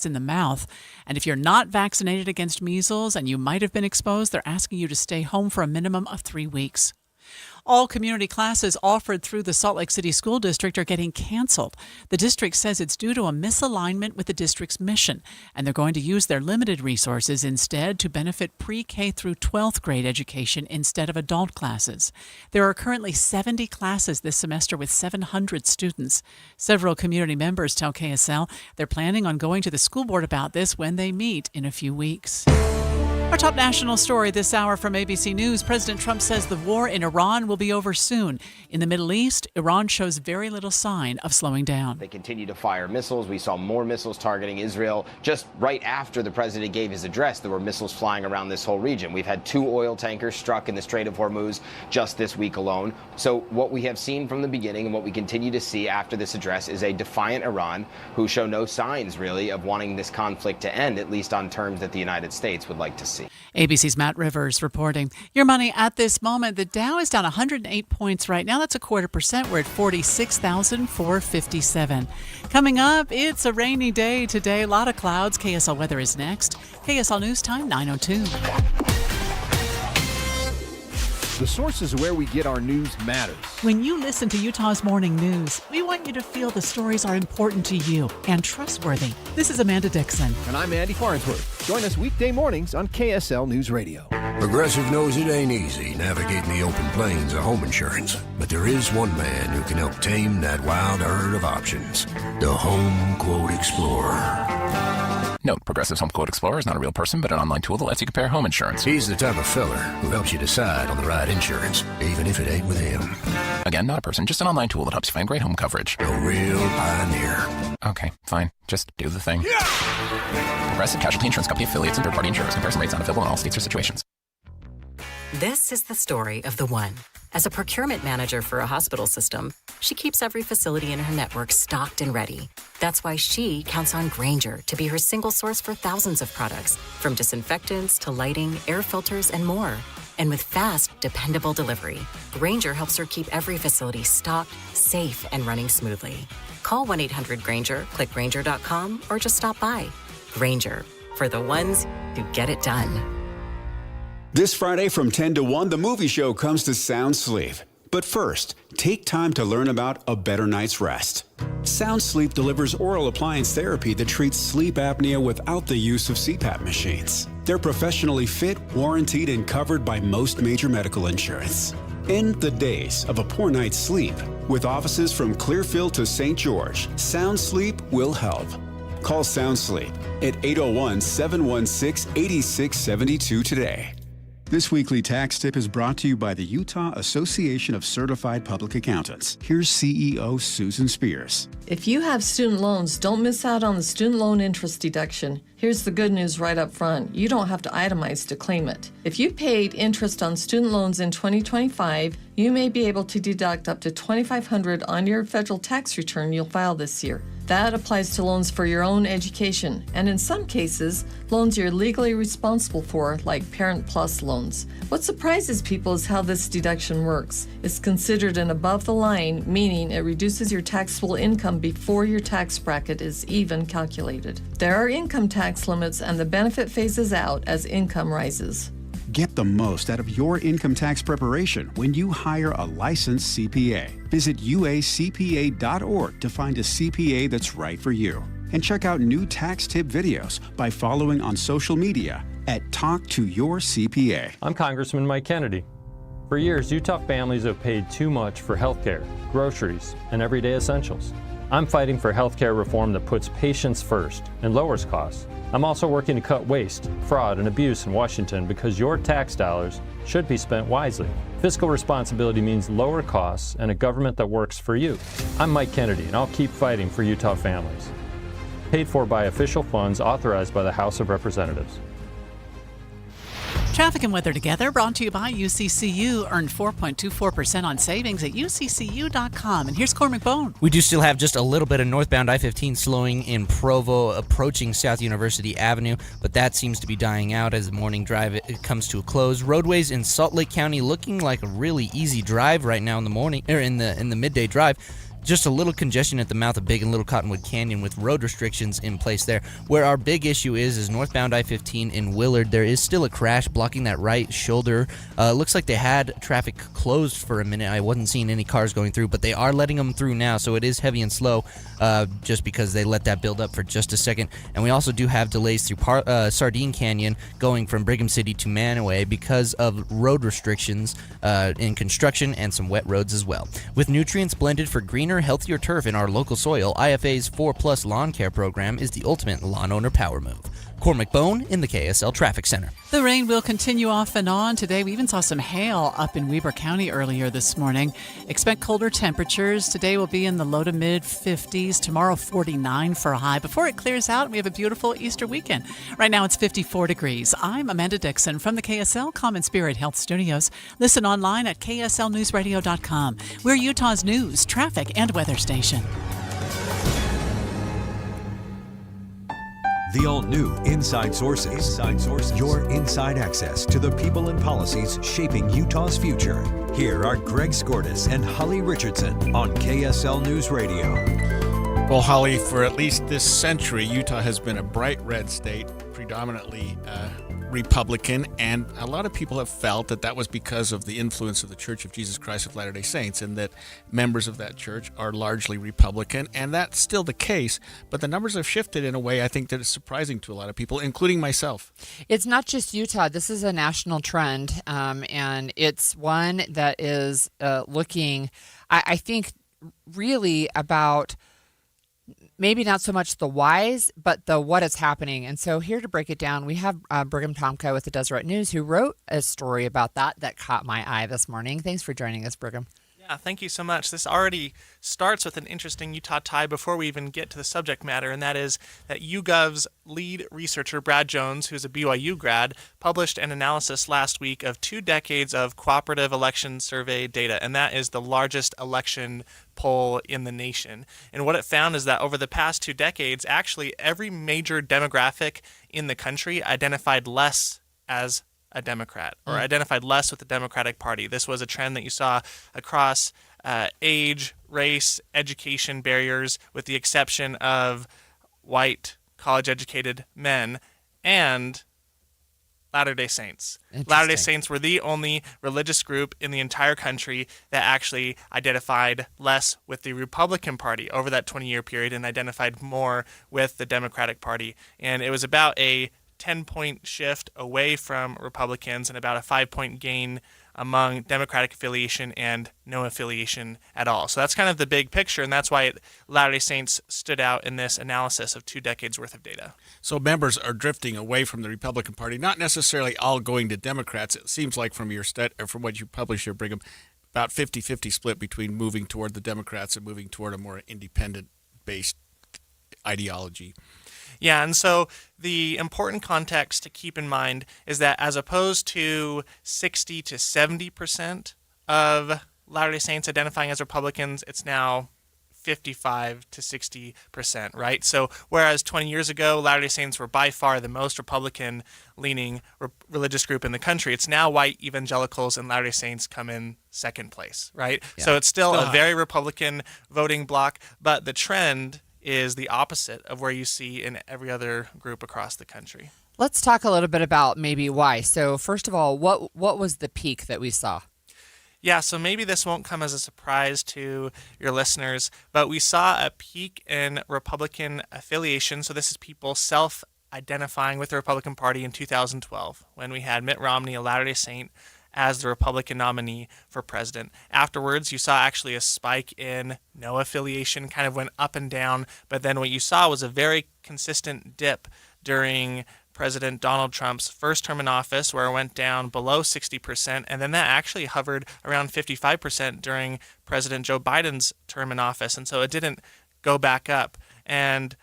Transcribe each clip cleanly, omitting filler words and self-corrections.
in the mouth. And if you're not vaccinated against measles and you might have been exposed, they're asking you to stay home for a minimum of 3 weeks. All community classes offered through the Salt Lake City School District are getting canceled. The district says it's due to a misalignment with the district's mission, and they're going to use their limited resources instead to benefit pre-K through 12th grade education instead of adult classes. There are currently 70 classes this semester with 700 students. Several community members tell KSL they're planning on going to the school board about this when they meet in a few weeks. Our top national story this hour from ABC News. President Trump says the war in Iran will be over soon. In the Middle East, Iran shows very little sign of slowing down. They continue to fire missiles. We saw more missiles targeting Israel. Just right after the president gave his address, there were missiles flying around this whole region. We've had 2 oil tankers struck in the Strait of Hormuz just this week alone. So what we have seen from the beginning and what we continue to see after this address is a defiant Iran who show no signs, really, of wanting this conflict to end, at least on terms that the United States would like to see. ABC's Matt Rivers reporting. Your money at this moment. The Dow is down 108 points right now. That's 0.25%. We're at 46,457. Coming up, it's a rainy day today. A lot of clouds. KSL weather is next. KSL News Time, 9:02. The sources where we get our news matters. When you listen to Utah's Morning News, we want you to feel the stories are important to you and trustworthy. This is Amanda Dixon. And I'm Andy Farnsworth. Join us weekday mornings on KSL News Radio. Progressive knows it ain't easy navigating the open plains of home insurance, but there is one man who can help tame that wild herd of options. The Home Quote Explorer. Note, Progressive's Home Quote Explorer is not a real person, but an online tool that lets you compare home insurance. He's the type of feller who helps you decide on the right insurance, even if it ain't with him. Again, not a person, just an online tool that helps you find great home coverage. A real pioneer. Okay, fine. Just do the thing. Yeah! Progressive Casualty Insurance Company affiliates and third-party insurers. Comparison rates not available in all states or situations. This is the story of the one. As a procurement manager for a hospital system, she keeps every facility in her network stocked and ready. That's why she counts on Grainger to be her single source for thousands of products, from disinfectants to lighting, air filters, and more. And with fast, dependable delivery, Grainger helps her keep every facility stocked, safe, and running smoothly. Call 1-800-GRAINGER, click Grainger.com, or just stop by. Grainger, for the ones who get it done. This Friday from 10 to 1, the movie show comes to Sound Sleep. But first, take time to learn about a better night's rest. Sound Sleep delivers oral appliance therapy that treats sleep apnea without the use of CPAP machines. They're professionally fit, warranted, and covered by most major medical insurance. End the days of a poor night's sleep. With offices from Clearfield to St. George, Sound Sleep will help. Call Sound Sleep at 801-716-8672 today. This weekly tax tip is brought to you by the Utah Association of Certified Public Accountants. Here's CEO Susan Spears. If you have student loans, don't miss out on the student loan interest deduction. Here's the good news right up front. You don't have to itemize to claim it. If you paid interest on student loans in 2025, you may be able to deduct up to $2,500 on your federal tax return you'll file this year. That applies to loans for your own education, and in some cases, loans you're legally responsible for, like Parent Plus loans. What surprises people is how this deduction works. It's considered an above the line, meaning it reduces your taxable income before your tax bracket is even calculated. There are income tax limits, and the benefit phases out as income rises. Get the most out of your income tax preparation when you hire a licensed CPA. Visit uacpa.org to find a CPA that's right for you. And check out new tax tip videos by following on social media at Talk to Your CPA. I'm Congressman Mike Kennedy. For years, Utah families have paid too much for health care, groceries, and everyday essentials. I'm fighting for health care reform that puts patients first and lowers costs. I'm also working to cut waste, fraud, and abuse in Washington because your tax dollars should be spent wisely. Fiscal responsibility means lower costs and a government that works for you. I'm Mike Kennedy, and I'll keep fighting for Utah families. Paid for by official funds authorized by the House of Representatives. Traffic and weather together, brought to you by UCCU. Earn 4.24% on savings at uccu.com. And here's Cormac Bone. We do still have just a little bit of northbound I-15 slowing in Provo, approaching South University Avenue, but that seems to be dying out as the morning drive it comes to a close. Roadways in Salt Lake County looking like a really easy drive right now in the morning, or in the midday drive. just a little congestion at the mouth of Big and Little Cottonwood Canyon with road restrictions in place there. Where our big issue is northbound I-15 in Willard. There is still a crash blocking that right shoulder. Looks like they had traffic closed for a minute. I wasn't seeing any cars going through, but they are letting them through now, so it is heavy and slow just because they let that build up for just a second. And we also do have delays through Sardine Canyon going from Brigham City to Manaway because of road restrictions in construction and some wet roads as well. With nutrients blended for greener, healthier turf in our local soil, IFA's 4+ Lawn Care program is the ultimate lawn owner power move. Cormac Bone in the KSL Traffic Center. The rain will continue off and on today. We even saw some hail up in Weber County earlier this morning. Expect colder temperatures. Today will be in the low to mid 50s. Tomorrow 49 for a high. Before it clears out, we have a beautiful Easter weekend. Right now it's 54 degrees. I'm Amanda Dixon from the KSL Common Spirit Health Studios. Listen online at kslnewsradio.com. We're Utah's news, traffic, and weather station. The all-new Inside Sources. Your inside access to the people and policies shaping Utah's future. Here are Greg Skordas and Holly Richardson on KSL News Radio. Well, Holly, for at least this century, Utah has been a bright red state, predominantly Republican, and a lot of people have felt that was because of the influence of the Church of Jesus Christ of Latter-day Saints, and that members of that church are largely Republican, and that's still the case, but the numbers have shifted in a way I think that is surprising to a lot of people, including myself. It's not just Utah. This is a national trend, and it's one that is looking, I think, really about maybe not so much the whys, but the what is happening. And so here to break it down, we have Brigham Tomka with the Deseret News, who wrote a story about that caught my eye this morning. Thanks for joining us, Brigham. Yeah, thank you so much. This already starts with an interesting Utah tie before we even get to the subject matter, and that is that YouGov's lead researcher, Brad Jones, who's a BYU grad, published an analysis last week of 2 decades of cooperative election survey data, and that is the largest election poll in the nation. And what it found is that over the past 2 decades, actually every major demographic in the country identified less as a Democrat, or identified less with the Democratic Party. This was a trend that you saw across age, race, education barriers, with the exception of white, college-educated men and Latter-day Saints. Latter-day Saints were the only religious group in the entire country that actually identified less with the Republican Party over that 20-year period and identified more with the Democratic Party. And it was about a 10-point shift away from Republicans and about a 5-point gain among Democratic affiliation and no affiliation at all. So that's kind of the big picture, and that's why Latter-day Saints stood out in this analysis of 2 decades worth of data. So members are drifting away from the Republican Party, not necessarily all going to Democrats. It seems like from your from what you publish here, Brigham, about 50-50 split between moving toward the Democrats and moving toward a more independent-based ideology. Yeah, and so the important context to keep in mind is that as opposed to 60 to 70% of Latter-day Saints identifying as Republicans, it's now 55 to 60%, right? So whereas 20 years ago, Latter-day Saints were by far the most Republican-leaning religious group in the country, it's now white evangelicals and Latter-day Saints come in second place, right? Yeah. So it's still a very Republican voting bloc, but the trend is the opposite of where you see in every other group across the country. Let's talk a little bit about maybe why. So first of all, what was the peak that we saw? Yeah, so maybe this won't come as a surprise to your listeners, but we saw a peak in Republican affiliation. So this is people self-identifying with the Republican Party in 2012, when we had Mitt Romney, a Latter-day Saint, as the Republican nominee for president. Afterwards, you saw actually a spike in no affiliation, kind of went up and down, but then what you saw was a very consistent dip during President Donald Trump's first term in office, where it went down below 60%, and then that actually hovered around 55% during President Joe Biden's term in office, and so it didn't go back up. And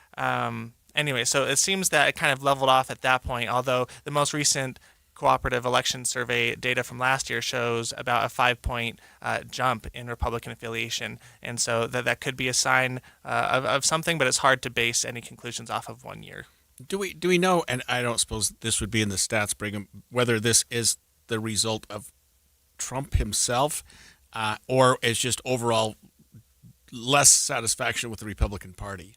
anyway, so it seems that it kind of leveled off at that point, although the most recent cooperative election survey data from last year shows about a 5-point jump in Republican affiliation. And so that could be a sign of something, but it's hard to base any conclusions off of 1 year. Do we know, and I don't suppose this would be in the stats, Brigham, whether this is the result of Trump himself or is just overall less satisfaction with the Republican Party?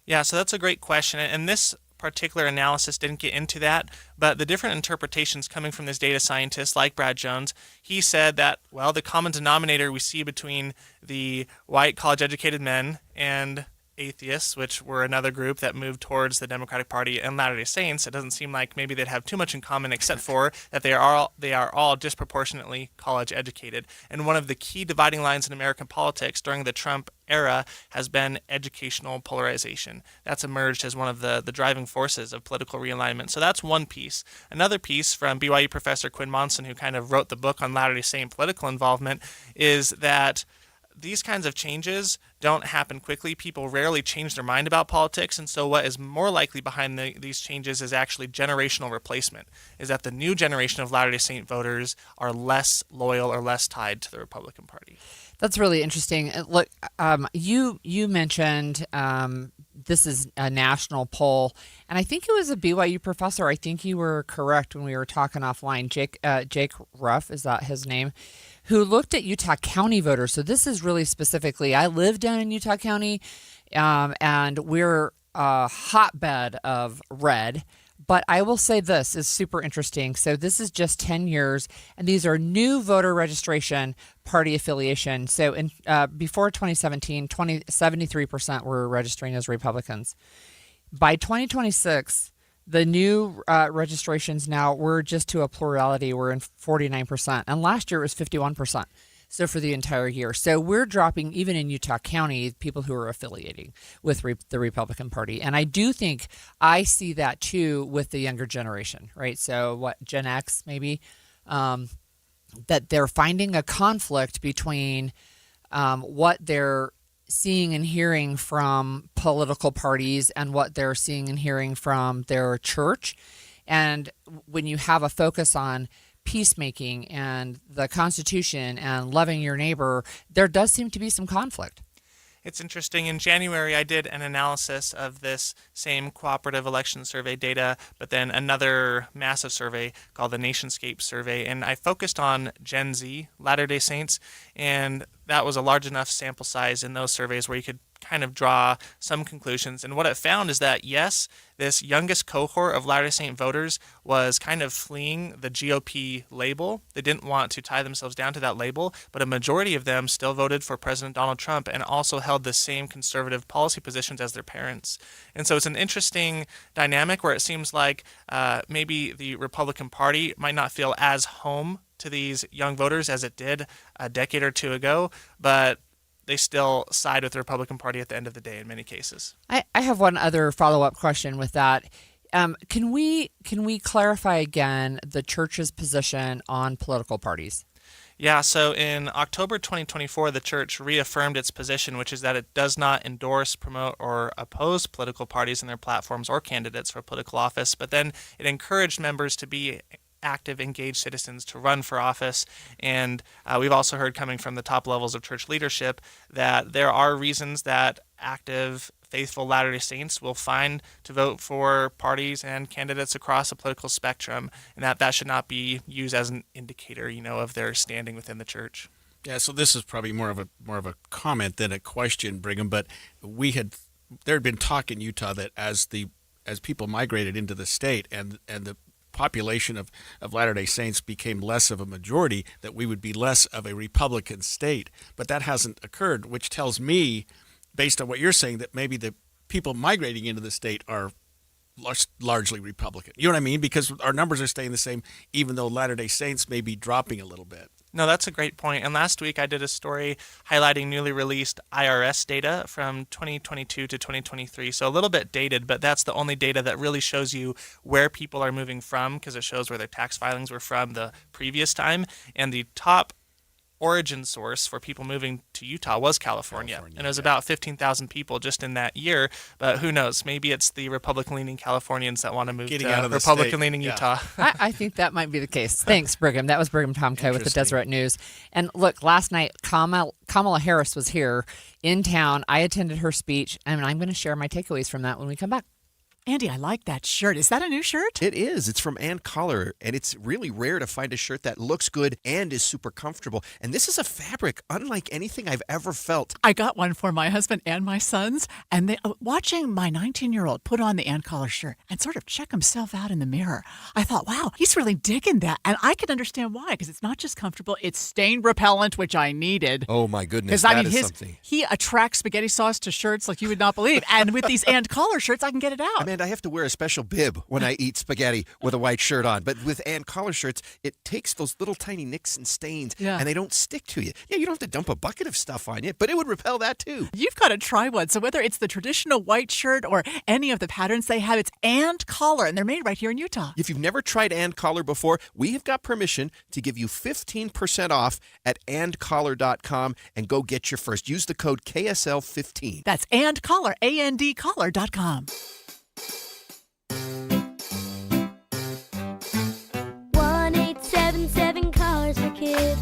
Yeah, so that's a great question. And this particular analysis didn't get into that, but the different interpretations coming from this data scientist like Brad Jones, he said that, well, the common denominator we see between the white college-educated men and atheists, which were another group that moved towards the Democratic Party, and Latter-day Saints, it doesn't seem like maybe they'd have too much in common, except for that they are all disproportionately college educated. And one of the key dividing lines in American politics during the Trump era has been educational polarization. That's emerged as one of the driving forces of political realignment. So that's one piece. Another piece from BYU professor Quinn Monson, who kind of wrote the book on Latter-day Saint political involvement, is that these kinds of changes don't happen quickly. People rarely change their mind about politics, and so what is more likely behind these changes is actually generational replacement, is that the new generation of Latter-day Saint voters are less loyal or less tied to the Republican Party. That's really interesting. Look, you mentioned this is a national poll, and I think it was a BYU professor. I think you were correct when we were talking offline. Jake Ruff, is that his name? Who looked at Utah County voters. So this is really specifically, I live down in Utah County, and we're a hotbed of red. But I will say this is super interesting. So this is just 10 years, and these are new voter registration party affiliation. So in before 2017, 73% were registering as Republicans. By 2026, the new registrations now, we're just to a plurality. We're in 49%. And last year it was 51%. So for the entire year. So we're dropping, even in Utah County, people who are affiliating with the Republican Party. And I do think I see that too with the younger generation, right? So what, Gen X maybe, that they're finding a conflict between what they're seeing and hearing from political parties and what they're seeing and hearing from their church. And when you have a focus on peacemaking and the Constitution and loving your neighbor, there does seem to be some conflict. It's interesting. In January, I did an analysis of this same cooperative election survey data, but then another massive survey called the Nationscape survey, and I focused on Gen Z Latter-day Saints, and that was a large enough sample size in those surveys where you could kind of draw some conclusions. And what it found is that, yes, this youngest cohort of Latter-day Saint voters was kind of fleeing the GOP label. They didn't want to tie themselves down to that label, but a majority of them still voted for President Donald Trump and also held the same conservative policy positions as their parents. And so it's an interesting dynamic where it seems like maybe the Republican Party might not feel as home to these young voters as it did a decade or two ago, but they still side with the Republican Party at the end of the day in many cases. I have one other follow-up question with that. Can we clarify again the church's position on political parties? Yeah, so in October 2024, the church reaffirmed its position, which is that it does not endorse, promote, or oppose political parties in their platforms or candidates for political office, but then it encouraged members to be active, engaged citizens to run for office. And we've also heard coming from the top levels of church leadership that there are reasons that active, faithful Latter-day Saints will find to vote for parties and candidates across the political spectrum, and that should not be used as an indicator, of their standing within the church. Yeah, so this is probably more of a comment than a question, Brigham. But there had been talk in Utah that as people migrated into the state and the population of Latter-day Saints became less of a majority, that we would be less of a Republican state. But that hasn't occurred, which tells me, based on what you're saying, that maybe the people migrating into the state are largely Republican. You know what I mean? Because our numbers are staying the same, even though Latter-day Saints may be dropping a little bit. No, that's a great point. And last week I did a story highlighting newly released IRS data from 2022 to 2023. So a little bit dated, but that's the only data that really shows you where people are moving from, because it shows where their tax filings were from the previous time. And the top origin source for people moving to Utah was California. And it was about 15,000 people just in that year. But who knows? Maybe it's the Republican-leaning Californians that want to move to Republican-leaning Utah. I think that might be the case. Thanks, Brigham. That was Brigham Tomko with the Deseret News. And look, last night, Kamala Harris was here in town. I attended her speech, and I'm going to share my takeaways from that when we come back. Andy, I like that shirt. Is that a new shirt? It is. It's from Ann Collar, and it's really rare to find a shirt that looks good and is super comfortable. And this is a fabric unlike anything I've ever felt. I got one for my husband and my sons, and watching my 19-year-old put on the Ann Collar shirt and sort of check himself out in the mirror, I thought, wow, he's really digging that. And I can understand why, because it's not just comfortable, it's stain repellent, which I needed. Oh, my goodness, that is something. He attracts spaghetti sauce to shirts like you would not believe. And with these Ann Collar shirts, I can get it out. I have to wear a special bib when I eat spaghetti with a white shirt on. But with Ann Collar shirts, it takes those little tiny nicks and stains, and they don't stick to you. Yeah, you don't have to dump a bucket of stuff on you, but it would repel that too. You've got to try one. So whether it's the traditional white shirt or any of the patterns they have, it's Ann Collar, and they're made right here in Utah. If you've never tried Ann Collar before, we have got permission to give you 15% off at AnnCollar.com and go get your first. Use the code KSL15. That's Ann Collar, ANDCollar.com. 1-877 Cars for Kids.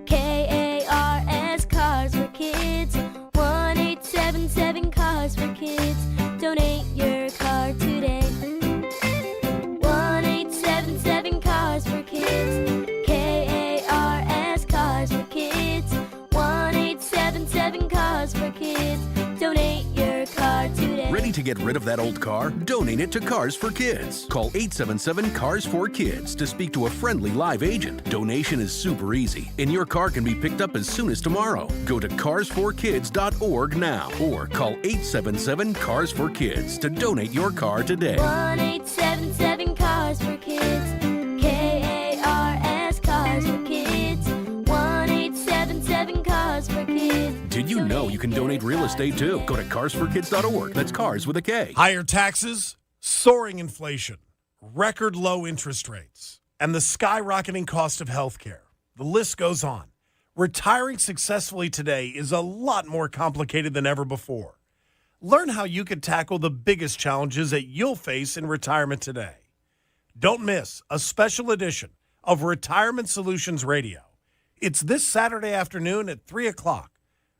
KARS Cars for Kids. 1-877 Cars for Kids. Donate your car today. 1-877 Cars for Kids. KARS Cars for Kids. 1-877 Cars for Kids. Donate your car today. Ready to get rid of that old car? Donate it to Cars for Kids. Call 877-CARS-4-KIDS to speak to a friendly live agent. Donation is super easy, and your car can be picked up as soon as tomorrow. Go to carsforkids.org now or call 877-CARS-4-KIDS to donate your car today. 1-877 Cars for Kids. KARS Cars for Kids. 1-877 Cars for Kids. Did you know you can donate real estate too? Go to carsforkids.org. That's cars with a K. Higher taxes, soaring inflation, record low interest rates, and the skyrocketing cost of healthcare. The list goes on. Retiring successfully today is a lot more complicated than ever before. Learn how you can tackle the biggest challenges that you'll face in retirement today. Don't miss a special edition of Retirement Solutions Radio. It's this Saturday afternoon at 3 o'clock,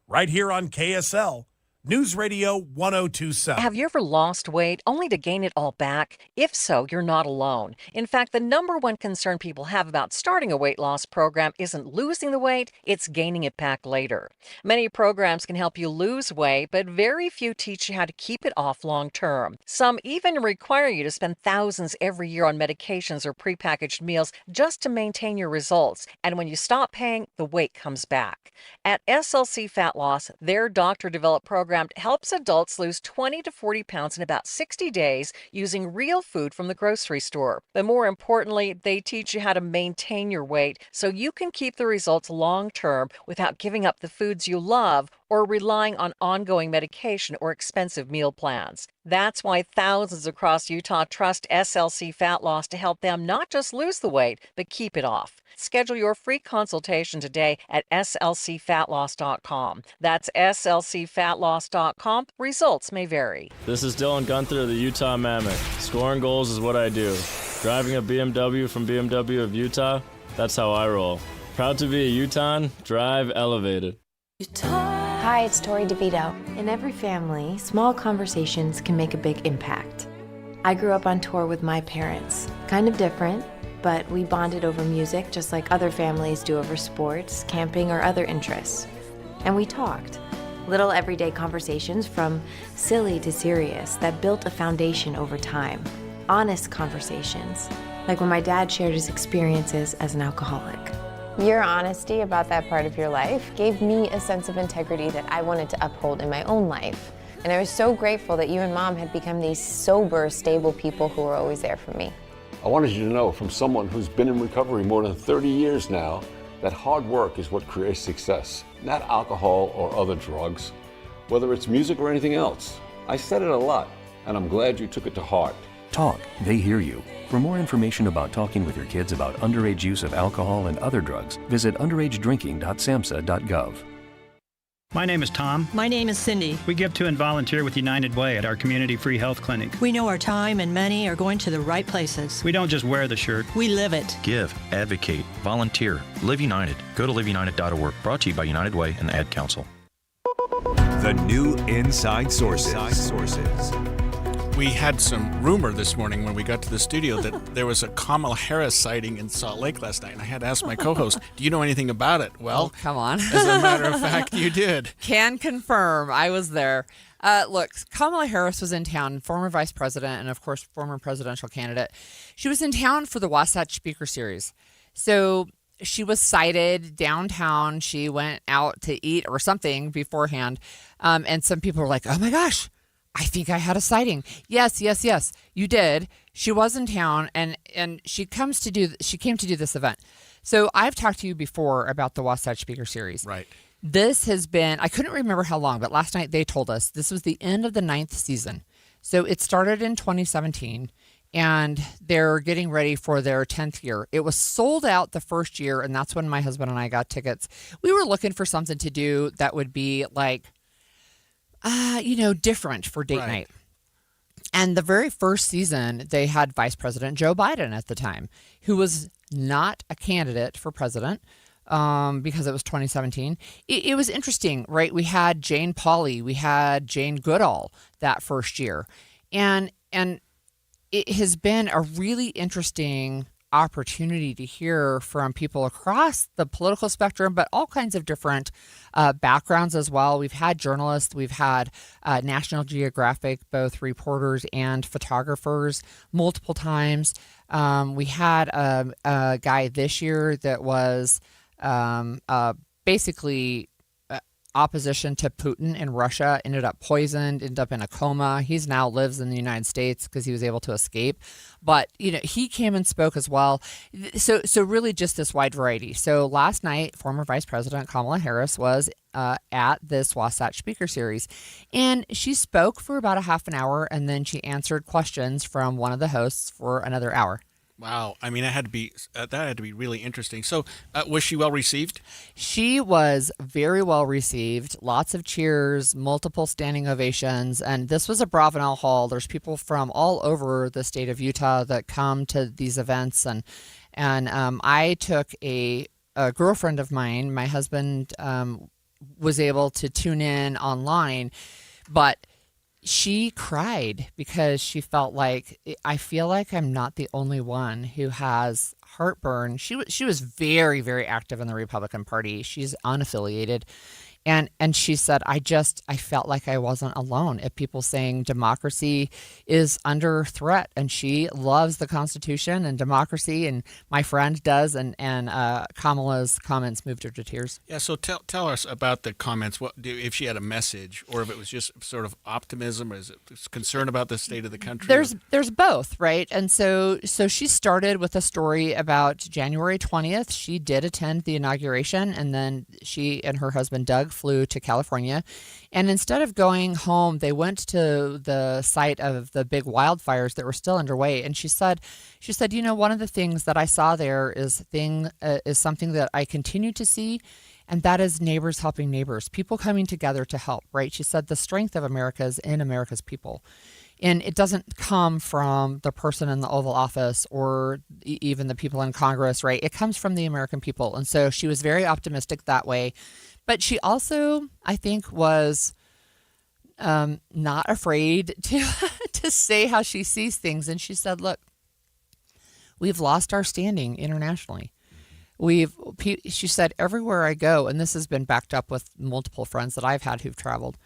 right here on KSL, News Radio 1027. Have you ever lost weight only to gain it all back? If so, you're not alone. In fact, the number one concern people have about starting a weight loss program isn't losing the weight, it's gaining it back later. Many programs can help you lose weight, but very few teach you how to keep it off long term. Some even require you to spend thousands every year on medications or prepackaged meals just to maintain your results. And when you stop paying, the weight comes back. At SLC Fat Loss, their doctor-developed program helps adults lose 20 to 40 pounds in about 60 days using real food from the grocery store. But more importantly, they teach you how to maintain your weight so you can keep the results long-term without giving up the foods you love or relying on ongoing medication or expensive meal plans. That's why thousands across Utah trust SLC Fat Loss to help them not just lose the weight, but keep it off. Schedule your free consultation today at slcfatloss.com. That's slcfatloss.com. Results may vary. This is Dylan Gunther of the Utah Mammoth. Scoring goals is what I do. Driving a BMW from BMW of Utah, that's how I roll. Proud to be a Utahn, drive elevated. Hi, it's Tori DeVito. In every family, small conversations can make a big impact. I grew up on tour with my parents. Kind of different, but we bonded over music just like other families do over sports, camping, or other interests. And we talked. Little everyday conversations from silly to serious that built a foundation over time. Honest conversations, like when my dad shared his experiences as an alcoholic. Your honesty about that part of your life gave me a sense of integrity that I wanted to uphold in my own life. And I was so grateful that you and Mom had become these sober, stable people who were always there for me. I wanted you to know from someone who's been in recovery more than 30 years now that hard work is what creates success, not alcohol or other drugs, whether it's music or anything else. I said it a lot, and I'm glad you took it to heart. Talk, they hear you. For more information about talking with your kids about underage use of alcohol and other drugs, visit underagedrinking.samhsa.gov. My name is Tom. My name is Cindy. We give to and volunteer with United Way at our community free health clinic. We know our time and money are going to the right places. We don't just wear the shirt. We live it. Give, advocate, volunteer, Live United. Go to liveunited.org. Brought to you by United Way and the Ad Council. The new Inside Sources. We had some rumor this morning when we got to the studio that there was a Kamala Harris sighting in Salt Lake last night, and I had to ask my co-host, do you know anything about it? Well, come on. As a matter of fact, you did. Can confirm. I was there. Look, Kamala Harris was in town, former vice president and, of course, former presidential candidate. She was in town for the Wasatch Speaker Series. So she was sighted downtown. She went out to eat or something beforehand. And some people were like, oh, my gosh, I think I had a sighting. Yes, you did. She was in town, and she came to do this event. So I've talked to you before about the Wasatch Speaker Series. Right. This has been, I couldn't remember how long, but last night they told us this was the end of the 9th season. So it started in 2017, and they're getting ready for their 10th year. It was sold out the first year, and that's when my husband and I got tickets. We were looking for something to do that would be like, different for date night. And the very first season, they had Vice President Joe Biden at the time, who was not a candidate for president because it was 2017. It was interesting, right? We had Jane Pauley, we had Jane Goodall that first year. And it has been a really interesting opportunity to hear from people across the political spectrum, but all kinds of different backgrounds as well. We've had journalists, we've had National Geographic, both reporters and photographers, multiple times. We had a guy this year that was basically opposition to Putin in Russia, ended up poisoned, ended up in a coma. He's now lives in the United States because he was able to escape. But, he came and spoke as well. So really just this wide variety. So last night, former Vice President Kamala Harris was at this Wasatch Speaker Series. And she spoke for about a half an hour, and then she answered questions from one of the hosts for another hour. Wow. I mean, that had to be really interesting. So was she well received? She was very well received. Lots of cheers, multiple standing ovations. And this was a Bravenel Hall. There's people from all over the state of Utah that come to these events. And I took a girlfriend of mine. My husband was able to tune in online, but she cried because she felt like, I feel like I'm not the only one who has heartburn. She was very, very active in the Republican Party. She's unaffiliated. And she said, I felt like I wasn't alone at people saying democracy is under threat. And she loves the Constitution and democracy, and my friend does. And Kamala's comments moved her to tears. Yeah, so tell us about the comments. If she had a message, or if it was just sort of optimism, or is it concern about the state of the country? There's both, right? And so she started with a story about January 20th. She did attend the inauguration, and then she and her husband Doug flew to California. And instead of going home, they went to the site of the big wildfires that were still underway. And she said, one of the things that I saw there is something that I continue to see, and that is neighbors helping neighbors, people coming together to help, right? She said the strength of America is in America's people. And it doesn't come from the person in the Oval Office or even the people in Congress, right? It comes from the American people. And so she was very optimistic that way. But she also, I think, was not afraid to say how she sees things. And she said, look, we've lost our standing internationally. She said, everywhere I go, and this has been backed up with multiple friends that I've had who've traveled,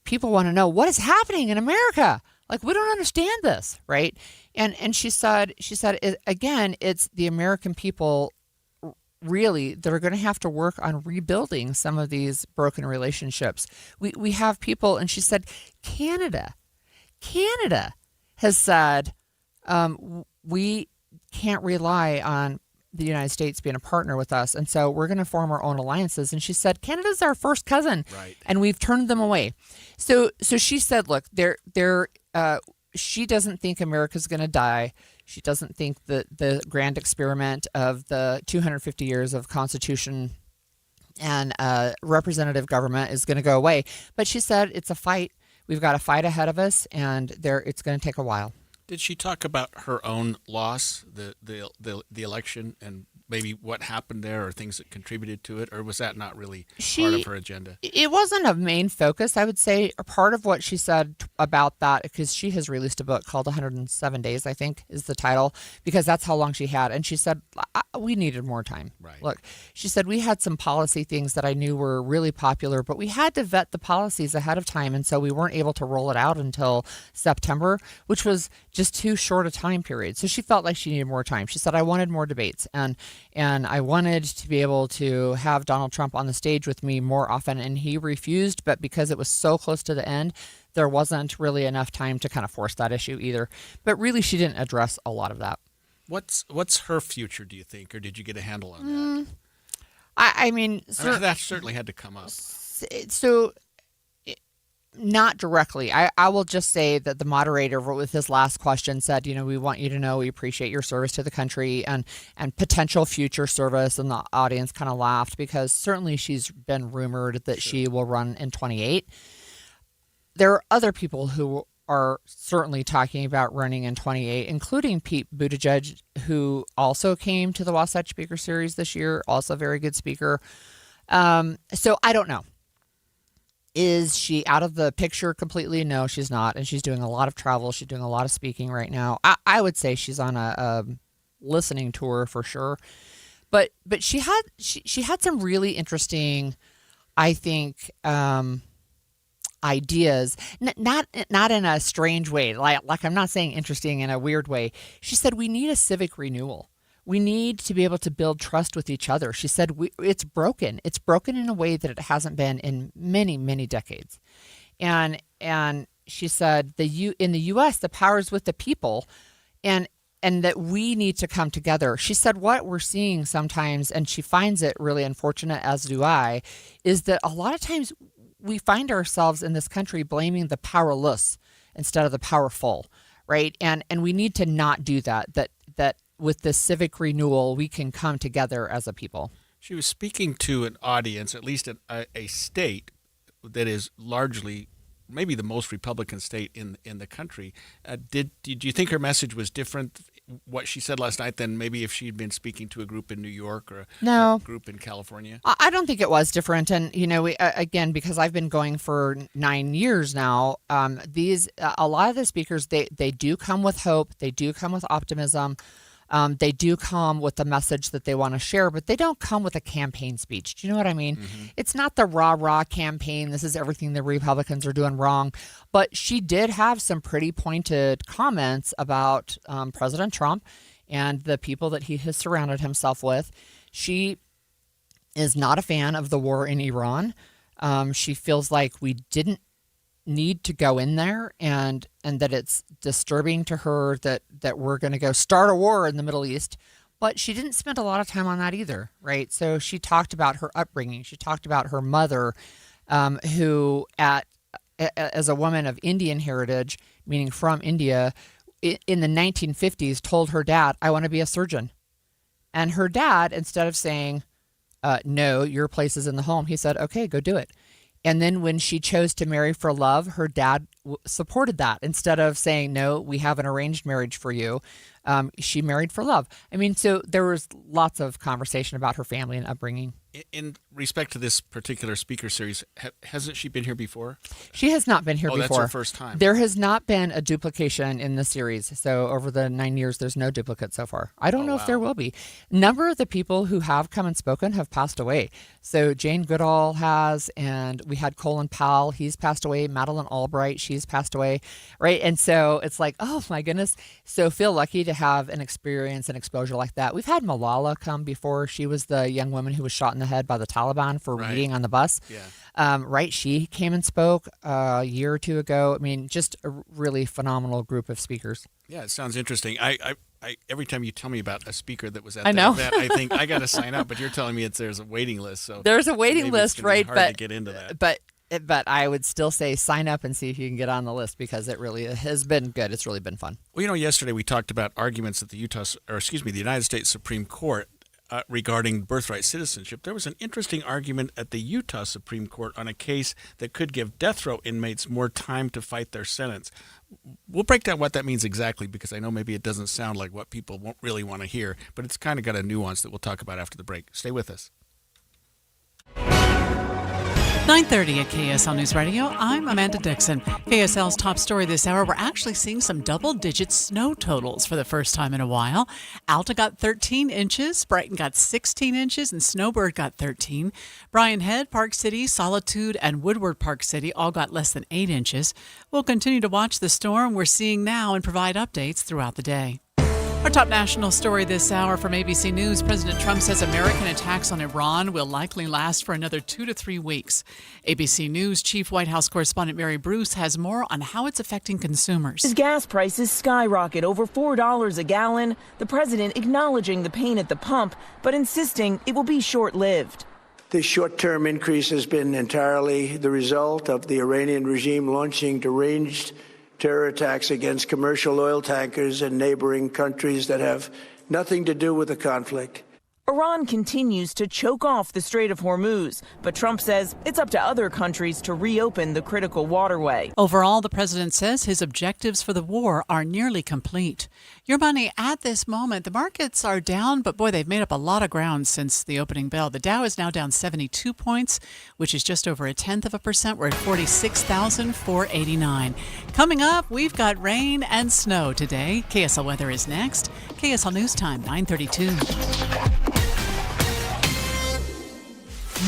people want to know what is happening in America. Like, we don't understand this, right? And she said, again, it's the American people really that are going to have to work on rebuilding some of these broken relationships. We have people, and she said, Canada has said, we can't rely on the United States being a partner with us, and so we're going to form our own alliances. And she said, Canada's our first cousin, right, and we've turned them away. So she said, look, she doesn't think America's going to die. She doesn't think that the grand experiment of the 250 years of Constitution and representative government is going to go away. But she said it's a fight. We've got a fight ahead of us, and it's going to take a while. Did she talk about her own loss, the election, and maybe what happened there or things that contributed to it, or was that not really part She- of her agenda? It wasn't a main focus, I would say. A part of what she said about that, because she has released a book called 107 Days, I think is the title, because that's how long she had. And she said, we needed more time. Right. Look, she said, we had some policy things that I knew were really popular, but we had to vet the policies ahead of time. And so we weren't able to roll it out until September, which was just too short a time period. So she felt like she needed more time. She said, I wanted more debates, and I wanted to be able to have Donald Trump on the stage with me more often, and he refused. But because it was so close to the end, there wasn't really enough time to kind of force that issue either. But really, she didn't address a lot of that. What's her future, do you think, or did you get a handle on that? I mean, That certainly had to come up. So not directly. I will just say that the moderator with his last question said, we want you to know we appreciate your service to the country and potential future service. And the audience kind of laughed because certainly she's been rumored that she will run in 28. There are other people who are certainly talking about running in 28, including Pete Buttigieg, who also came to the Wasatch Speaker Series this year, also a very good speaker. So I don't know. Is she out of the picture completely? No, she's not. And she's doing a lot of travel. She's doing a lot of speaking right now. I would say she's on a listening tour for sure. But she had some really interesting, I think, ideas. Not in a strange way. Like I'm not saying interesting in a weird way. She said we need a civic renewal. We need to be able to build trust with each other. She said it's broken. It's broken in a way that it hasn't been in many, many decades. And she said in the U.S. the power is with the people, and that we need to come together. She said what we're seeing sometimes, and she finds it really unfortunate, as do I, is that a lot of times we find ourselves in this country blaming the powerless instead of the powerful, right? And we need to not do that. That with this civic renewal, we can come together as a people. She was speaking to an audience, at least a state that is largely, maybe the most Republican state in the country. Did you think her message was different, what she said last night, than maybe if she'd been speaking to a group in New York or a group in California? I don't think it was different. And, again, because I've been going for 9 years now, a lot of the speakers, they do come with hope. They do come with optimism. They do come with the message that they want to share, but they don't come with a campaign speech. Do you know what I mean? Mm-hmm. It's not the rah-rah campaign. This is everything the Republicans are doing wrong. But she did have some pretty pointed comments about President Trump and the people that he has surrounded himself with. She is not a fan of the war in Iran. She feels like we didn't need to go in there, and that it's disturbing to her that we're going to go start a war in the Middle East. But she didn't spend a lot of time on that either, right? So she talked about her upbringing. She talked about her mother, who as a woman of Indian heritage, meaning from India, in the 1950s told her dad, I want to be a surgeon. And her dad, instead of saying, no, your place is in the home, he said, okay, go do it. And then when she chose to marry for love, her dad supported that. Instead of saying, no, we have an arranged marriage for you, she married for love. I mean, so there was lots of conversation about her family and upbringing. In respect to this particular speaker series, hasn't she been here before? She has not been here before. That's her first time. There has not been a duplication in the series. So over the 9 years, there's no duplicate so far. I don't know if there will be. A number of the people who have come and spoken have passed away. So Jane Goodall has, and we had Colin Powell. He's passed away. Madeleine Albright, she's passed away, right? And so it's like, oh my goodness. So feel lucky to have an experience and exposure like that. We've had Malala come before. She was the young woman who was shot in the head by the Taliban for reading on the bus. Yeah. Right. She came and spoke a year or two ago. I mean, just a really phenomenal group of speakers. Yeah, it sounds interesting. I every time you tell me about a speaker that was at that event, I think I got to sign up. But you're telling me there's a waiting list. So there's a waiting list, right? But to get into that. But I would still say sign up and see if you can get on the list, because it really has been good. It's really been fun. Well, yesterday we talked about arguments at the United States Supreme Court regarding birthright citizenship. There was an interesting argument at the Utah Supreme Court on a case that could give death row inmates more time to fight their sentence. We'll break down what that means exactly, because I know maybe it doesn't sound like what people won't really want to hear, but it's kind of got a nuance that we'll talk about after the break. Stay with us. 9:30 at KSL News Radio. I'm Amanda Dixon. KSL's top story this hour, we're actually seeing some double-digit snow totals for the first time in a while. Alta got 13 inches, Brighton got 16 inches, and Snowbird got 13. Bryan Head, Park City, Solitude, and Woodward Park City all got less than 8 inches. We'll continue to watch the storm we're seeing now and provide updates throughout the day. Our top national story this hour from ABC News. President Trump says American attacks on Iran will likely last for another 2 to 3 weeks. ABC News Chief White House correspondent Mary Bruce has more on how it's affecting consumers. As gas prices skyrocket over $4 a gallon, the president acknowledging the pain at the pump, but insisting it will be short-lived. This short-term increase has been entirely the result of the Iranian regime launching deranged terror attacks against commercial oil tankers in neighboring countries that have nothing to do with the conflict. Iran continues to choke off the Strait of Hormuz, but Trump says it's up to other countries to reopen the critical waterway. Overall, the president says his objectives for the war are nearly complete. Your money at this moment, the markets are down, but boy, they've made up a lot of ground since the opening bell. The Dow is now down 72 points, which is just over 0.1%. We're at 46,489. Coming up, we've got rain and snow today. KSL weather is next. KSL News Time, 9:32.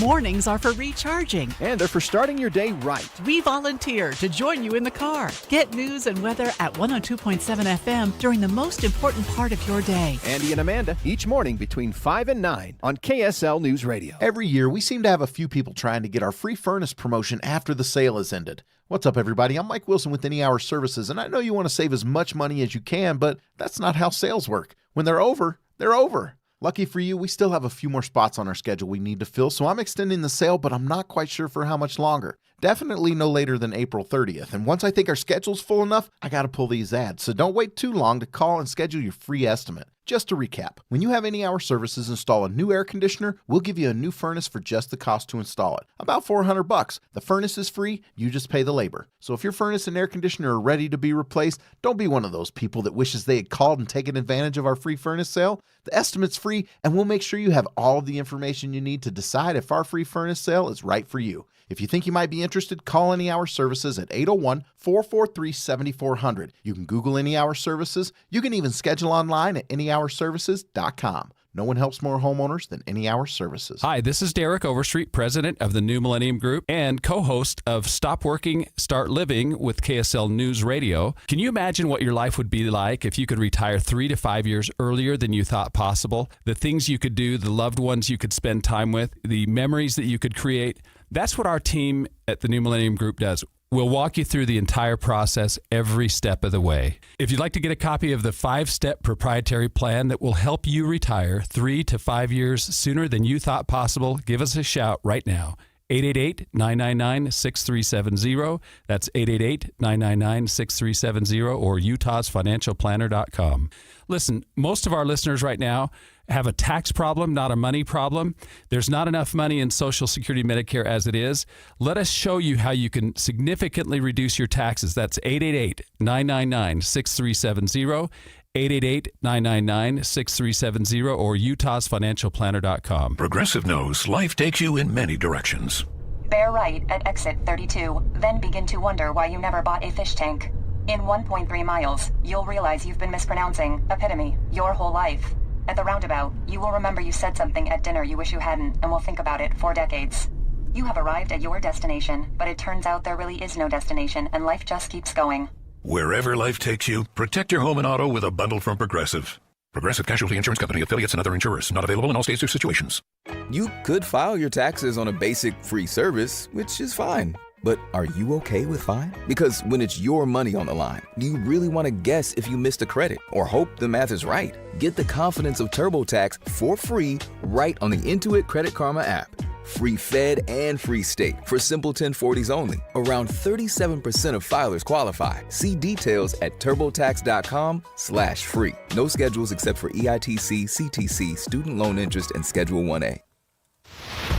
Mornings are for recharging. And they're for starting your day right. We volunteer to join you in the car. Get news and weather at 102.7 FM during the most important part of your day. Andy and Amanda, each morning between 5 and 9 on KSL News Radio. Every year, we seem to have a few people trying to get our free furnace promotion after the sale has ended. What's up, everybody? I'm Mike Wilson with Any Hour Services, and I know you want to save as much money as you can, but that's not how sales work. When they're over, they're over. Lucky for you, we still have a few more spots on our schedule we need to fill, so I'm extending the sale, but I'm not quite sure for how much longer. Definitely no later than April 30th, and once I think our schedule's full enough, I gotta pull these ads, so don't wait too long to call and schedule your free estimate. Just to recap, when you have Any Hour Services install a new air conditioner, we'll give you a new furnace for just the cost to install it. About $400. The furnace is free, you just pay the labor. So if your furnace and air conditioner are ready to be replaced, don't be one of those people that wishes they had called and taken advantage of our free furnace sale. The estimate's free, and we'll make sure you have all of the information you need to decide if our free furnace sale is right for you. If you think you might be interested, call Any Hour Services at 801-443-7400. You can Google Any Hour Services. You can even schedule online at anyhourservices.com. No one helps more homeowners than Any Hour Services. Hi, this is Derek Overstreet, president of the New Millennium Group and co-host of Stop Working, Start Living with KSL News Radio. Can you imagine what your life would be like if you could retire 3 to 5 years earlier than you thought possible? The things you could do, the loved ones you could spend time with, the memories that you could create. That's what our team at the New Millennium Group does. We'll walk you through the entire process every step of the way. If you'd like to get a copy of the 5-step proprietary plan that will help you retire 3 to 5 years sooner than you thought possible, give us a shout right now. 888-999-6370. That's 888-999-6370 or utahsfinancialplanner.com. Listen, most of our listeners right now have a tax problem, not a money problem. There's not enough money in Social Security Medicare as it is. Let us show you how you can significantly reduce your taxes. That's 888-999-6370. 888-999-6370 or utahsfinancialplanner.com. Progressive knows life takes you in many directions. Bear right at exit 32, then begin to wonder why you never bought a fish tank. In 1.3 miles, you'll realize you've been mispronouncing epitome your whole life. At the roundabout, you will remember you said something at dinner you wish you hadn't and will think about it for decades. You have arrived at your destination, but it turns out there really is no destination and life just keeps going. Wherever life takes you, protect your home and auto with a bundle from Progressive. Progressive Casualty Insurance Company, affiliates, and other insurers. Not available in all states or situations. You could file your taxes on a basic free service, which is fine. But are you okay with fine? Because when it's your money on the line, do you really want to guess if you missed a credit or hope the math is right? Get the confidence of TurboTax for free right on the Intuit Credit Karma app. Free Fed and free state for simple 1040s only. Around 37% of filers qualify. See details at turbotax.com/free. No schedules except for EITC, CTC, student loan interest, and Schedule 1A.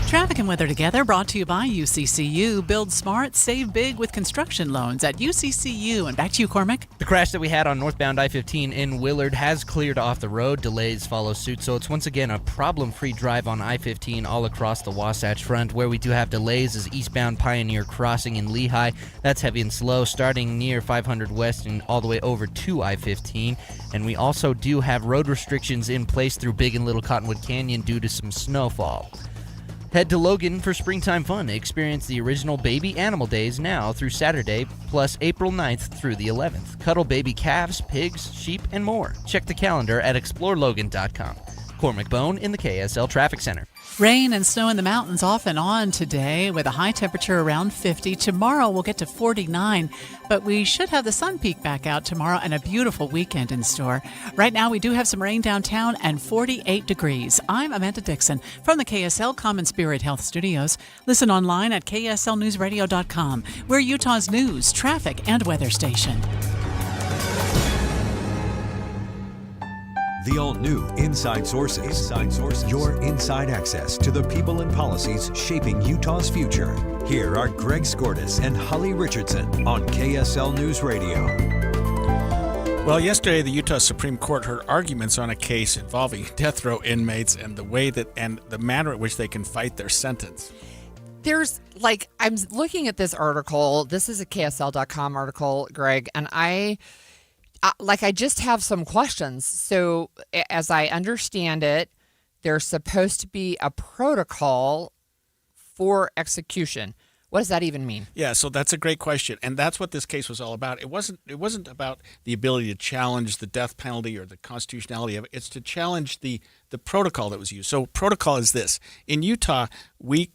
Traffic and weather together brought to you by UCCU. Build smart, save big with construction loans at UCCU. And back to you, Cormac. The crash that we had on northbound I-15 in Willard has cleared off the road. Delays follow suit, so it's once again a problem-free drive on I-15 all across the Wasatch Front. Where we do have delays is eastbound Pioneer Crossing in Lehigh. That's heavy and slow, starting near 500 West and all the way over to I-15. And we also do have road restrictions in place through Big and Little Cottonwood Canyon due to some snowfall. Head to Logan for springtime fun. Experience the original Baby Animal Days now through Saturday, plus April 9th through the 11th. Cuddle baby calves, pigs, sheep, and more. Check the calendar at explorelogan.com. Cormac Bone in the KSL Traffic Center. Rain and snow in the mountains off and on today with a high temperature around 50. Tomorrow we'll get to 49, but we should have the sun peek back out tomorrow and a beautiful weekend in store. Right now we do have some rain downtown and 48 degrees. I'm Amanda Dixon from the KSL Common Spirit Health Studios. Listen online at kslnewsradio.com. We're Utah's news, traffic, and weather station. The all-new Inside Sources. Your inside access to the people and policies shaping Utah's future. Here are Greg Skordas and Holly Richardson on KSL News Radio. Well, yesterday the Utah Supreme Court heard arguments on a case involving death row inmates and the way that and the manner at which they can fight their sentence. There's I'm looking at this article. This is a KSL.com article, Greg, and I just have some questions. So as I understand it, there's supposed to be a protocol for execution. What does that even mean? Yeah, so that's a great question, and that's what this case was all about. It wasn't about the ability to challenge the death penalty or the constitutionality of it. It's to challenge the protocol that was used. So protocol is this. In Utah, we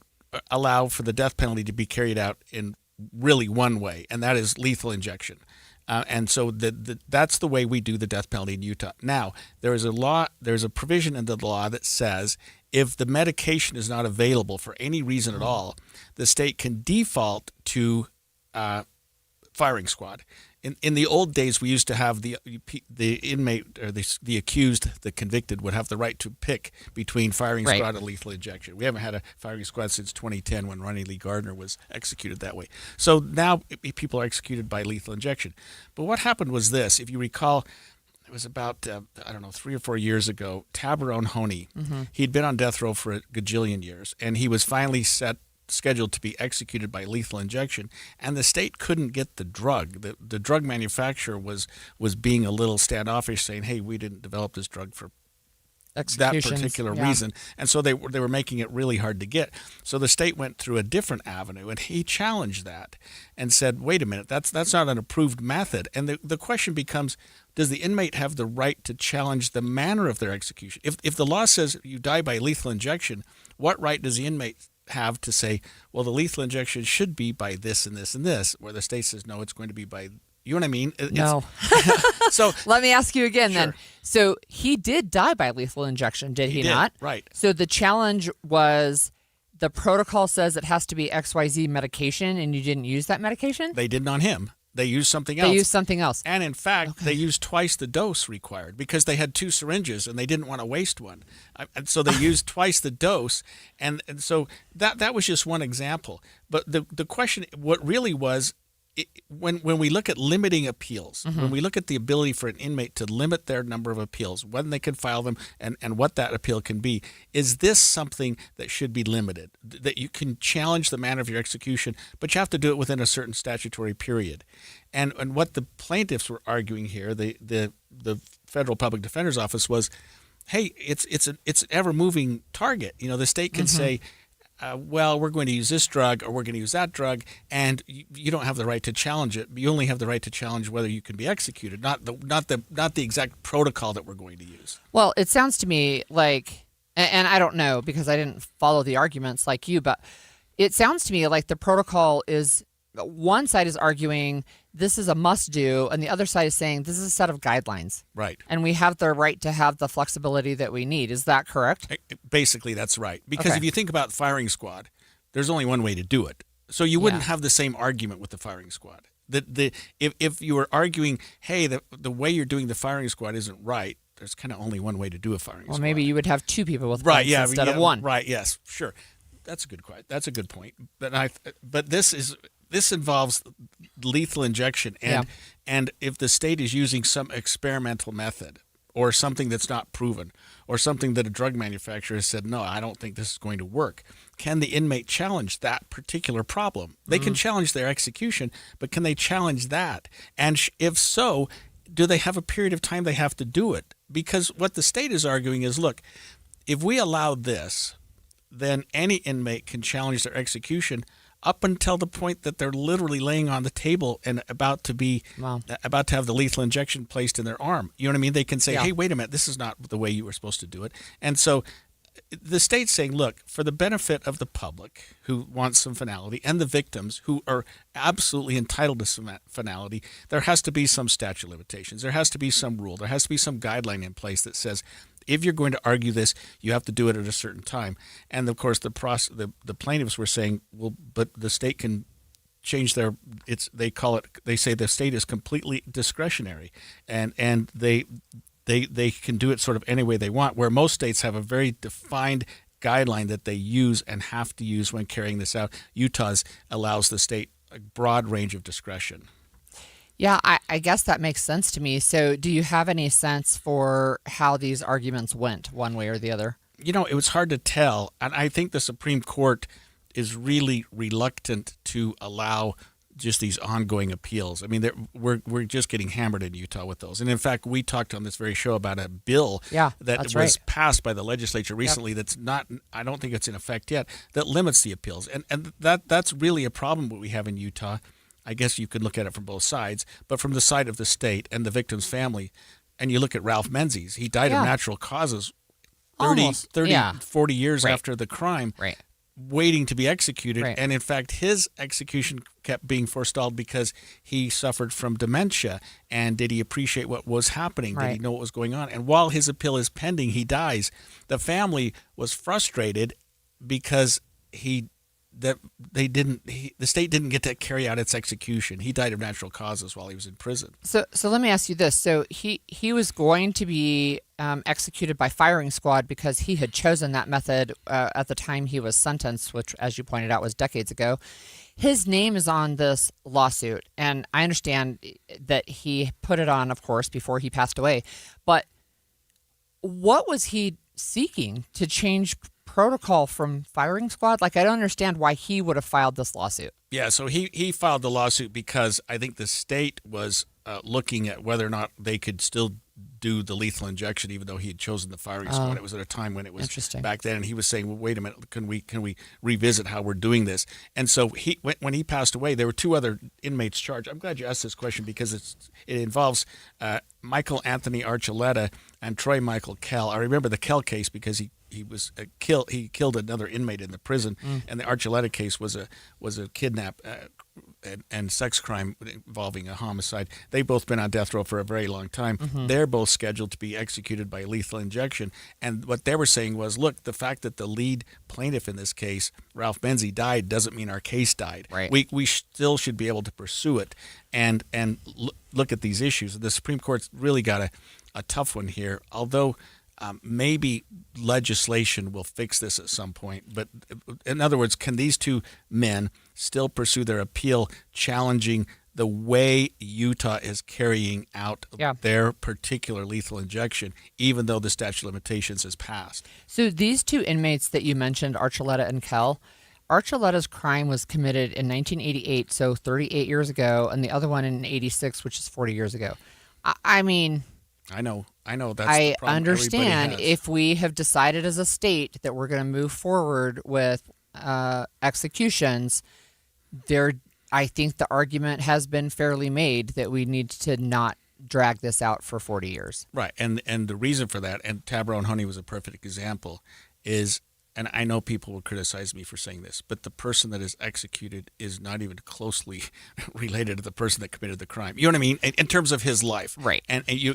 allow for the death penalty to be carried out in really one way, and that is lethal injection. And so that's the way we do the death penalty in Utah. Now, there's a provision in the law that says if the medication is not available for any reason at all, the state can default to firing squad. In the old days, we used to have the inmate or the accused, the convicted, would have the right to pick between firing squad and lethal injection. We haven't had a firing squad since 2010 when Ronnie Lee Gardner was executed that way. So now people are executed by lethal injection. But what happened was this. If you recall, it was about, 3 or 4 years ago, Tabarone Honey. He'd been on death row for a gajillion years, and he was finally scheduled to be executed by lethal injection, and the state couldn't get the drug. The drug manufacturer was being a little standoffish, saying, hey, we didn't develop this drug for that particular reason. And so they were making it really hard to get. So the state went through a different avenue, and he challenged that and said, wait a minute, that's not an approved method. And the question becomes, does the inmate have the right to challenge the manner of their execution? If the law says you die by lethal injection, what right does the inmate have to say, well, the lethal injection should be by this and this and this, where the state says, no, it's going to be by, you know what I mean? No. So let me ask you again then. So he did die by lethal injection, did he not? Right. So the challenge was the protocol says it has to be XYZ medication, and you didn't use that medication? They didn't on him. They used something else. And in fact, they used twice the dose required because they had 2 syringes and they didn't want to waste one. And so they used twice the dose. And so that was just one example. But the question, what really was, when we look at limiting appeals, when we look at the ability for an inmate to limit their number of appeals, when they can file them and what that appeal can be, is this something that should be limited? That you can challenge the manner of your execution, but you have to do it within a certain statutory period. And what the plaintiffs were arguing here, the Federal Public Defender's Office was, hey, it's an ever-moving target. You know, the state can say, well, we're going to use this drug or we're going to use that drug, and you don't have the right to challenge it. You only have the right to challenge whether you can be executed, not the exact protocol that we're going to use. Well, it sounds to me like, and I don't know because I didn't follow the arguments like you, but it sounds to me like the protocol is, one side is arguing this is a must do, and the other side is saying this is a set of guidelines. Right. And we have the right to have the flexibility that we need. Is that correct? Basically, that's right. Because if you think about firing squad, there's only one way to do it. So you wouldn't have the same argument with the firing squad. If you were arguing, hey, the way you're doing the firing squad isn't right, there's kind of only one way to do a firing squad. Well, maybe you would have 2 people with guns instead of 1. Right, yes, sure. That's a good question. That's a good point. But this involves lethal injection, and if the state is using some experimental method or something that's not proven, or something that a drug manufacturer has said, no, I don't think this is going to work, can the inmate challenge that particular problem? They can challenge their execution, but can they challenge that? And if so, do they have a period of time they have to do it? Because what the state is arguing is, look, if we allow this, then any inmate can challenge their execution up until the point that they're literally laying on the table and about to have the lethal injection placed in their arm. You know what I mean? They can say, hey, wait a minute, this is not the way you were supposed to do it. And so the state's saying, look, for the benefit of the public who wants some finality and the victims who are absolutely entitled to some finality, there has to be some statute of limitations. There has to be some rule. There has to be some guideline in place that says, if you're going to argue this, you have to do it at a certain time. And of course, the plaintiffs were saying, well, but the state can change they say the state is completely discretionary, and they can do it sort of any way they want, where most states have a very defined guideline that they use and have to use when carrying this out. Utah's allows the state a broad range of discretion. Yeah, I guess that makes sense to me. So do you have any sense for how these arguments went one way or the other? It was hard to tell. And I think the Supreme Court is really reluctant to allow just these ongoing appeals. I mean, we're just getting hammered in Utah with those. And in fact, we talked on this very show about a bill that was passed by the legislature recently that's not, I don't think it's in effect yet, that limits the appeals. And that's really a problem what we have in Utah. I guess you could look at it from both sides, but from the side of the state and the victim's family, and you look at Ralph Menzies, he died of natural causes 40 years after the crime, waiting to be executed. And in fact, his execution kept being forestalled because he suffered from dementia. And did he appreciate what was happening? Did he know what was going on? And while his appeal is pending, he dies. The family was frustrated because the state didn't get to carry out its execution. He died of natural causes while he was in prison. So let me ask you this. So he was going to be executed by firing squad because he had chosen that method at the time he was sentenced, which, as you pointed out, was decades ago. His name is on this lawsuit, and I understand that he put it on, of course, before he passed away. But what was he seeking to change protocol from firing squad? Like, I don't understand why he would have filed this lawsuit. Yeah, so he filed the lawsuit because I think the state was looking at whether or not they could still do the lethal injection, even though he had chosen the firing squad. It was at a time when it was back then, and he was saying, well, wait a minute, can we revisit how we're doing this? And so when he passed away, there were two other inmates charged. I'm glad you asked this question because it involves Michael Anthony Archuleta and Troy Michael Kell. I remember the Kell case because he killed another inmate in the prison, and the Archuleta case was a kidnap and sex crime involving a homicide. They've both been on death row for a very long time. They're both scheduled to be executed by lethal injection. And what they were saying was, look, the fact that the lead plaintiff in this case, Ralph Menzies, died doesn't mean our case died. We still should be able to pursue it and look at these issues. The Supreme Court's really got a tough one here, although maybe legislation will fix this at some point. But in other words, can these two men still pursue their appeal challenging the way Utah is carrying out their particular lethal injection, even though the statute of limitations has passed? So these two inmates that you mentioned, Archuleta and Kell, Archuleta's crime was committed in 1988, so 38 years ago, and the other one in 86, which is 40 years ago. I mean, I know. That's I the problem understand everybody has. if we have decided as a state that we're going to move forward with executions, I think the argument has been fairly made that we need to not drag this out for 40 years. Right, and the reason for that, and Tabarrone Honey was a perfect example, is, and I know people will criticize me for saying this, but the person that is executed is not even closely related to the person that committed the crime. You know what I mean? In terms of his life. Right. And you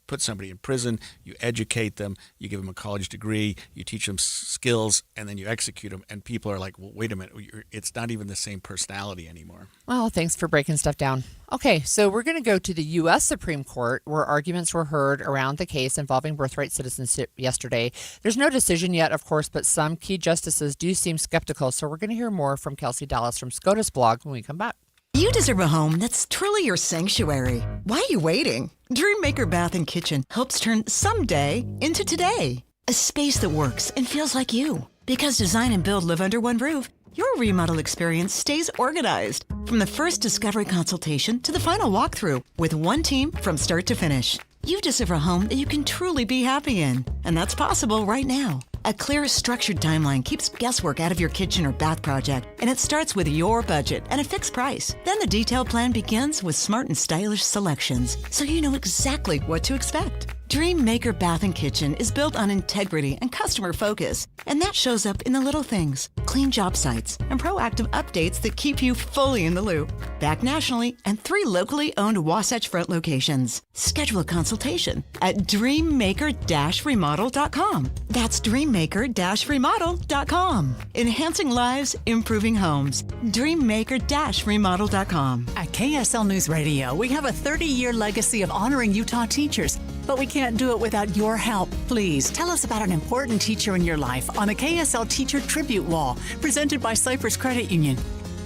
put somebody in prison, you educate them, you give them a college degree, you teach them skills, and then you execute them. And people are like, well, wait a minute, it's not even the same personality anymore. Well, thanks for breaking stuff down. Okay, so we're going to go to the U.S. Supreme Court, where arguments were heard around the case involving birthright citizenship yesterday. There's no decision yet, of course, but some key justices do seem skeptical. So we're going to hear more from Kelsey Dallas from SCOTUS blog when we come back. You deserve a home that's truly your sanctuary. Why are you waiting? Dreammaker Bath and Kitchen helps turn someday into today. A space that works and feels like you. Because design and build live under one roof, your remodel experience stays organized. From the first discovery consultation to the final walkthrough, with one team from start to finish. You deserve a home that you can truly be happy in. And that's possible right now. A clear, structured timeline keeps guesswork out of your kitchen or bath project, and it starts with your budget and a fixed price. Then the detailed plan begins with smart and stylish selections, so you know exactly what to expect. Dreammaker Bath and Kitchen is built on integrity and customer focus, and that shows up in the little things, clean job sites, and proactive updates that keep you fully in the loop. Back nationally and 3 locally owned Wasatch Front locations. Schedule a consultation at dreammaker-remodel.com. That's dreammaker-remodel.com. Enhancing lives, improving homes. dreammaker-remodel.com. At KSL News Radio, we have a 30-year legacy of honoring Utah teachers, but we can't do it without your help. Please tell us about an important teacher in your life on a KSL Teacher Tribute Wall presented by Cypress Credit Union.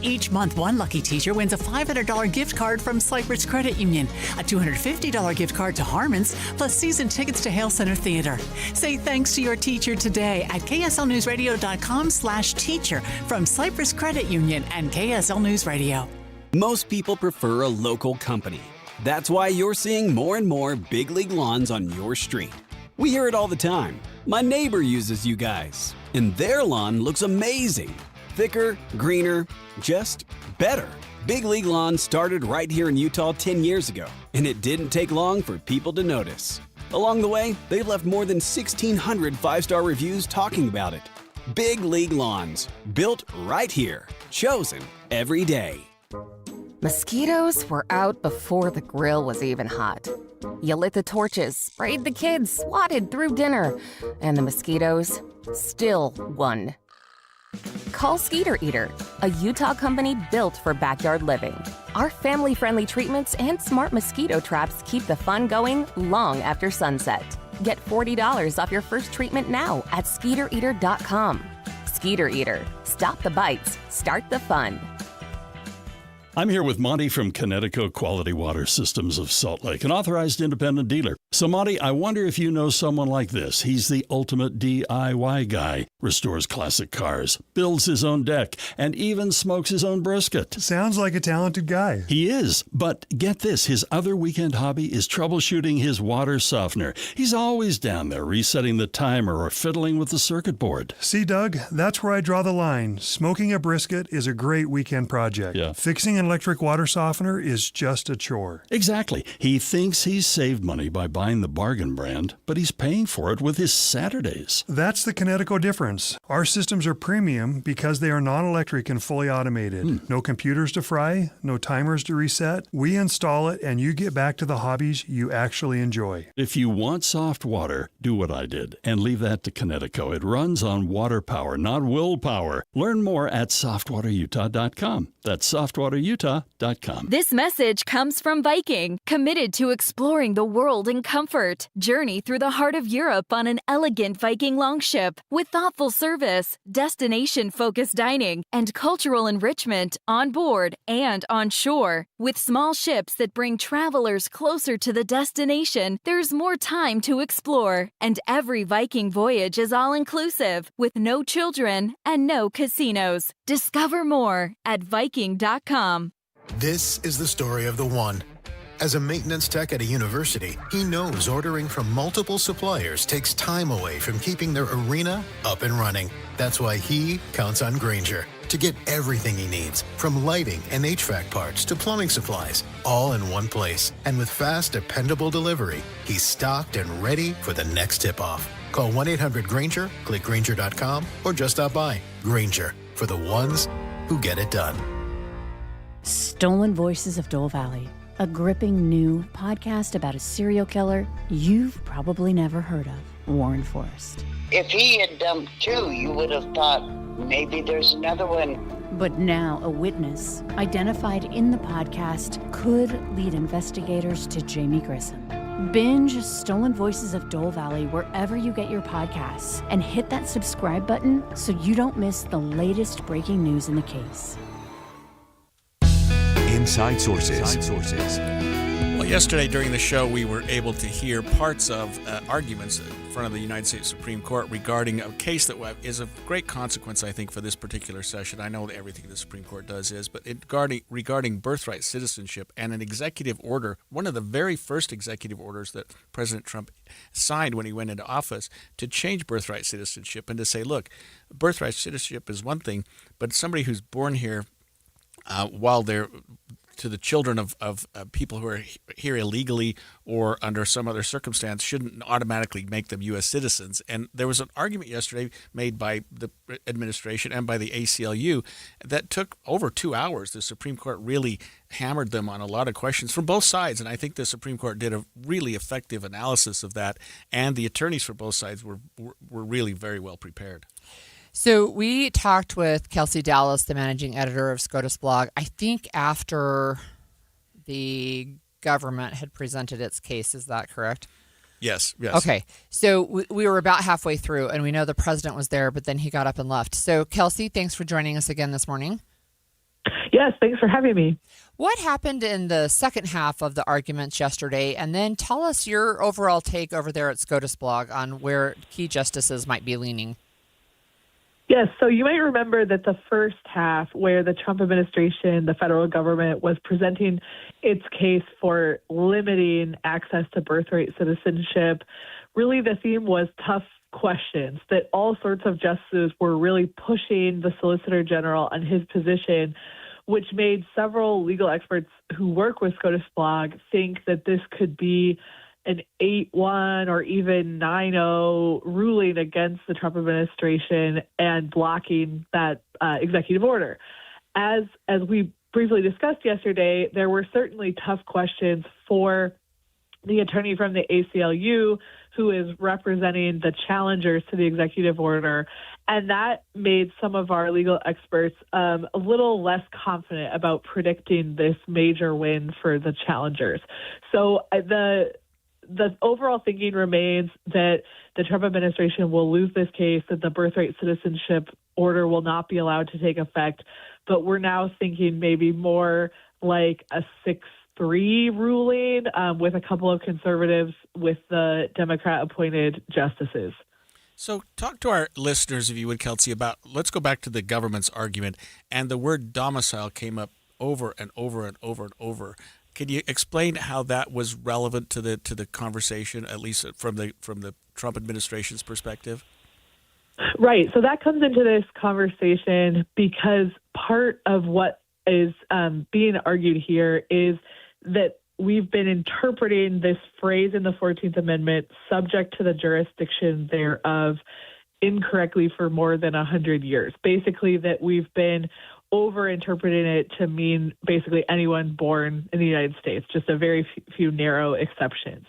Each month, one lucky teacher wins a $500 gift card from Cypress Credit Union, a $250 gift card to Harmon's, plus season tickets to Hale Center Theater. Say thanks to your teacher today at kslnewsradio.com/teacher from Cypress Credit Union and KSL News Radio. Most people prefer a local company. That's why you're seeing more and more Big League Lawns on your street. We hear it all the time. My neighbor uses you guys, and their lawn looks amazing. Thicker, greener, just better. Big League Lawns started right here in Utah 10 years ago, and it didn't take long for people to notice. Along the way, they've left more than 1,600 5-star reviews talking about it. Big League Lawns, built right here, chosen every day. Mosquitoes were out before the grill was even hot. You lit the torches, sprayed the kids, swatted through dinner, and the mosquitoes still won. Call Skeeter Eater, a Utah company built for backyard living. Our family-friendly treatments and smart mosquito traps keep the fun going long after sunset. Get $40 off your first treatment now at SkeeterEater.com. Skeeter Eater. Stop the bites. Start the fun. I'm here with Monty from Connecticut Quality Water Systems of Salt Lake, an authorized independent dealer. So, Monty, I wonder if you know someone like this. He's the ultimate DIY guy. Restores classic cars, builds his own deck, and even smokes his own brisket. Sounds like a talented guy. He is, but get this, his other weekend hobby is troubleshooting his water softener. He's always down there resetting the timer or fiddling with the circuit board. See, Doug, that's where I draw the line. Smoking a brisket is a great weekend project. Yeah. Fixing an electric water softener is just a chore. Exactly. He thinks he's saved money by buying the bargain brand, but he's paying for it with his Saturdays. That's the Connecticut difference. Our systems are premium because they are non-electric and fully automated. No computers to fry, no timers to reset. We install it and you get back to the hobbies you actually enjoy. If you want soft water, do what I did and leave that to Connecticut. It runs on water power, not willpower. Learn more at softwaterutah.com. That's softwaterutah.com. This message comes from Viking, committed to exploring the world in comfort. Journey through the heart of Europe on an elegant Viking longship with thoughtful service, destination-focused dining, and cultural enrichment on board and on shore. With small ships that bring travelers closer to the destination, there's more time to explore. And every Viking voyage is all-inclusive, with no children and no casinos. Discover more at Viking.com. This is the story of the one. As a maintenance tech at a university, he knows ordering from multiple suppliers takes time away from keeping their arena up and running. That's why he counts on Grainger to get everything he needs, from lighting and HVAC parts to plumbing supplies, all in one place. And with fast, dependable delivery, he's stocked and ready for the next tip-off. Call 1-800-GRAINGER, click Grainger.com, or just stop by. Grainger, for the ones who get it done. Stolen Voices of Dole Valley, a gripping new podcast about a serial killer you've probably never heard of, Warren Forrest. If he had dumped two, you would have thought maybe there's another one. But now a witness, identified in the podcast, could lead investigators to Jamie Grissom. Binge Stolen Voices of Dole Valley wherever you get your podcasts and hit that subscribe button so you don't miss the latest breaking news in the case. Inside Sources. Well, yesterday during the show, we were able to hear parts of arguments in front of the United States Supreme Court regarding a case that is of great consequence, I think, for this particular session. I know that everything the Supreme Court does is, but regarding birthright citizenship and an executive order, one of the very first executive orders that President Trump signed when he went into office to change birthright citizenship and to say, look, birthright citizenship is one thing, but somebody who's born here while they're to the children of people who are here illegally or under some other circumstance shouldn't automatically make them U.S. citizens. And there was an argument yesterday made by the administration and by the ACLU that took over 2 hours. The Supreme Court really hammered them on a lot of questions from both sides, and I think the Supreme Court did a really effective analysis of that, and the attorneys for both sides were really very well prepared. So we talked with Kelsey Dallas, the managing editor of SCOTUS Blog, I think after the government had presented its case. Is that correct? Yes. Okay. So we were about halfway through, and we know the president was there, but then he got up and left. So, Kelsey, thanks for joining us again this morning. Yes, thanks for having me. What happened in the second half of the arguments yesterday? And then tell us your overall take over there at SCOTUS Blog on where key justices might be leaning. Yes, so you might remember that the first half where the Trump administration, the federal government, was presenting its case for limiting access to birthright citizenship, really the theme was tough questions, that all sorts of justices were really pushing the Solicitor General on his position, which made several legal experts who work with SCOTUS Blog think that this could be an 8-1 or even 9-0 ruling against the Trump administration and blocking that executive order. As we briefly discussed yesterday, there were certainly tough questions for the attorney from the ACLU who is representing the challengers to the executive order, and that made some of our legal experts a little less confident about predicting this major win for the challengers. So the overall thinking remains that the Trump administration will lose this case, that the birthright citizenship order will not be allowed to take effect. But we're now thinking maybe more like a 6-3 ruling with a couple of conservatives with the Democrat-appointed justices. So talk to our listeners, if you would, Kelsey, about, let's go back to the government's argument, and the word domicile came up over and over and over and over. Can you explain how that was relevant to the conversation, at least from the Trump administration's perspective? Right. So that comes into this conversation because part of what is being argued here is that we've been interpreting this phrase in the 14th Amendment, subject to the jurisdiction thereof, incorrectly for more than 100 years. Basically, that we've been over-interpreting it to mean basically anyone born in the United States, just a very few narrow exceptions.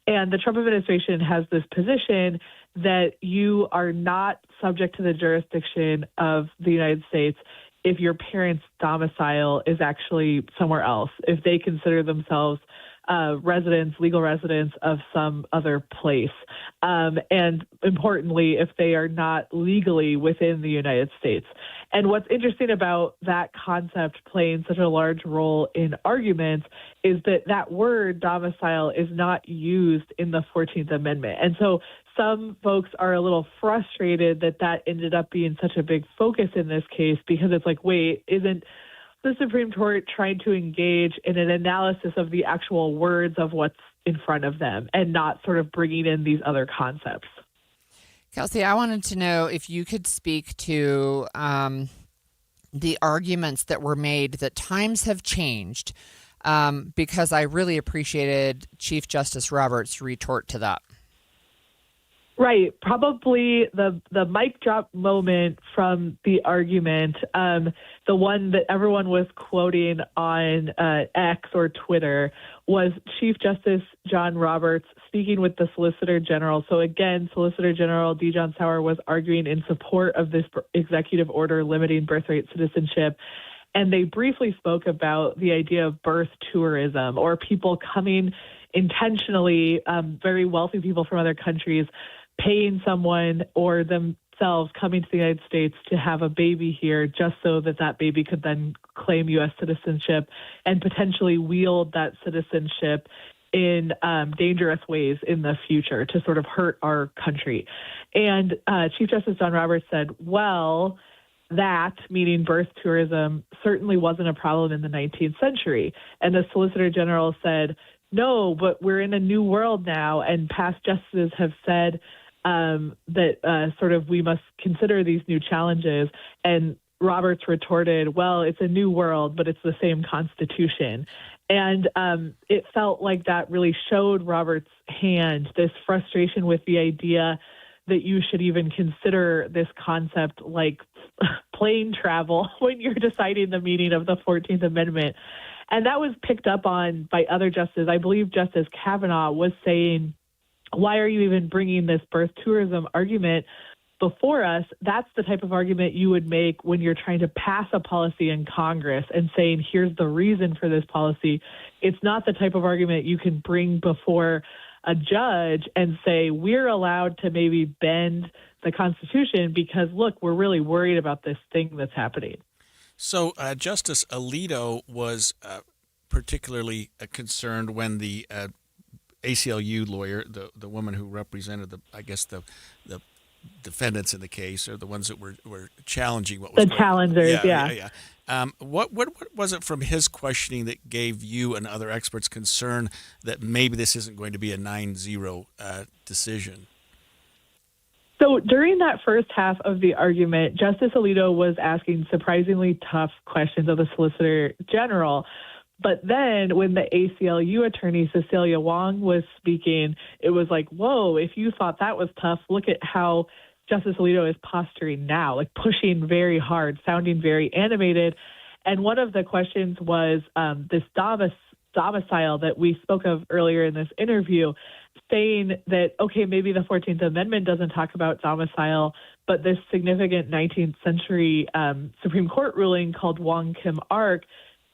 And the Trump administration has this position that you are not subject to the jurisdiction of the United States if your parents' domicile is actually somewhere else, if they consider themselves legal residents of some other place. And importantly, if they are not legally within the United States. And what's interesting about that concept playing such a large role in arguments is that word domicile is not used in the 14th Amendment. And so some folks are a little frustrated that ended up being such a big focus in this case, because it's like, wait, isn't the Supreme Court trying to engage in an analysis of the actual words of what's in front of them and not sort of bringing in these other concepts? Kelsey, I wanted to know if you could speak to the arguments that were made that times have changed, because I really appreciated Chief Justice Roberts' retort to that. Right. Probably the mic drop moment from the argument, the one that everyone was quoting on X or Twitter, was Chief Justice John Roberts speaking with the Solicitor General. So again, Solicitor General D. John Sauer was arguing in support of this executive order limiting birthright citizenship. And they briefly spoke about the idea of birth tourism, or people coming intentionally, very wealthy people from other countries, paying someone or themselves coming to the United States to have a baby here just so that that baby could then claim U.S. citizenship and potentially wield that citizenship in dangerous ways in the future to sort of hurt our country. And Chief Justice John Roberts said, well, that, meaning birth tourism, certainly wasn't a problem in the 19th century. And the Solicitor General said, no, but we're in a new world now, and past justices have said that sort of we must consider these new challenges. And Roberts retorted, well, it's a new world, but it's the same Constitution. And it felt like that really showed Roberts' hand, this frustration with the idea that you should even consider this concept like plane travel when you're deciding the meaning of the 14th Amendment. And that was picked up on by other justices. I believe Justice Kavanaugh was saying, why are you even bringing this birth tourism argument before us? That's the type of argument you would make when you're trying to pass a policy in Congress and saying, here's the reason for this policy. It's not the type of argument you can bring before a judge and say, we're allowed to maybe bend the Constitution because, look, we're really worried about this thing that's happening. So Justice Alito was particularly concerned when the ACLU lawyer, the woman who represented the defendants in the case, or the ones that were challenging what was the challengers, yeah. What was it from his questioning that gave you and other experts concern that maybe this isn't going to be a 9-0 decision? So during that first half of the argument, Justice Alito was asking surprisingly tough questions of the Solicitor General. But then when the ACLU attorney, Cecilia Wong, was speaking, it was like, whoa, if you thought that was tough, look at how Justice Alito is posturing now, like pushing very hard, sounding very animated. And one of the questions was this domicile that we spoke of earlier in this interview, saying that, okay, maybe the 14th Amendment doesn't talk about domicile, but this significant 19th century Supreme Court ruling called Wong Kim Ark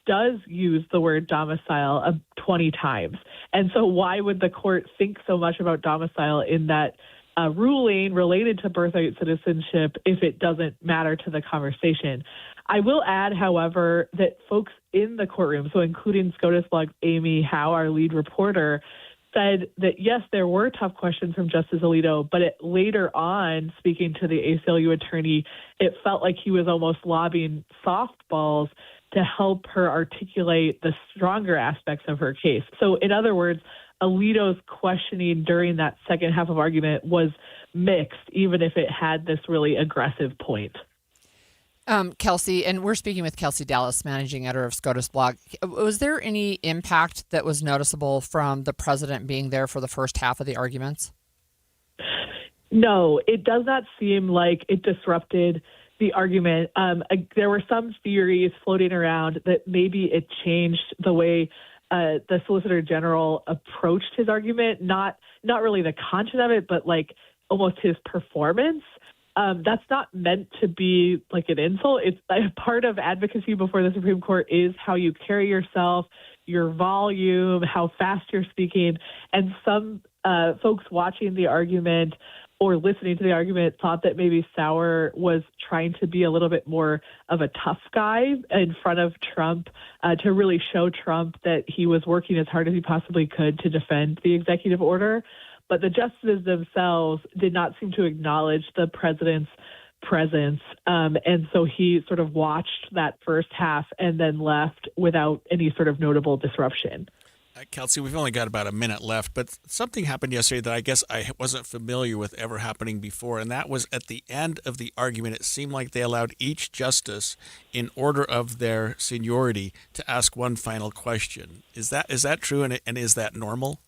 does use the word domicile 20 times. And so why would the court think so much about domicile in that ruling related to birthright citizenship if it doesn't matter to the conversation? I will add, however, that folks in the courtroom, so including SCOTUS Blog's Amy Howe, our lead reporter, said that, yes, there were tough questions from Justice Alito, but later on, speaking to the ACLU attorney, it felt like he was almost lobbing softballs to help her articulate the stronger aspects of her case. So in other words, Alito's questioning during that second half of argument was mixed, even if it had this really aggressive point. Kelsey, and we're speaking with Kelsey Dallas, managing editor of SCOTUS Blog. Was there any impact that was noticeable from the president being there for the first half of the arguments? No, it does not seem like it disrupted the argument. There were some theories floating around that maybe it changed the way the Solicitor General approached his argument, not really the content of it, but like almost his performance. That's not meant to be like an insult. It's part of advocacy before the Supreme Court is how you carry yourself, your volume, how fast you're speaking. And some folks watching the argument or listening to the argument thought that maybe Sauer was trying to be a little bit more of a tough guy in front of Trump to really show Trump that he was working as hard as he possibly could to defend the executive order. But the justices themselves did not seem to acknowledge the president's presence. And so he sort of watched that first half and then left without any sort of notable disruption. Kelsey, we've only got about a minute left, but something happened yesterday that I guess I wasn't familiar with ever happening before, and that was at the end of the argument, it seemed like they allowed each justice, in order of their seniority, to ask one final question. Is that true, and is that normal?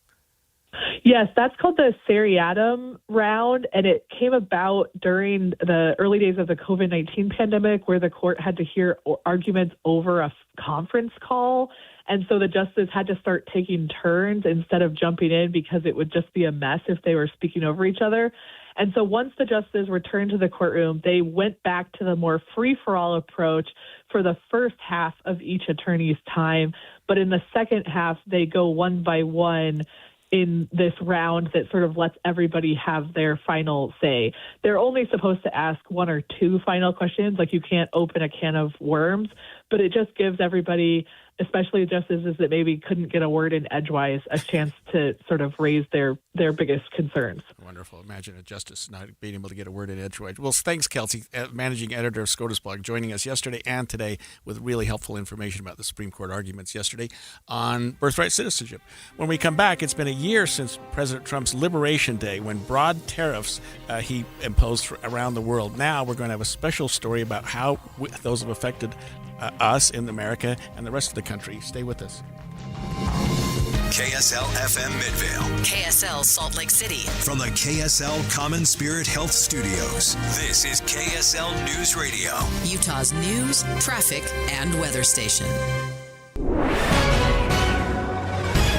Yes, that's called the seriatim round, and it came about during the early days of the COVID-19 pandemic where the court had to hear arguments over a conference call. And so the justices had to start taking turns instead of jumping in because it would just be a mess if they were speaking over each other. And so once the justices returned to the courtroom, they went back to the more free-for-all approach for the first half of each attorney's time. But in the second half, they go one by one in this round that sort of lets everybody have their final say. They're only supposed to ask one or two final questions, like you can't open a can of worms, but it just gives everybody, especially justices that maybe couldn't get a word in edgewise, a chance to sort of raise their biggest concerns. Wonderful. Imagine a justice not being able to get a word in edgewise. Well, thanks, Kelsey, managing editor of SCOTUS Blog, joining us yesterday and today with really helpful information about the Supreme Court arguments yesterday on birthright citizenship. When we come back, it's been a year since President Trump's Liberation Day, when broad tariffs he imposed around the world. Now we're going to have a special story about how those have affected us in America and the rest of the country. Stay with us. KSL FM Midvale. KSL Salt Lake City. From the KSL Common Spirit Health Studios, this is KSL News Radio. Utah's news, traffic, and weather station.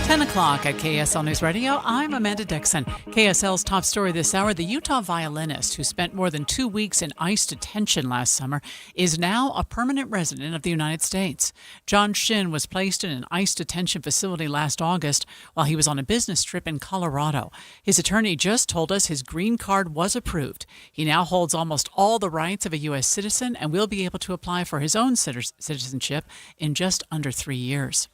10 o'clock at KSL News Radio. I'm Amanda Dixon. KSL's top story this hour, the Utah violinist who spent more than 2 weeks in ICE detention last summer is now a permanent resident of the United States. John Shin was placed in an ICE detention facility last August while he was on a business trip in Colorado. His attorney just told us his green card was approved. He now holds almost all the rights of a U.S. citizen and will be able to apply for his own citizenship in just under 3 years.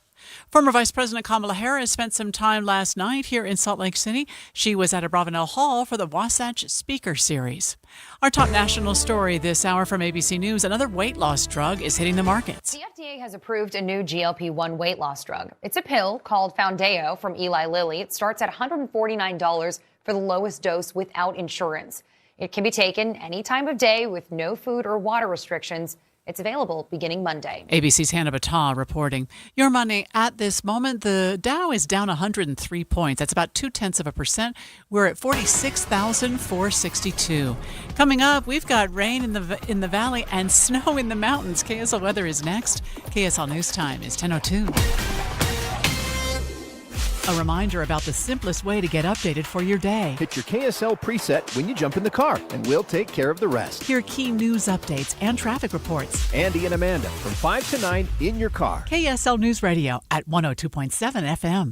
Former Vice President Kamala Harris spent some time last night here in Salt Lake City. She was at Abravanel Hall for the Wasatch Speaker Series. Our top national story this hour from ABC News, another weight loss drug is hitting the markets. The FDA has approved a new GLP-1 weight loss drug. It's a pill called Foundayo from Eli Lilly. It starts at $149 for the lowest dose without insurance. It can be taken any time of day with no food or water restrictions. It's available beginning Monday. ABC's Hannah Battah reporting. Your money at this moment, the Dow is down 103 points. That's about 0.2%. We're at 46,462. Coming up, we've got rain in the valley and snow in the mountains. KSL weather is next. KSL News Time is 10:02. A reminder about the simplest way to get updated for your day. Hit your KSL preset when you jump in the car, and we'll take care of the rest. Hear key news updates and traffic reports. Andy and Amanda from 5 to 9 in your car. KSL News Radio at 102.7 FM.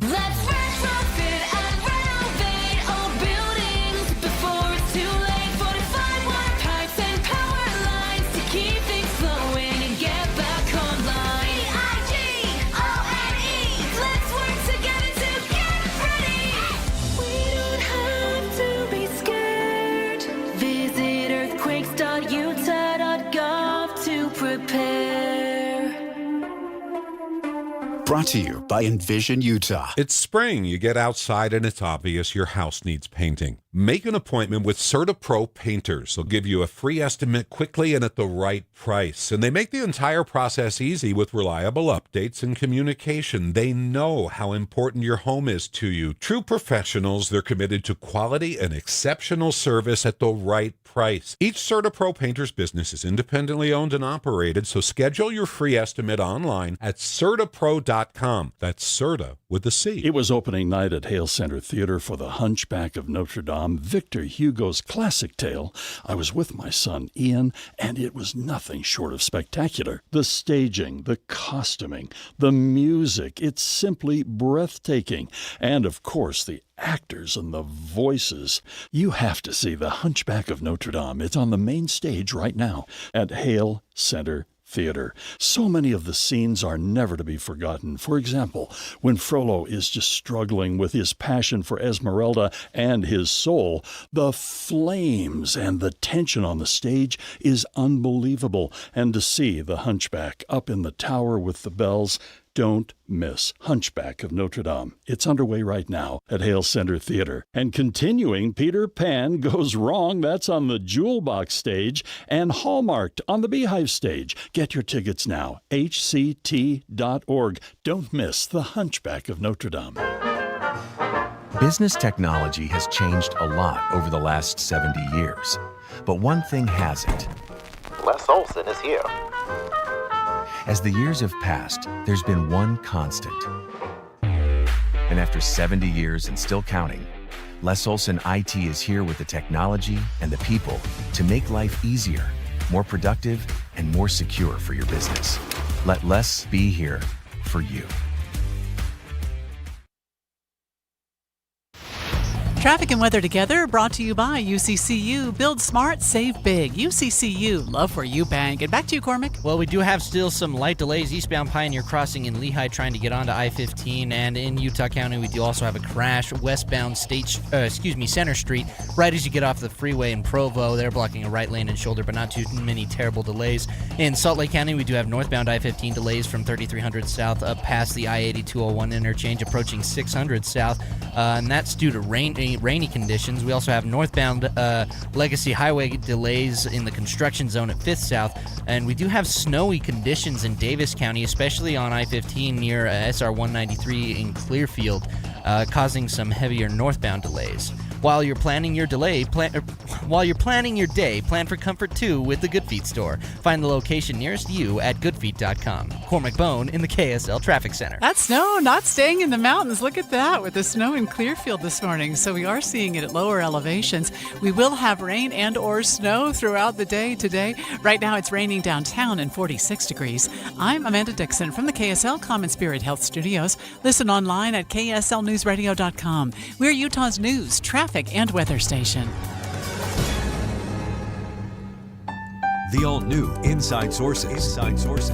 Brought to you by Envision Utah. It's spring. You get outside and it's obvious your house needs painting. Make an appointment with CertaPro Painters. They'll give you a free estimate quickly and at the right price. And they make the entire process easy with reliable updates and communication. They know how important your home is to you. True professionals, they're committed to quality and exceptional service at the right price. Each CertaPro Painters business is independently owned and operated, so schedule your free estimate online at CertaPro.com. That's Certa with a C. It was opening night at Hale Center Theater for The Hunchback of Notre Dame, Victor Hugo's classic tale. I was with my son, Ian, and it was nothing short of spectacular. The staging, the costuming, the music, it's simply breathtaking. And, of course, the actors and the voices. You have to see The Hunchback of Notre Dame. It's on the main stage right now at Hale Center Theater. So many of the scenes are never to be forgotten. For example, when Frollo is just struggling with his passion for Esmeralda and his soul, the flames and the tension on the stage is unbelievable. And to see the Hunchback up in the tower with the bells, don't miss Hunchback of Notre Dame. It's underway right now at Hale Center Theater. And continuing, Peter Pan Goes Wrong. That's on the Jewel Box stage and Hallmarked on the Beehive stage. Get your tickets now. hct.org. Don't miss the Hunchback of Notre Dame. Business technology has changed a lot over the last 70 years. But one thing hasn't. Les Olson is here. As the years have passed, there's been one constant. And after 70 years and still counting, Les Olson IT is here with the technology and the people to make life easier, more productive, and more secure for your business. Let Les be here for you. Traffic and weather together brought to you by UCCU. Build smart, save big. UCCU, love where you bank. And back to you, Cormac. Well, we do have still some light delays eastbound Pioneer Crossing in Lehigh trying to get onto I-15. And in Utah County, we do also have a crash westbound Center Street right as you get off the freeway in Provo. They're blocking a right lane and shoulder, but not too many terrible delays. In Salt Lake County, we do have northbound I-15 delays from 3300 south up past the I-8201 interchange approaching 600 south. And that's due to rainy conditions. We also have northbound Legacy Highway delays in the construction zone at 5th South, and we do have snowy conditions in Davis County, especially on I-15 near SR 193 in Clearfield, causing some heavier northbound delays. While you're planning your day, plan for comfort too with the Good Feet store. Find the location nearest you at goodfeet.com. Cormac Bone in the KSL Traffic Center. That snow not staying in the mountains. Look at that with the snow in Clearfield this morning. So we are seeing it at lower elevations. We will have rain and or snow throughout the day today. Right now it's raining downtown and 46 degrees. I'm Amanda Dixon from the KSL Common Spirit Health Studios. Listen online at kslnewsradio.com. We're Utah's news, traffic, and weather station. The all-new Inside Sources.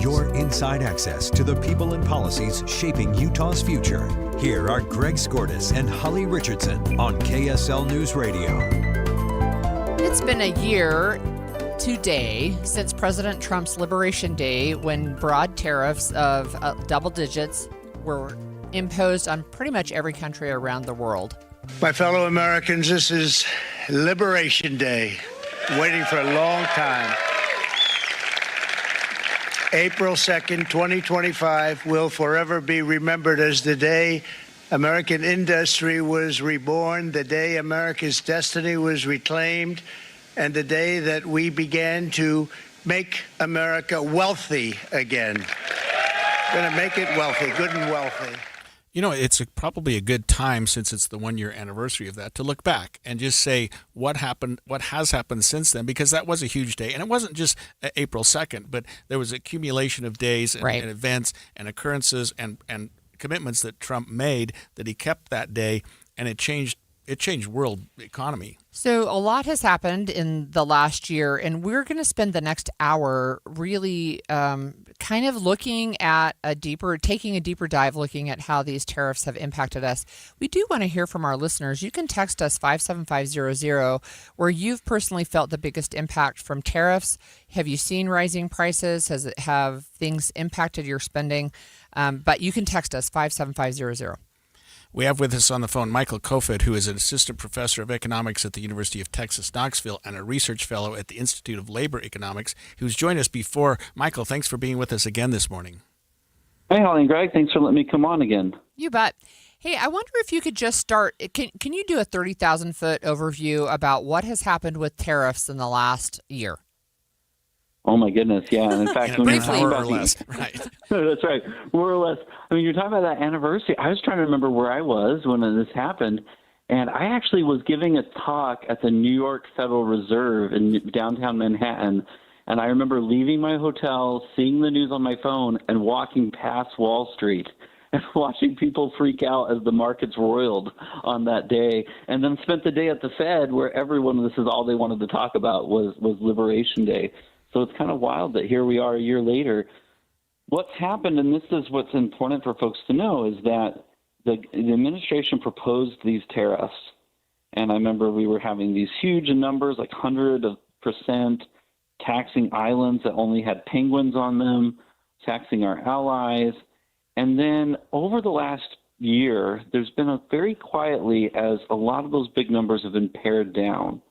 Your inside access to the people and policies shaping Utah's future. Here are Greg Skordas and Holly Richardson on KSL News Radio. It's been a year today since President Trump's Liberation Day, when broad tariffs of double digits were imposed on pretty much every country around the world. My fellow Americans, this is Liberation Day, waiting for a long time. April 2nd, 2025 will forever be remembered as the day American industry was reborn, the day America's destiny was reclaimed, and the day that we began to make America wealthy again. Going to make it wealthy, good and wealthy. You know, it's probably a good time, since it's the 1-year anniversary of that, to look back and just say what happened, what has happened since then, because that was a huge day. And it wasn't just April 2nd, but there was accumulation of days and events and occurrences and commitments that Trump made that he kept that day, and it changed world economy. So a lot has happened in the last year, and we're going to spend the next hour really kind of looking at taking a deeper dive, looking at how these tariffs have impacted us. We do want to hear from our listeners. You can text us 57500 where you've personally felt the biggest impact from tariffs. Have you seen rising prices? Have things impacted your spending? But you can text us 57500. We have with us on the phone Michael Kofod, who is an assistant professor of economics at the University of Texas, Knoxville, and a research fellow at the Institute of Labor Economics, who's joined us before. Michael, thanks for being with us again this morning. Hey, Holly and Greg. Thanks for letting me come on again. You bet. Hey, I wonder if you could just start. Can you do a 30,000-foot overview about what has happened with tariffs in the last year? Oh my goodness, yeah. And in fact, when you're talking about right. That's right, more or less. I mean, you're talking about that anniversary. I was trying to remember where I was when this happened, and I actually was giving a talk at the New York Federal Reserve in downtown Manhattan, and I remember leaving my hotel, seeing the news on my phone, and walking past Wall Street and watching people freak out as the markets roiled on that day, and then spent the day at the Fed, where everyone, this is all they wanted to talk about, was Liberation Day. So it's kind of wild that here we are a year later. What's happened, and this is what's important for folks to know, is that the administration proposed these tariffs. And I remember we were having these huge numbers, like 100% taxing islands that only had penguins on them, taxing our allies. And then over the last year, there's been very quietly, as a lot of those big numbers have been pared down.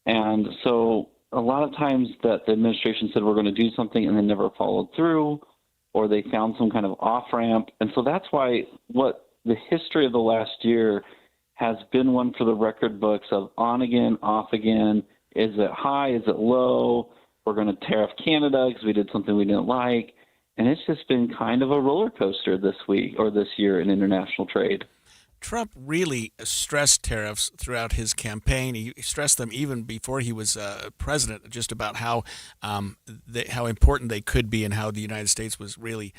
And so a lot of times that the administration said we're going to do something and then never followed through, or they found some kind of off-ramp. And so that's why what the history of the last year has been one for the record books of on again, off again. Is it high? Is it low? We're going to tariff Canada because we did something we didn't like. And it's just been kind of a roller coaster this week or this year in international trade. Trump really stressed tariffs throughout his campaign. He stressed them even before he was president, just about how important they could be and how the United States was really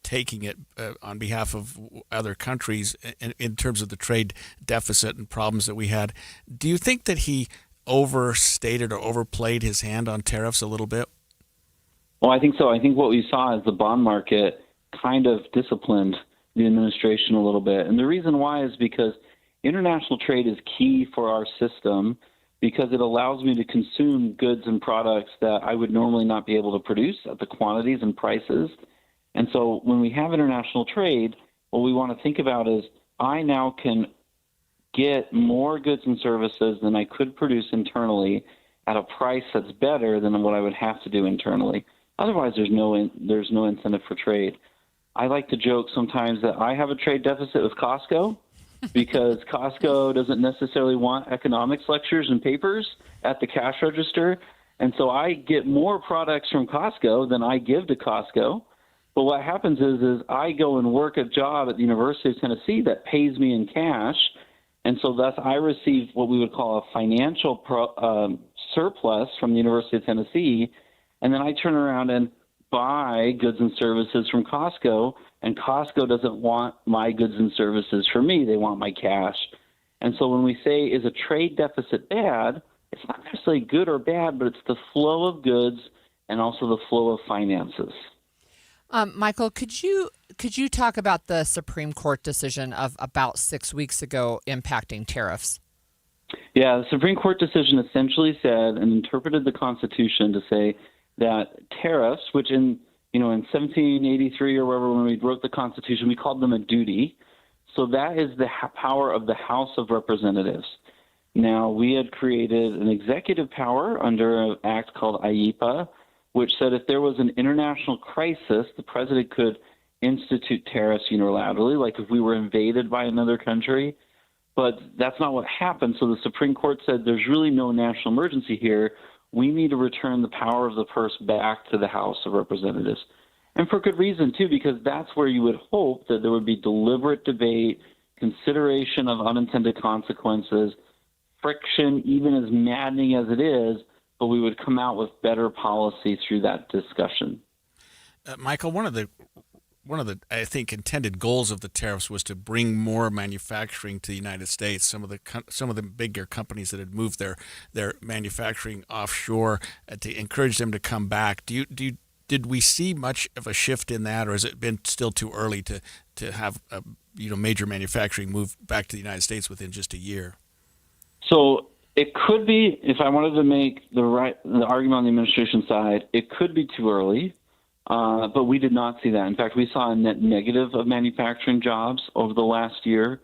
taking it on behalf of other countries in terms of the trade deficit and problems that we had. Do you think that he overstated or overplayed his hand on tariffs a little bit? Well, I think so. I think what we saw is the bond market kind of disciplined the administration a little bit. And the reason why is because international trade is key for our system because it allows me to consume goods and products that I would normally not be able to produce at the quantities and prices. And so when we have international trade, what we want to think about is I now can get more goods and services than I could produce internally at a price that's better than what I would have to do internally. Otherwise, there's no incentive for trade. I like to joke sometimes that I have a trade deficit with Costco because Costco doesn't necessarily want economics lectures and papers at the cash register. And so I get more products from Costco than I give to Costco. But what happens is I go and work a job at the University of Tennessee that pays me in cash. And so thus I receive what we would call a financial surplus from the University of Tennessee. And then I turn around and buy goods and services from Costco, and Costco doesn't want my goods and services for me. They want my cash. And so when we say, is a trade deficit bad, it's not necessarily good or bad, but it's the flow of goods and also the flow of finances. Michael, could you talk about the Supreme Court decision of about 6 weeks ago impacting tariffs? Yeah, the Supreme Court decision essentially said and interpreted the Constitution to say that tariffs, which in 1783 or wherever when we wrote the Constitution, we called them a duty. So that is the power of the House of Representatives. Now, we had created an executive power under an act called IEEPA, which said if there was an international crisis, the president could institute tariffs unilaterally, like if we were invaded by another country. But that's not what happened. So the Supreme Court said there's really no national emergency here. We need to return the power of the purse back to the House of Representatives. And for good reason, too, because that's where you would hope that there would be deliberate debate, consideration of unintended consequences, friction, even as maddening as it is, but we would come out with better policy through that discussion. Michael, one of the I think intended goals of the tariffs was to bring more manufacturing to the United States. Some of the bigger companies that had moved their manufacturing offshore to encourage them to come back. Did we see much of a shift in that, or has it been still too early to have major manufacturing move back to the United States within just a year? So it could be, if I wanted to make the argument on the administration side, it could be too early. But we did not see that. In fact, we saw a net negative of manufacturing jobs over the last year.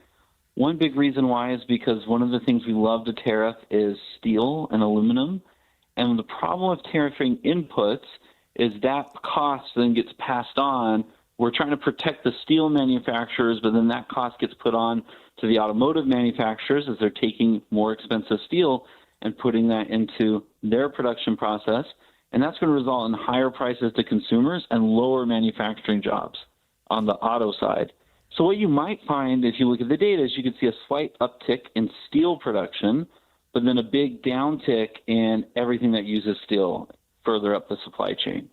One big reason why is because one of the things we love to tariff is steel and aluminum. And the problem with tariffing inputs is that cost then gets passed on. We're trying to protect the steel manufacturers, but then that cost gets put on to the automotive manufacturers as they're taking more expensive steel and putting that into their production process. And that's going to result in higher prices to consumers and lower manufacturing jobs on the auto side. So what you might find if you look at the data is you could see a slight uptick in steel production, but then a big downtick in everything that uses steel further up the supply chain.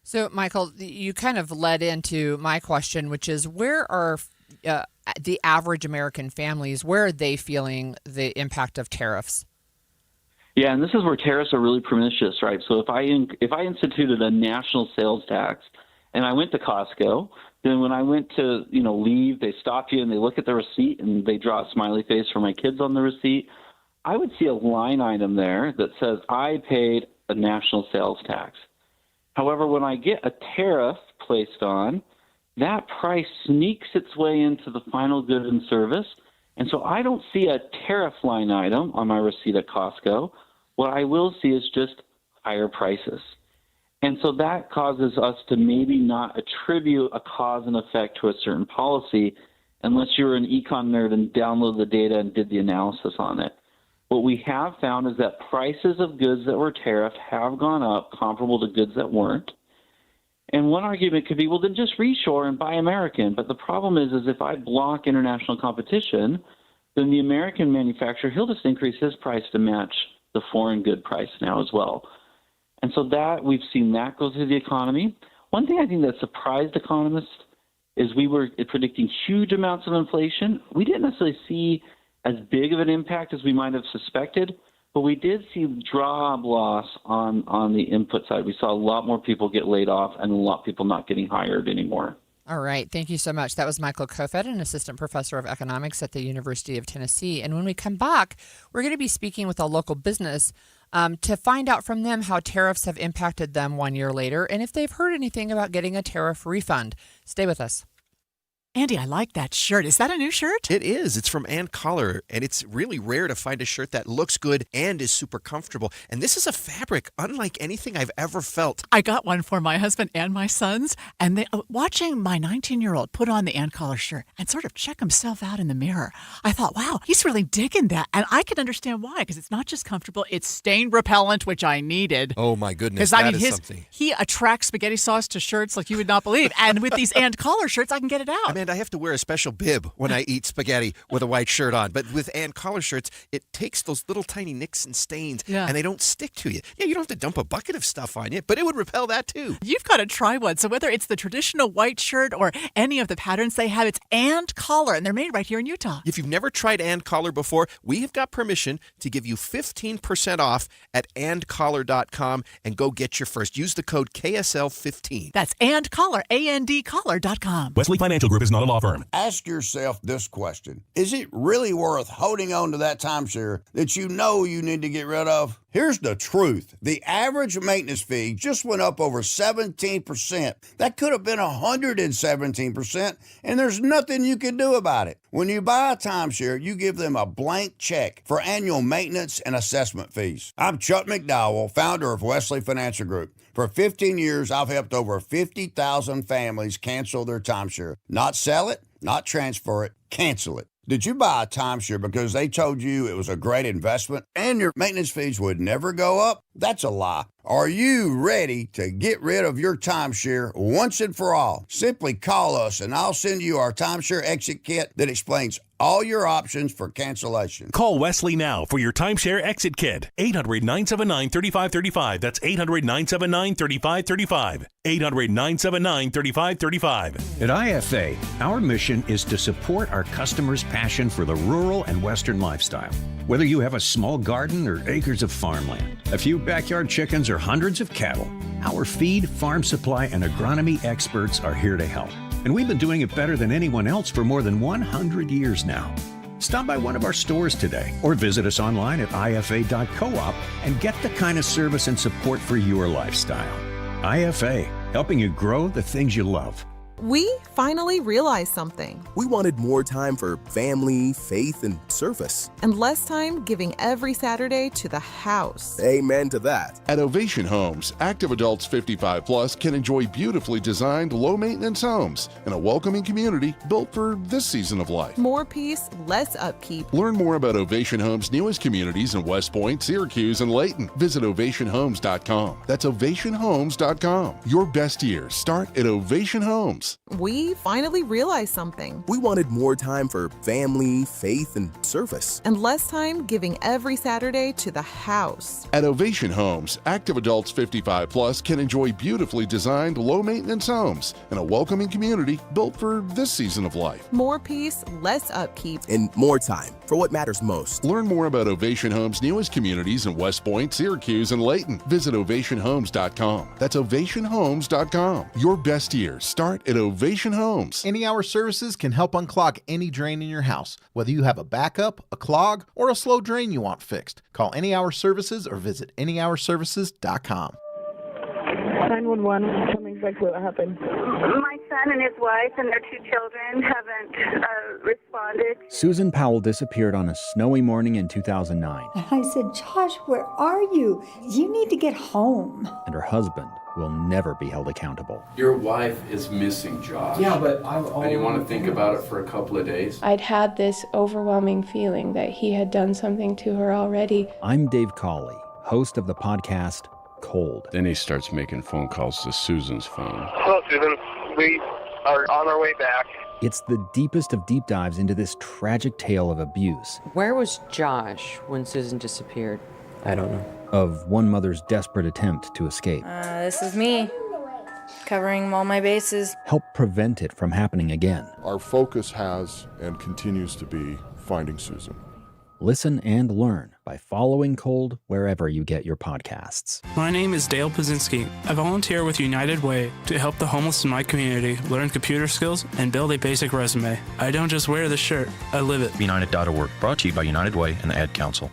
So, Michael, you kind of led into my question, which is where are the average American families, where are they feeling the impact of tariffs? Yeah, and this is where tariffs are really pernicious, right? So if I instituted a national sales tax and I went to Costco, then when I went to leave, they stop you and they look at the receipt and they draw a smiley face for my kids on the receipt. I would see a line item there that says I paid a national sales tax. However, when I get a tariff placed on, that price sneaks its way into the final good and service. And so I don't see a tariff line item on my receipt at Costco. What I will see is just higher prices. And so that causes us to maybe not attribute a cause and effect to a certain policy unless you're an econ nerd and download the data and did the analysis on it. What we have found is that prices of goods that were tariffed have gone up comparable to goods that weren't. And one argument could be, well, then just reshore and buy American. But the problem is if I block international competition, then the American manufacturer, he'll just increase his price to match the foreign good price now as well. And so that we've seen that go through the economy. One thing I think that surprised economists is we were predicting huge amounts of inflation. We didn't necessarily see as big of an impact as we might have suspected, but we did see job loss on the input side. We saw a lot more people get laid off and a lot of people not getting hired anymore. All right. Thank you so much. That was Michael Kofed, an assistant professor of economics at the University of Tennessee. And when we come back, we're going to be speaking with a local business to find out from them how tariffs have impacted them 1 year later and if they've heard anything about getting a tariff refund. Stay with us. Andy, I like that shirt. Is that a new shirt? It is. It's from Ann Collar, and it's really rare to find a shirt that looks good and is super comfortable. And this is a fabric unlike anything I've ever felt. I got one for my husband and my sons, and they watching my 19-year-old put on the Ann Collar shirt and sort of check himself out in the mirror. I thought, wow, he's really digging that. And I can understand why, because it's not just comfortable, it's stain repellent, which I needed. Oh, my goodness, that is something. He attracts spaghetti sauce to shirts like you would not believe. And with these Ann Collar shirts, I can get it out. I have to wear a special bib when I eat spaghetti with a white shirt on. But with Ann Collar shirts, it takes those little tiny nicks and stains, and they don't stick to you. Yeah, you don't have to dump a bucket of stuff on you, but it would repel that too. You've got to try one. So whether it's the traditional white shirt or any of the patterns they have, it's Ann Collar, and they're made right here in Utah. If you've never tried Ann Collar before, we have got permission to give you 15% off at andcollar.com and go get your first. Use the code KSL15. That's Ann Collar, ANDcollar.com. Wesley Financial Group is not a law firm. Ask yourself this question. Is it really worth holding on to that timeshare that you know you need to get rid of? Here's the truth. The average maintenance fee just went up over 17%. That could have been 117%, and there's nothing you can do about it. When you buy a timeshare, you give them a blank check for annual maintenance and assessment fees. I'm Chuck McDowell, founder of Wesley Financial Group. For 15 years, I've helped over 50,000 families cancel their timeshare. Not sell it, not transfer it, cancel it. Did you buy a timeshare because they told you it was a great investment and your maintenance fees would never go up? That's a lie. Are you ready to get rid of your timeshare once and for all? Simply call us and I'll send you our timeshare exit kit that explains all your options for cancellation. Call Wesley now for your timeshare exit kit. 800-979-3535. That's 800-979-3535. 800-979-3535. At IFA, our mission is to support our customers' passion for the rural and Western lifestyle. Whether you have a small garden or acres of farmland, a few backyard chickens or hundreds of cattle, our feed, farm supply, and agronomy experts are here to help. And we've been doing it better than anyone else for more than 100 years now. Stop by one of our stores today or visit us online at ifa.coop and get the kind of service and support for your lifestyle. IFA, helping you grow the things you love. We finally realized something. We wanted more time for family, faith, and service. And less time giving every Saturday to the house. Amen to that. At Ovation Homes, active adults 55 plus can enjoy beautifully designed, low-maintenance homes in a welcoming community built for this season of life. More peace, less upkeep. Learn more about Ovation Homes' newest communities in West Point, Syracuse, and Layton. Visit ovationhomes.com. That's ovationhomes.com. Your best years start at Ovation Homes. We finally realized something. We wanted more time for family, faith, and service. And less time giving every Saturday to the house. At Ovation Homes, active adults 55 plus can enjoy beautifully designed, low-maintenance homes in a welcoming community built for this season of life. More peace, less upkeep. And more time for what matters most. Learn more about Ovation Homes' newest communities in West Point, Syracuse, and Layton. Visit ovationhomes.com. That's ovationhomes.com. Your best years start at Ovation Homes. Any Hour Services can help unclog any drain in your house, whether you have a backup, a clog, or a slow drain you want fixed. Call Any Hour Services or visit anyhourservices.com. 911, tell me exactly what happened. My son and his wife and their 2 children haven't responded. Susan Powell disappeared on a snowy morning in 2009. And I said, Josh, where are you? You need to get home. And her husband will never be held accountable. Your wife is missing, Josh. Yeah, but and you want to think about it for a couple of days? I'd had this overwhelming feeling that he had done something to her already. I'm Dave Cawley, host of the podcast cold. Then he starts making phone calls to Susan's phone. Hello, Susan. We are on our way back. It's the deepest of deep dives into this tragic tale of abuse. Where was Josh when Susan disappeared? I don't know. Of one mother's desperate attempt to escape. This is me, covering all my bases. Help prevent it from happening again. Our focus has and continues to be finding Susan. Listen and learn by following Cold wherever you get your podcasts. My name is Dale Pazinski. I volunteer with United Way to help the homeless in my community learn computer skills and build a basic resume. I don't just wear the shirt, I live it. United.org, brought to you by United Way and the Ad Council.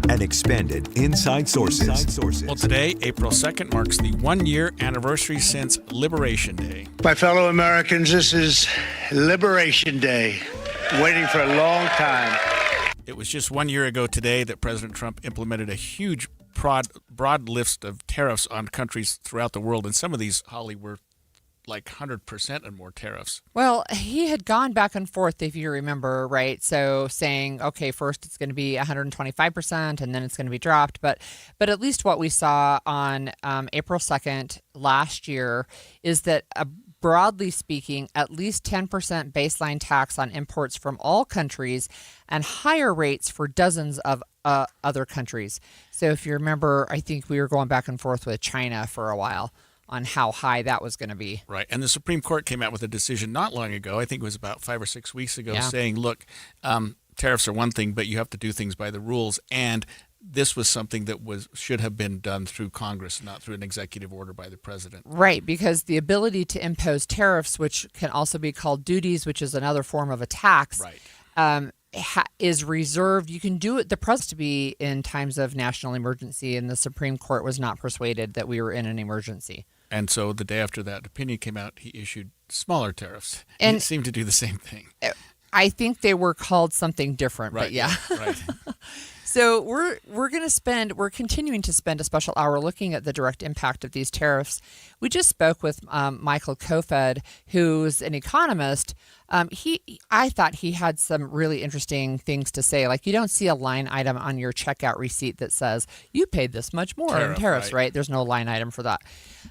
And expanded Inside Sources. Well, today, April 2nd, marks the 1-year anniversary since Liberation Day. My fellow Americans, this is Liberation Day. Waiting for a long time. It was just 1 year ago today that President Trump implemented a huge broad list of tariffs on countries throughout the world, and some of these, Holly, were like 100% and more tariffs. Well, he had gone back and forth, if you remember, right? So saying, okay, first it's going to be 125% and then it's going to be dropped. But at least what we saw on April 2nd last year is that broadly speaking, at least 10% baseline tax on imports from all countries and higher rates for dozens of other countries. So if you remember, I think we were going back and forth with China for a while on how high that was going to be. Right. And the Supreme Court came out with a decision not long ago, I think it was about 5 or 6 weeks ago, saying, look, tariffs are one thing, but you have to do things by the rules. And this was something that should have been done through Congress, not through an executive order by the president. Right, because the ability to impose tariffs, which can also be called duties, which is another form of a tax, is reserved. You can do it, the president to be in times of national emergency, and the Supreme Court was not persuaded that we were in an emergency. And so the day after that opinion came out, he issued smaller tariffs. And it seemed to do the same thing. I think they were called something different, but yeah. Right. So we're continuing to spend a special hour looking at the direct impact of these tariffs. We just spoke with Michael Kofed, who's an economist. I thought he had some really interesting things to say. Like, you don't see a line item on your checkout receipt that says you paid this much more in tariffs, right? There's no line item for that.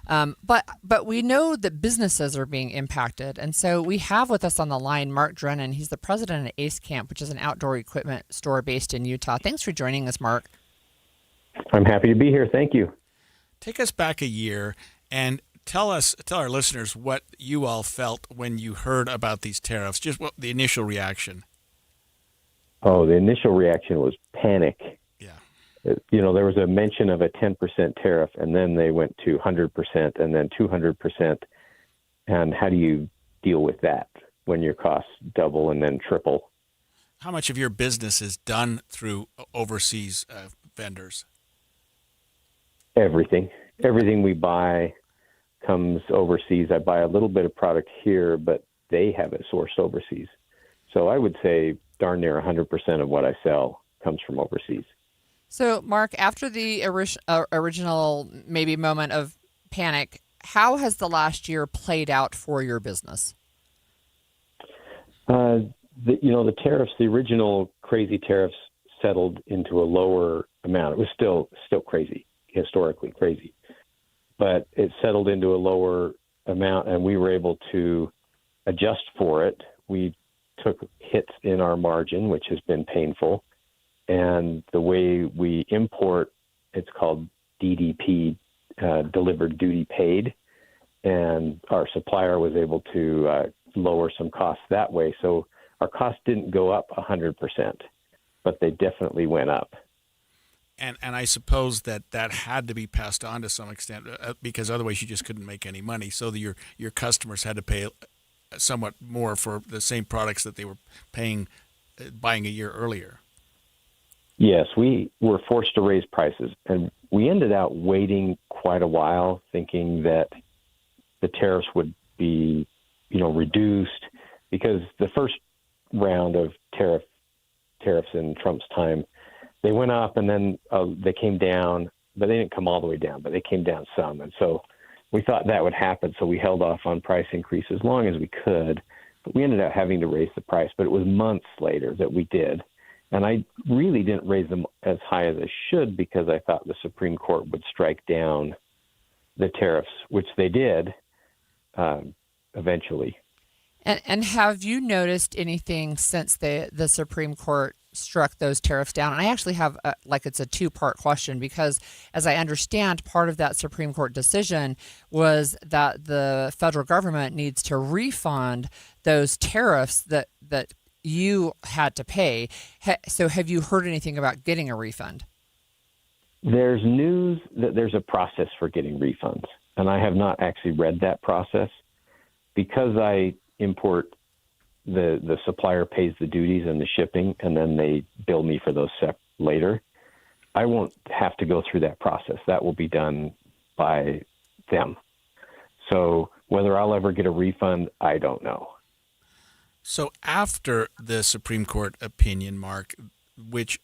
But we know that businesses are being impacted. And so we have with us on the line Mark Drennan. He's the president of Ace Camp, which is an outdoor equipment store based in Utah. Thanks for joining us, Mark. I'm happy to be here. Thank you. Take us back a year and tell our listeners what you all felt when you heard about these tariffs, just what the initial reaction. Oh, the initial reaction was panic. Yeah. There was a mention of a 10% tariff, and then they went to 100% and then 200%. And how do you deal with that when your costs double and then triple? How much of your business is done through overseas vendors? Everything. Everything we buy comes overseas. I buy a little bit of product here, but they have it sourced overseas. So I would say darn near 100% of what I sell comes from overseas. So, Mark, after the original maybe moment of panic, how has the last year played out for your business? The tariffs, the original crazy tariffs settled into a lower amount. It was still crazy, historically crazy. But it settled into a lower amount, and we were able to adjust for it. We took hits in our margin, which has been painful. And the way we import, it's called DDP, delivered duty paid. And our supplier was able to lower some costs that way. So our costs didn't go up 100%, but they definitely went up. And I suppose that had to be passed on to some extent because otherwise you just couldn't make any money. So your customers had to pay somewhat more for the same products that they were buying a year earlier. Yes, we were forced to raise prices, and we ended up waiting quite a while thinking that the tariffs would be, reduced, because the first round of tariffs in Trump's time, they went up and then they came down, but they didn't come all the way down, but they came down some. And so we thought that would happen. So we held off on price increase as long as we could, but we ended up having to raise the price. But it was months later that we did. And I really didn't raise them as high as I should because I thought the Supreme Court would strike down the tariffs, which they did eventually. And have you noticed anything since the Supreme Court struck those tariffs down? And I actually have it's a two-part question, because as I understand, part of that Supreme Court decision was that the federal government needs to refund those tariffs that you had to pay. So have you heard anything about getting a refund? There's news that there's a process for getting refunds, and I have not actually read that process. Because I import, the supplier pays the duties and the shipping, and then they bill me for those later. I won't have to go through that process. That will be done by them. So whether I'll ever get a refund, I don't know. So after the Supreme Court opinion, Mark, which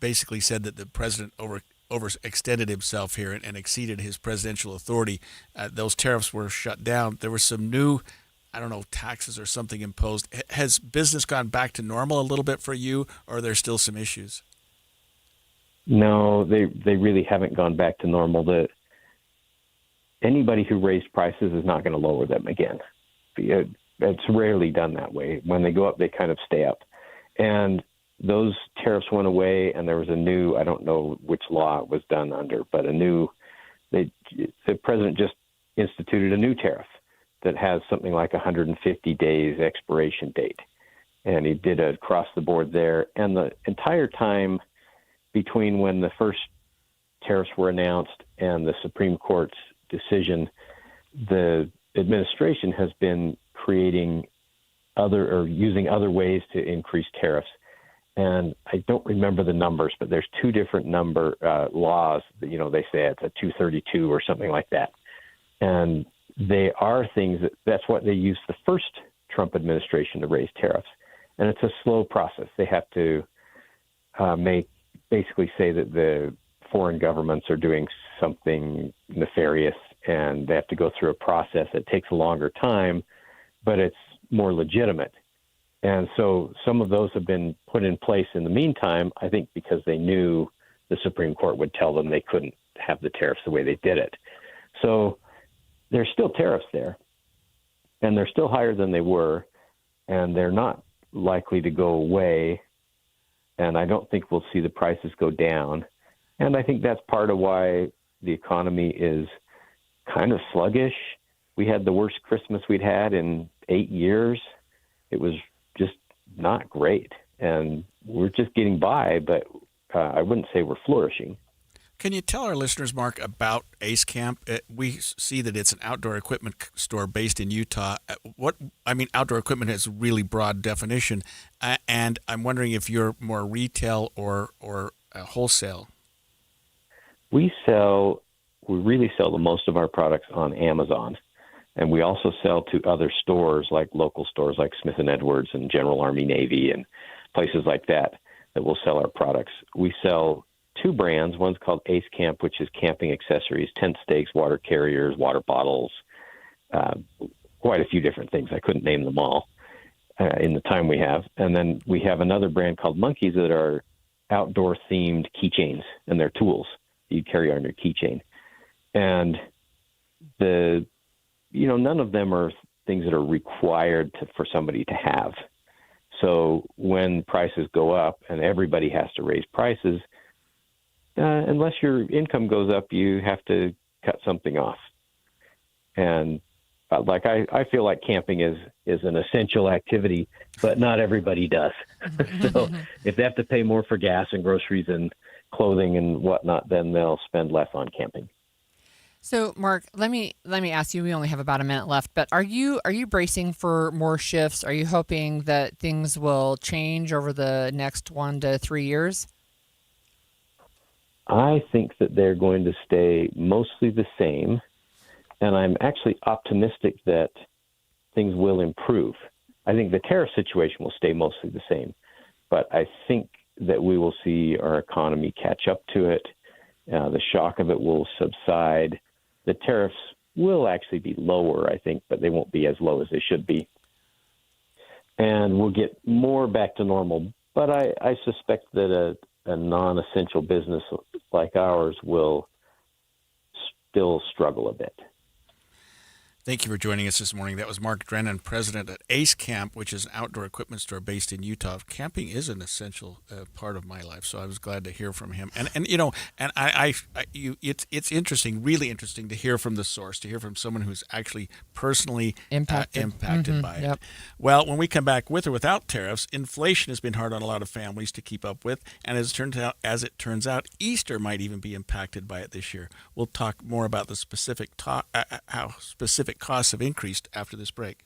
basically said that the president overextended himself here and exceeded his presidential authority, those tariffs were shut down. There were some new, taxes or something imposed. Has business gone back to normal a little bit for you, or are there still some issues? No, they really haven't gone back to normal. Anybody who raised prices is not going to lower them again. It's rarely done that way. When they go up, they kind of stay up. And those tariffs went away, and there was a new, I don't know which law it was done under, but the president just instituted a new tariff that has something like 150 days expiration date. And he did it across the board there. And the entire time between when the first tariffs were announced and the Supreme Court's decision, the administration has been creating using other ways to increase tariffs. And I don't remember the numbers, but there's two different laws. They say it's a 232 or something like that. And they are things that's what they used the first Trump administration to raise tariffs. And it's a slow process. They have to basically say that the foreign governments are doing something nefarious, and they have to go through a process that takes a longer time, but it's more legitimate. And so some of those have been put in place in the meantime, I think because they knew the Supreme Court would tell them they couldn't have the tariffs the way they did it. So there's still tariffs there, and they're still higher than they were, and they're not likely to go away. And I don't think we'll see the prices go down. And I think that's part of why the economy is kind of sluggish. We had the worst Christmas we'd had in 8 years. It was just not great. And we're just getting by, but I wouldn't say we're flourishing. Can you tell our listeners, Mark, about Ace Camp? We see that it's an outdoor equipment store based in Utah. Outdoor equipment has a really broad definition, and I'm wondering if you're more retail or wholesale. We really sell the most of our products on Amazon, and we also sell to other stores, like local stores like Smith & Edwards and General Army Navy and places like that will sell our products. We sell two brands. One's called Ace Camp, which is camping accessories, tent stakes, water carriers, water bottles, quite a few different things. I couldn't name them all in the time we have. And then we have another brand called Monkeys that are outdoor-themed keychains, and they're tools you carry on your keychain. And none of them are things that are required for somebody to have. So when prices go up and everybody has to raise prices, unless your income goes up, you have to cut something off. And I feel like camping is an essential activity, but not everybody does. So if they have to pay more for gas and groceries and clothing and whatnot, then they'll spend less on camping. So, Mark, let me ask you. We only have about a minute left, but are you bracing for more shifts? Are you hoping that things will change over the next 1 to 3 years? I think that they're going to stay mostly the same, and I'm actually optimistic that things will improve. I think the tariff situation will stay mostly the same, but I think that we will see our economy catch up to it. The shock of it will subside. The tariffs will actually be lower, I think, but they won't be as low as they should be. And we'll get more back to normal, But I suspect that a non-essential business like ours will still struggle a bit. Thank you for joining us this morning. That was Mark Drennan, president at Ace Camp, which is an outdoor equipment store based in Utah. Camping is an essential part of my life, so I was glad to hear from him. And it's interesting, really interesting to hear from the source, to hear from someone who's actually personally impacted by it. Well, when we come back, with or without tariffs, inflation has been hard on a lot of families to keep up with, and as it turns out, Easter might even be impacted by it this year. We'll talk more about the specific how specific costs have increased after this break.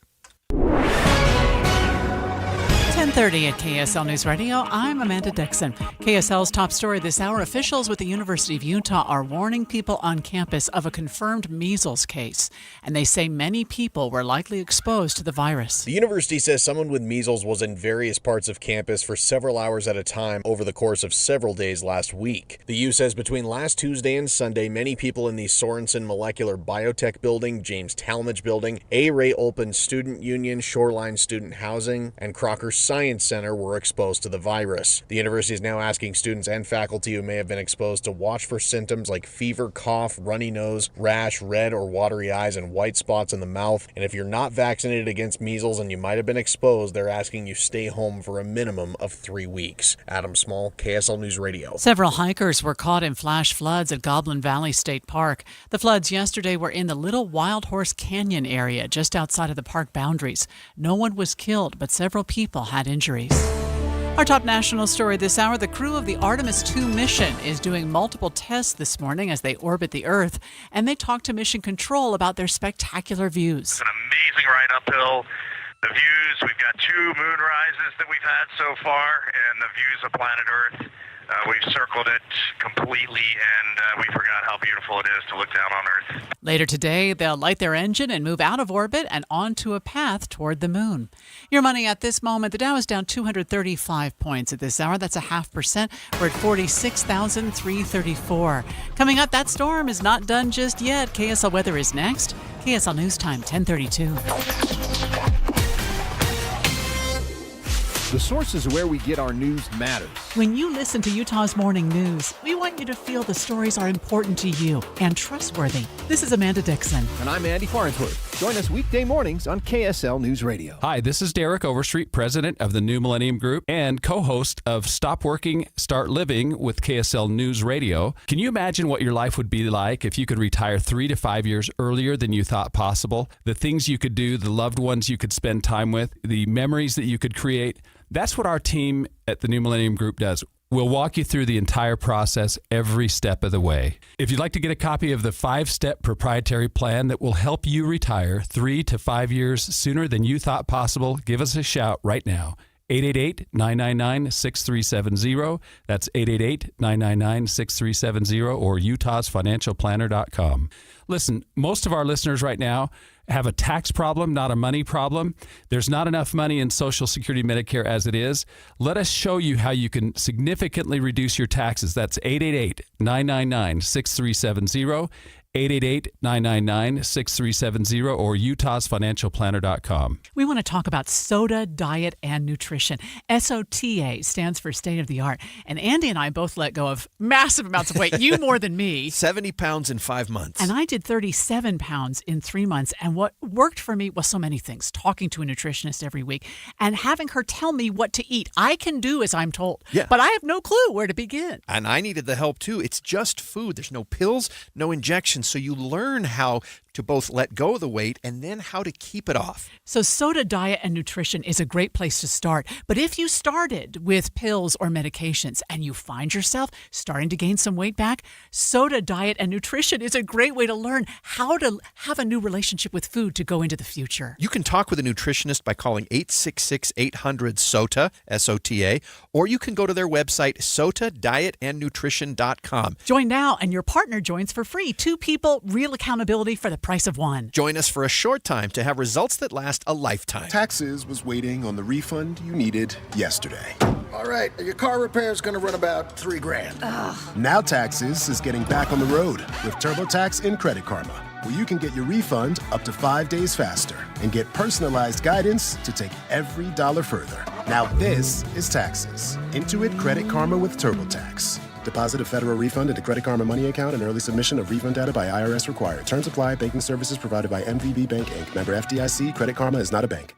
10:30 at KSL News Radio. I'm Amanda Dixon. KSL's top story this hour: officials with the University of Utah are warning people on campus of a confirmed measles case, and they say many people were likely exposed to the virus. The university says someone with measles was in various parts of campus for several hours at a time over the course of several days last week. The U says between last Tuesday and Sunday, many people in the Sorensen Molecular Biotech Building, James Talmadge Building, A. Ray Olpen Student Union, Shoreline Student Housing, and Crocker Science Center were exposed to the virus. The university is now asking students and faculty who may have been exposed to watch for symptoms like fever, cough, runny nose, rash, red or watery eyes, and white spots in the mouth. And if you're not vaccinated against measles and you might have been exposed, they're asking you stay home for a minimum of 3 weeks. Adam Small, KSL News Radio. Several hikers were caught in flash floods at Goblin Valley State Park. The floods yesterday were in the Little Wild Horse Canyon area just outside of the park boundaries. No one was killed, but several people had injuries. Our top national story this hour: the crew of the Artemis II mission is doing multiple tests this morning as they orbit the Earth, and they talk to Mission Control about their spectacular views. It's an amazing ride uphill. The views, we've got 2 moon rises that we've had so far, and the views of planet Earth. We've circled it completely, and we forgot how beautiful it is to look down on Earth. Later today, they'll light their engine and move out of orbit and onto a path toward the moon. Your money at this moment: the Dow is down 235 points at this hour. That's 0.5%. We're at 46,334. Coming up, that storm is not done just yet. KSL weather is next. KSL News Time, 10:32. The sources where we get our news matters. When you listen to Utah's Morning News, we want you to feel the stories are important to you and trustworthy. This is Amanda Dixon. And I'm Andy Farnsworth. Join us weekday mornings on KSL News Radio. Hi, this is Derek Overstreet, president of the New Millennium Group and co-host of Stop Working, Start Living with KSL News Radio. Can you imagine what your life would be like if you could retire 3 to 5 years earlier than you thought possible? The things you could do, the loved ones you could spend time with, the memories that you could create. That's what our team at the New Millennium Group does. We'll walk you through the entire process every step of the way. If you'd like to get a copy of the 5-step proprietary plan that will help you retire 3 to 5 years sooner than you thought possible, give us a shout right now. 888-999-6370. That's 888-999-6370 or utahsfinancialplanner.com. Listen, most of our listeners right now have a tax problem, not a money problem. There's not enough money in Social Security, Medicare as it is. Let us show you how you can significantly reduce your taxes. That's 888-999-6370. 888-999-6370 or utahsfinancialplanner.com. We want to talk about SOTA Diet and Nutrition. SOTA stands for state of the art. And Andy and I both let go of massive amounts of weight. You more than me. 70 pounds in 5 months. And I did 37 pounds in 3 months. And what worked for me was so many things. Talking to a nutritionist every week and having her tell me what to eat. I can do as I'm told. Yeah. But I have no clue where to begin. And I needed the help too. It's just food. There's no pills, no injections. So you learn how to both let go of the weight and then how to keep it off. So SOTA Diet and Nutrition is a great place to start. But if you started with pills or medications and you find yourself starting to gain some weight back, SOTA Diet and Nutrition is a great way to learn how to have a new relationship with food to go into the future. You can talk with a nutritionist by calling 866-800-SOTA, S-O-T-A, or you can go to their website, sotadietandnutrition.com. Join now and your partner joins for free. 2 people, real accountability for the price of 1. Join us for a short time to have results that last a lifetime. Taxes was waiting on the refund you needed yesterday. All right, your car repair is going to run about $3,000. Ugh. Now Taxes is getting back on the road with TurboTax and Credit Karma, where you can get your refund up to 5 days faster and get personalized guidance to take every dollar further. Now this is taxes. Intuit Credit Karma with TurboTax. Deposit a federal refund into Credit Karma Money account and early submission of refund data by IRS required. Terms apply. Banking services provided by MVB Bank, Inc. Member FDIC. Credit Karma is not a bank.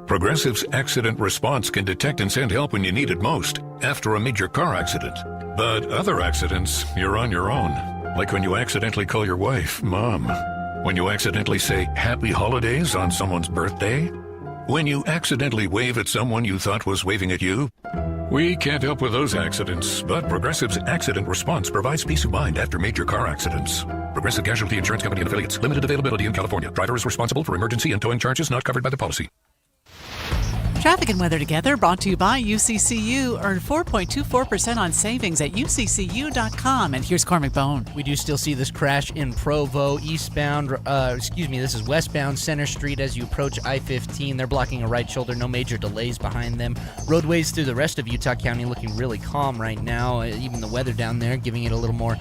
Progressive's accident response can detect and send help when you need it most, after a major car accident. But other accidents, you're on your own. Like when you accidentally call your wife Mom. When you accidentally say Happy Holidays on someone's birthday. When you accidentally wave at someone you thought was waving at you. We can't help with those accidents, but Progressive's accident response provides peace of mind after major car accidents. Progressive Casualty Insurance Company and Affiliates. Limited availability in California. Driver is responsible for emergency and towing charges not covered by the policy. Traffic and weather together brought to you by UCCU. Earn 4.24% on savings at UCCU.com. And here's Cormac Bone. We do still see this crash in Provo, this is westbound Center Street as you approach I-15. They're blocking a right shoulder, no major delays behind them. Roadways through the rest of Utah County looking really calm right now. Even the weather down there giving it a little more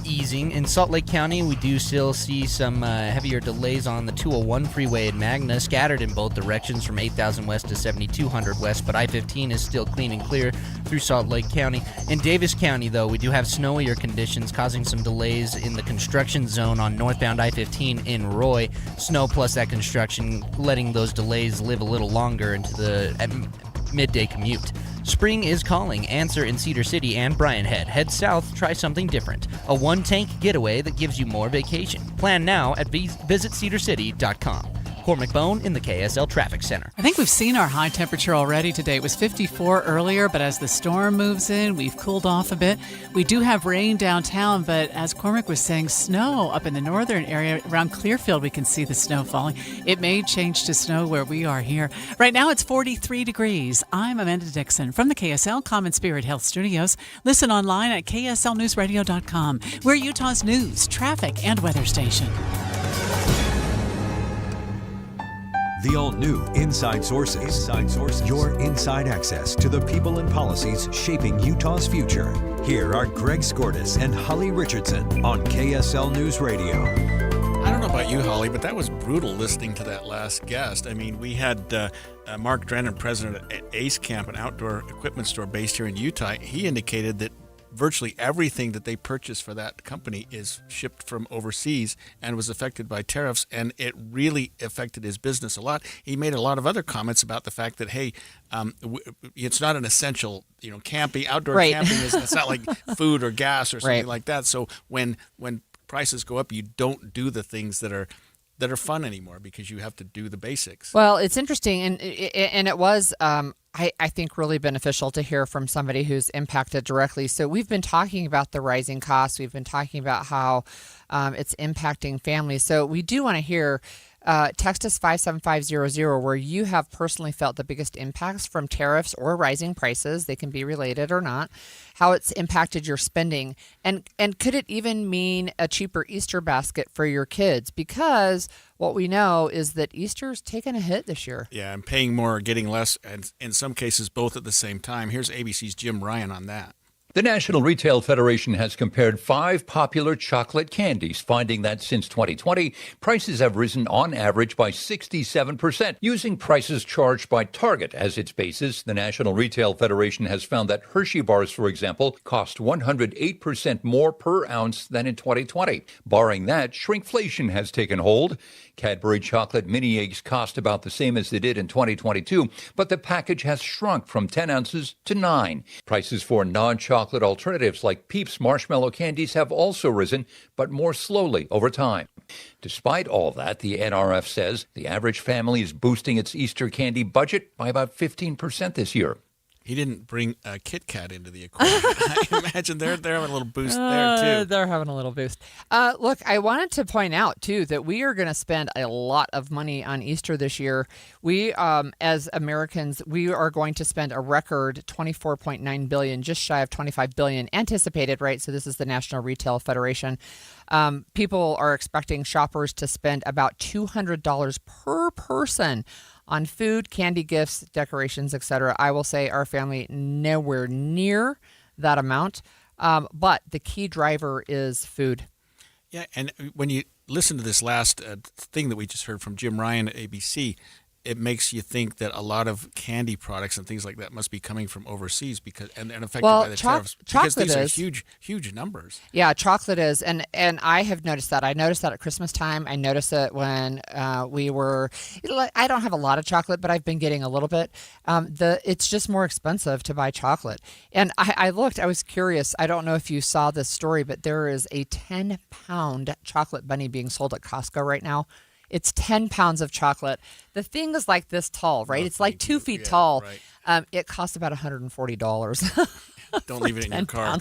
easing. In Salt Lake County, we do still see some heavier delays on the 201 freeway in Magna, scattered in both directions from 8,000 west to 7200 west, but I-15 is still clean and clear through Salt Lake County. In Davis County, though, we do have snowier conditions causing some delays in the construction zone on northbound I-15 in Roy. Snow plus that construction letting those delays live a little longer into the midday commute. Spring is calling. Answer in Cedar City and Bryan Head. Head south, try something different. A one-tank getaway that gives you more vacation. Plan now at visitcedarcity.com. Cormac Bone in the KSL Traffic Center. I think we've seen our high temperature already today. It was 54 earlier, but as the storm moves in, we've cooled off a bit. We do have rain downtown, but as Cormac was saying, snow up in the northern area. Around Clearfield, we can see the snow falling. It may change to snow where we are here. Right now, it's 43 degrees. I'm Amanda Dixon from the KSL Common Spirit Health Studios. Listen online at kslnewsradio.com. We're Utah's news, traffic, and weather station. The all-new Inside Sources. Your inside access to the people and policies shaping Utah's future. Here are Greg Skordas and Holly Richardson on KSL News Radio. I don't know about you, Holly, but that was brutal listening to that last guest. I mean, we had Mark Drennan, president at Ace Camp, an outdoor equipment store based here in Utah. He indicated that virtually everything that they purchase for that company is shipped from overseas and was affected by tariffs, and it really affected his business a lot. He made a lot of other comments about the fact that, hey, it's not an essential, camping, outdoor right. camping it's not like food or gas or something right. like that. So when prices go up, you don't do the things that are fun anymore because you have to do the basics. Well, it's interesting, and it was, I think, really beneficial to hear from somebody who's impacted directly. So we've been talking about the rising costs. We've been talking about how it's impacting families. So we do want to hear. Text us 57500 where you have personally felt the biggest impacts from tariffs or rising prices. They can be related or not. How it's impacted your spending. And could it even mean a cheaper Easter basket for your kids? Because what we know is that Easter's taken a hit this year. Yeah, and paying more or getting less, and in some cases both at the same time. Here's ABC's Jim Ryan on that. The National Retail Federation has compared 5 popular chocolate candies, finding that since 2020, prices have risen on average by 67%. Using prices charged by Target as its basis, the National Retail Federation has found that Hershey bars, for example, cost 108% more per ounce than in 2020. Barring that, shrinkflation has taken hold. Cadbury chocolate mini eggs cost about the same as they did in 2022, but the package has shrunk from 10 ounces to 9. Prices for non-chocolate alternatives like Peeps marshmallow candies have also risen, but more slowly over time. Despite all that, the NRF says the average family is boosting its Easter candy budget by about 15% this year. He didn't bring a Kit Kat into the equation. I imagine they're having a little boost there, too. They're having a little boost. Look, I wanted to point out, too, that we are going to spend a lot of money on Easter this year. We, as Americans, we are going to spend a record $24.9 billion, just shy of $25 billion anticipated, right? So this is the National Retail Federation. People are expecting shoppers to spend about $200 per person on food, candy, gifts, decorations, etc. I will say our family nowhere near that amount, but the key driver is food. Yeah, and when you listen to this last thing that we just heard from Jim Ryan at ABC, it makes you think that a lot of candy products and things like that must be coming from overseas because and affected by the tariffs because these are huge numbers. Yeah, chocolate is, and I have noticed that. I noticed that at Christmas time. I noticed it when we were. I don't have a lot of chocolate, but I've been getting a little bit. It's just more expensive to buy chocolate. And I looked. I was curious. I don't know if you saw this story, but there is a 10-pound chocolate bunny being sold at Costco right now. It's 10 pounds of chocolate. The thing is like this tall, right? It's like 2 feet tall. Right. It costs about $140. Don't leave it in your car.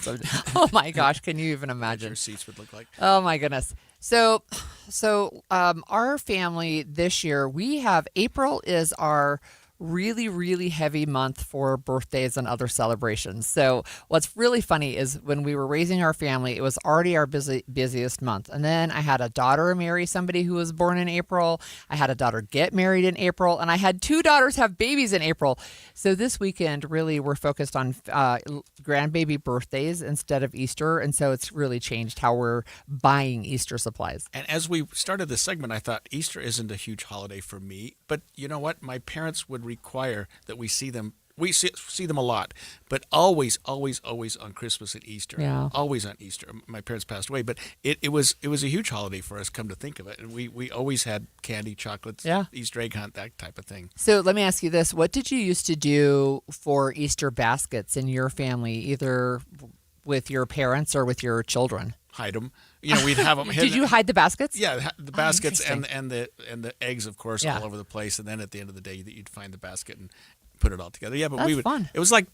Oh my gosh, can you even imagine? What your seats would look like. Oh my goodness. So our family this year, we have April is our really, really heavy month for birthdays and other celebrations. So what's really funny is when we were raising our family, it was already our busiest month. And then I had a daughter marry somebody who was born in April. I had a daughter get married in April. And I had 2 daughters have babies in April. So this weekend, really, we're focused on grandbaby birthdays instead of Easter. And so it's really changed how we're buying Easter supplies. And as we started this segment, I thought Easter isn't a huge holiday for me. But you know what? My parents would require that we see them. We see them a lot, but always on Christmas and Easter. Yeah. Always on Easter. My parents passed away, but it was a huge holiday for us, come to think of it. And we always had candy, chocolates, Easter egg hunt, that type of thing. So let me ask you this. What did you used to do for Easter baskets in your family, either with your parents or with your children? Hide them. You know, we'd have them. Did you hide the baskets? Yeah, the baskets and the eggs, of course, all over the place. And then at the end of the day, you'd find the basket and put it all together. Yeah, but That's fun. It was like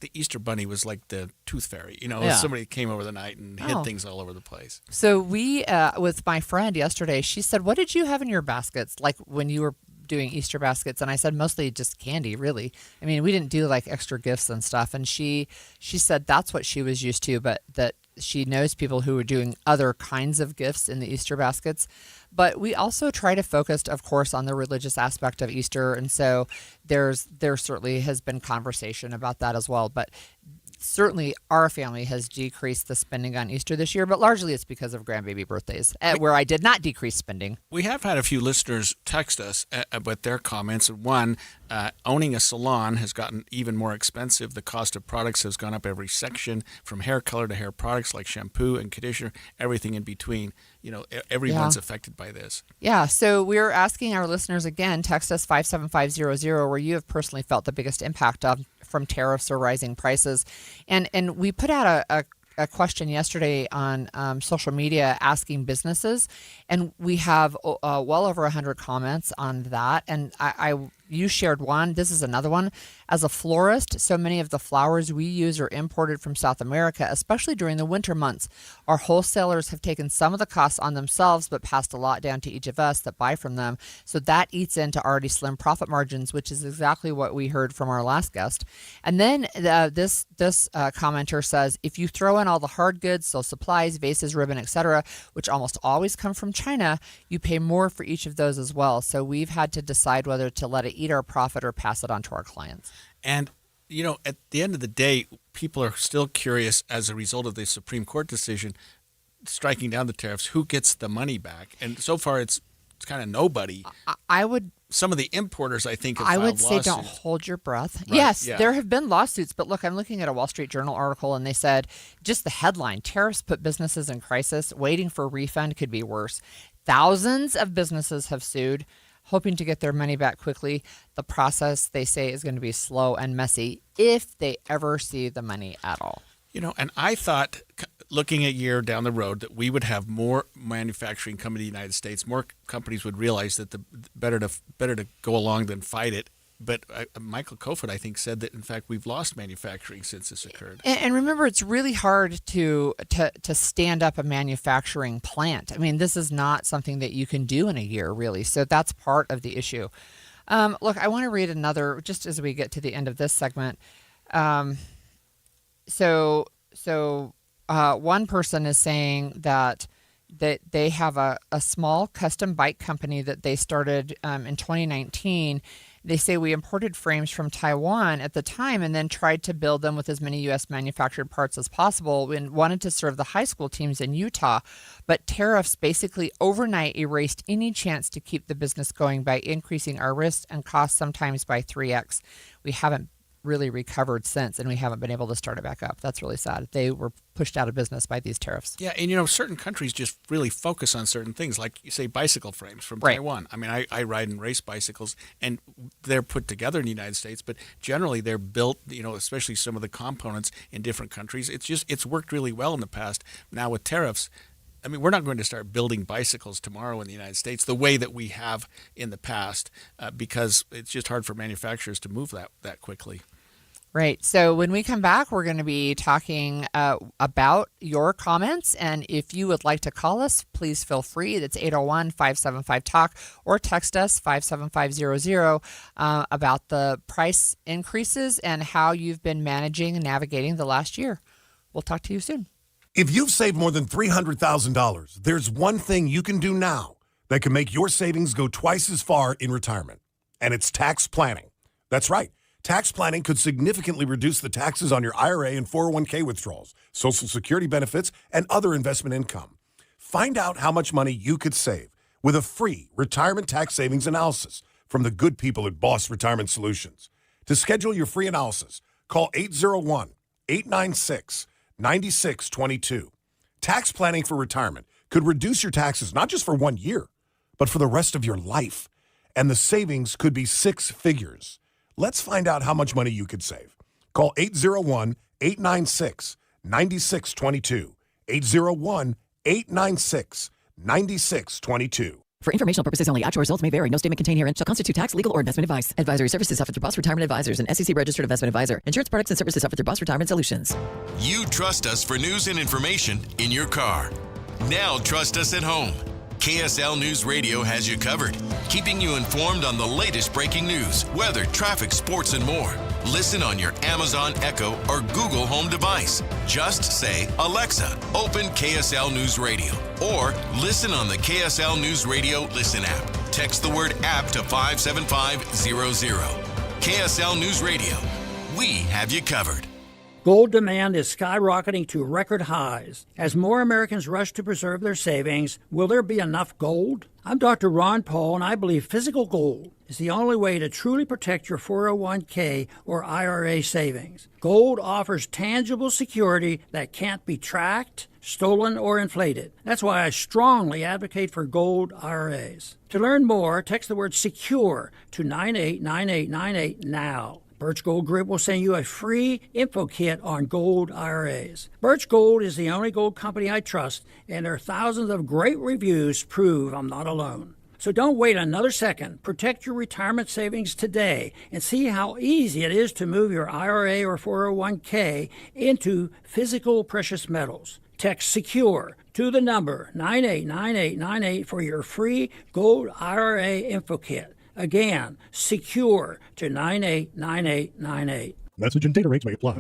the Easter bunny was like the tooth fairy. You know, somebody came over the night and hid things all over the place. So we, with my friend yesterday, she said, "What did you have in your baskets? Like when you were doing Easter baskets?" And I said, "Mostly just candy, really. I mean, we didn't do like extra gifts and stuff." And she said that's what she was used to, but that she knows people who are doing other kinds of gifts in the Easter baskets. But we also try to focus, of course, on the religious aspect of Easter. And so there certainly has been conversation about that as well. But certainly our family has decreased the spending on Easter this year, but largely it's because of grandbaby birthdays, where I did not decrease spending. We have had a few listeners text us about their comments. One, owning a salon has gotten even more expensive. The cost of products has gone up every section, from hair color to hair products like shampoo and conditioner, everything in between. You know, everyone's affected by this. Yeah, so we're asking our listeners again, text us 57500 where you have personally felt the biggest impact from tariffs or rising prices. And we put out a question yesterday on social media asking businesses, and we have well over 100 comments on that. And you shared one. This is another one. As a florist, so many of the flowers we use are imported from South America, especially during the winter months. Our wholesalers have taken some of the costs on themselves, but passed a lot down to each of us that buy from them. So that eats into already slim profit margins, which is exactly what we heard from our last guest. And then this commenter says, if you throw in all the hard goods, so supplies, vases, ribbon, etc., which almost always come from China, you pay more for each of those as well. So we've had to decide whether to let it eat our profit or pass it on to our clients. And, you know, at the end of the day, people are still curious as a result of the Supreme Court decision striking down the tariffs, who gets the money back? And so far, it's kind of nobody. Some of the importers, I think, have filed lawsuits. I would say don't hold your breath. Right, yes, there have been lawsuits, but look, I'm looking at a Wall Street Journal article, and they said just the headline, tariffs put businesses in crisis, waiting for a refund could be worse. Thousands of businesses have sued, hoping to get their money back quickly. The process, they say, is going to be slow and messy if they ever see the money at all. You know, and I thought, looking a year down the road, that we would have more manufacturing come to the United States. More companies would realize that the better to go along than fight it. But Michael Kofod, I think, said that, in fact, we've lost manufacturing since this occurred. And remember, it's really hard to stand up a manufacturing plant. I mean, this is not something that you can do in a year, really. So that's part of the issue. Look, I want to read another, just as we get to the end of this segment. So one person is saying that they have a small custom bike company that they started in 2019. They say we imported frames from Taiwan at the time and then tried to build them with as many U.S. manufactured parts as possible and wanted to serve the high school teams in Utah. But tariffs basically overnight erased any chance to keep the business going by increasing our risks and costs sometimes by 3x. We haven't really recovered since, and we haven't been able to start it back up. That's really sad. They were pushed out of business by these tariffs. Yeah, and certain countries just really focus on certain things, like you say bicycle frames from Taiwan. I mean, I ride and race bicycles, and they're put together in the United States, but generally they're built, especially some of the components in different countries. It's worked really well in the past. Now with tariffs, I mean, we're not going to start building bicycles tomorrow in the United States the way that we have in the past because it's just hard for manufacturers to move that quickly. Right. So when we come back, we're going to be talking about your comments. And if you would like to call us, please feel free. That's 801-575-TALK or text us 57500 about the price increases and how you've been managing and navigating the last year. We'll talk to you soon. If you've saved more than $300,000, there's one thing you can do now that can make your savings go twice as far in retirement, and it's tax planning. That's right. Tax planning could significantly reduce the taxes on your IRA and 401k withdrawals, Social Security benefits, and other investment income. Find out how much money you could save with a free retirement tax savings analysis from the good people at Boss Retirement Solutions. To schedule your free analysis, call 801-896-9622. Tax planning for retirement could reduce your taxes not just for 1 year, but for the rest of your life. And the savings could be six figures. Let's find out how much money you could save. Call 801-896-9622. 801-896-9622. For informational purposes only, actual results may vary. No statement contained herein shall constitute tax, legal, or investment advice. Advisory services offered through Boss Retirement Advisors, an SEC-registered investment advisor. Insurance products and services offered through Boss Retirement Solutions. You trust us for news and information in your car. Now trust us at home. KSL News Radio has you covered, keeping you informed on the latest breaking news, weather, traffic, sports, and more. Listen on your Amazon Echo or Google Home device. Just say, Alexa, open KSL News Radio, or listen on the KSL News Radio Listen app. Text the word app to 57500. KSL News Radio. We have you covered. Gold demand is skyrocketing to record highs. As more Americans rush to preserve their savings, will there be enough gold? I'm Dr. Ron Paul, and I believe physical gold is the only way to truly protect your 401k or IRA savings. Gold offers tangible security that can't be tracked, stolen, or inflated. That's why I strongly advocate for gold IRAs. To learn more, text the word SECURE to 989898 now. Birch Gold Group will send you a free info kit on gold IRAs. Birch Gold is the only gold company I trust, and their thousands of great reviews prove I'm not alone. So don't wait another second. Protect your retirement savings today and see how easy it is to move your IRA or 401k into physical precious metals. Text SECURE to the number 989898 for your free gold IRA info kit. Again, SECURE to 989898. Message and data rates may apply.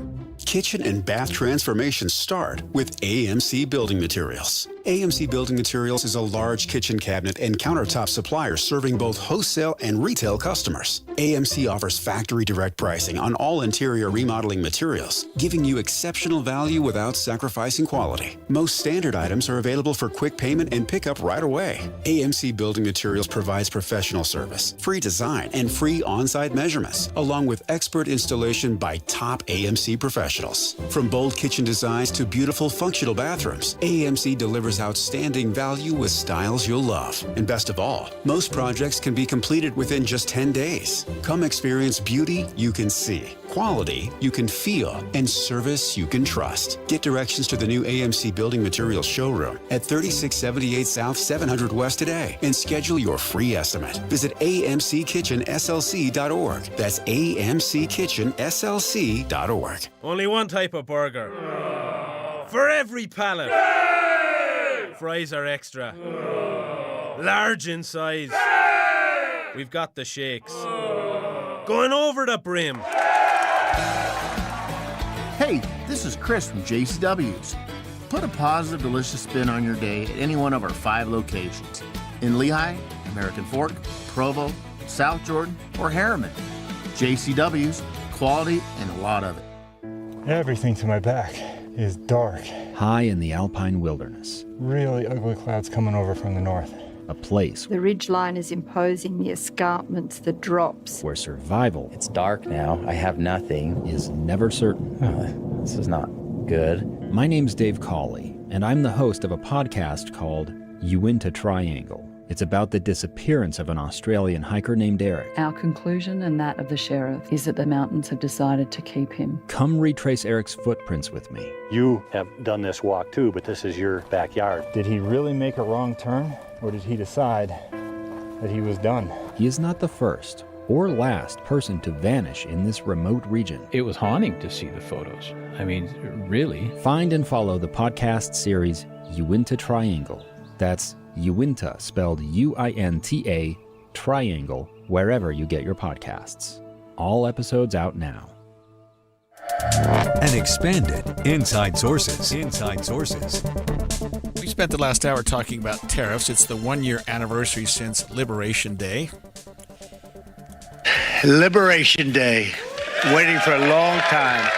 Kitchen and bath transformations start with AMC Building Materials. AMC Building Materials is a large kitchen cabinet and countertop supplier serving both wholesale and retail customers. AMC offers factory direct pricing on all interior remodeling materials, giving you exceptional value without sacrificing quality. Most standard items are available for quick payment and pickup right away. AMC Building Materials provides professional service, free design, and free on-site measurements, along with expert installation by top AMC professionals. From bold kitchen designs to beautiful functional bathrooms, AMC delivers outstanding value with styles you'll love. And best of all, most projects can be completed within just 10 days. Come experience beauty you can see, quality you can feel, and service you can trust. Get directions to the new AMC Building Materials showroom at 3678 South 700 West today and schedule your free estimate. Visit amckitchenslc.org. That's amckitchenslc.org. Only one type of burger. For every pallet. Fries are extra. Large in size. We've got the shakes. Going over the brim. Hey, this is Chris from JCW's. Put a positive, delicious spin on your day at any one of our 5 locations. In Lehigh, American Fork, Provo, South Jordan, or Harriman. JCW's, quality and a lot of it. Everything to my back is dark. High in the alpine wilderness. Really ugly clouds coming over from the north. A place The ridgeline is imposing, the escarpments, the drops. where survival It's dark now. I have nothing. is never certain. This is not good. My name's Dave Cawley, and I'm the host of a podcast called Uinta Triangle. It's about the disappearance of an Australian hiker named Eric. Our conclusion, and that of the sheriff, is that the mountains have decided to keep him. Come retrace Eric's footprints with me. You have done this walk too, but this is your backyard. Did he really make a wrong turn, or did he decide that he was done? He is not the first or last person to vanish in this remote region. It was haunting to see the photos. I mean, really. Find and follow the podcast series Uinta Triangle. That's Uinta, spelled U-I-N-T-A, Triangle, wherever you get your podcasts. All episodes out now. And expanded Inside Sources. Inside Sources. We spent the last hour talking about tariffs. It's the 1-year anniversary since Liberation Day. Liberation Day. Waiting for a long time.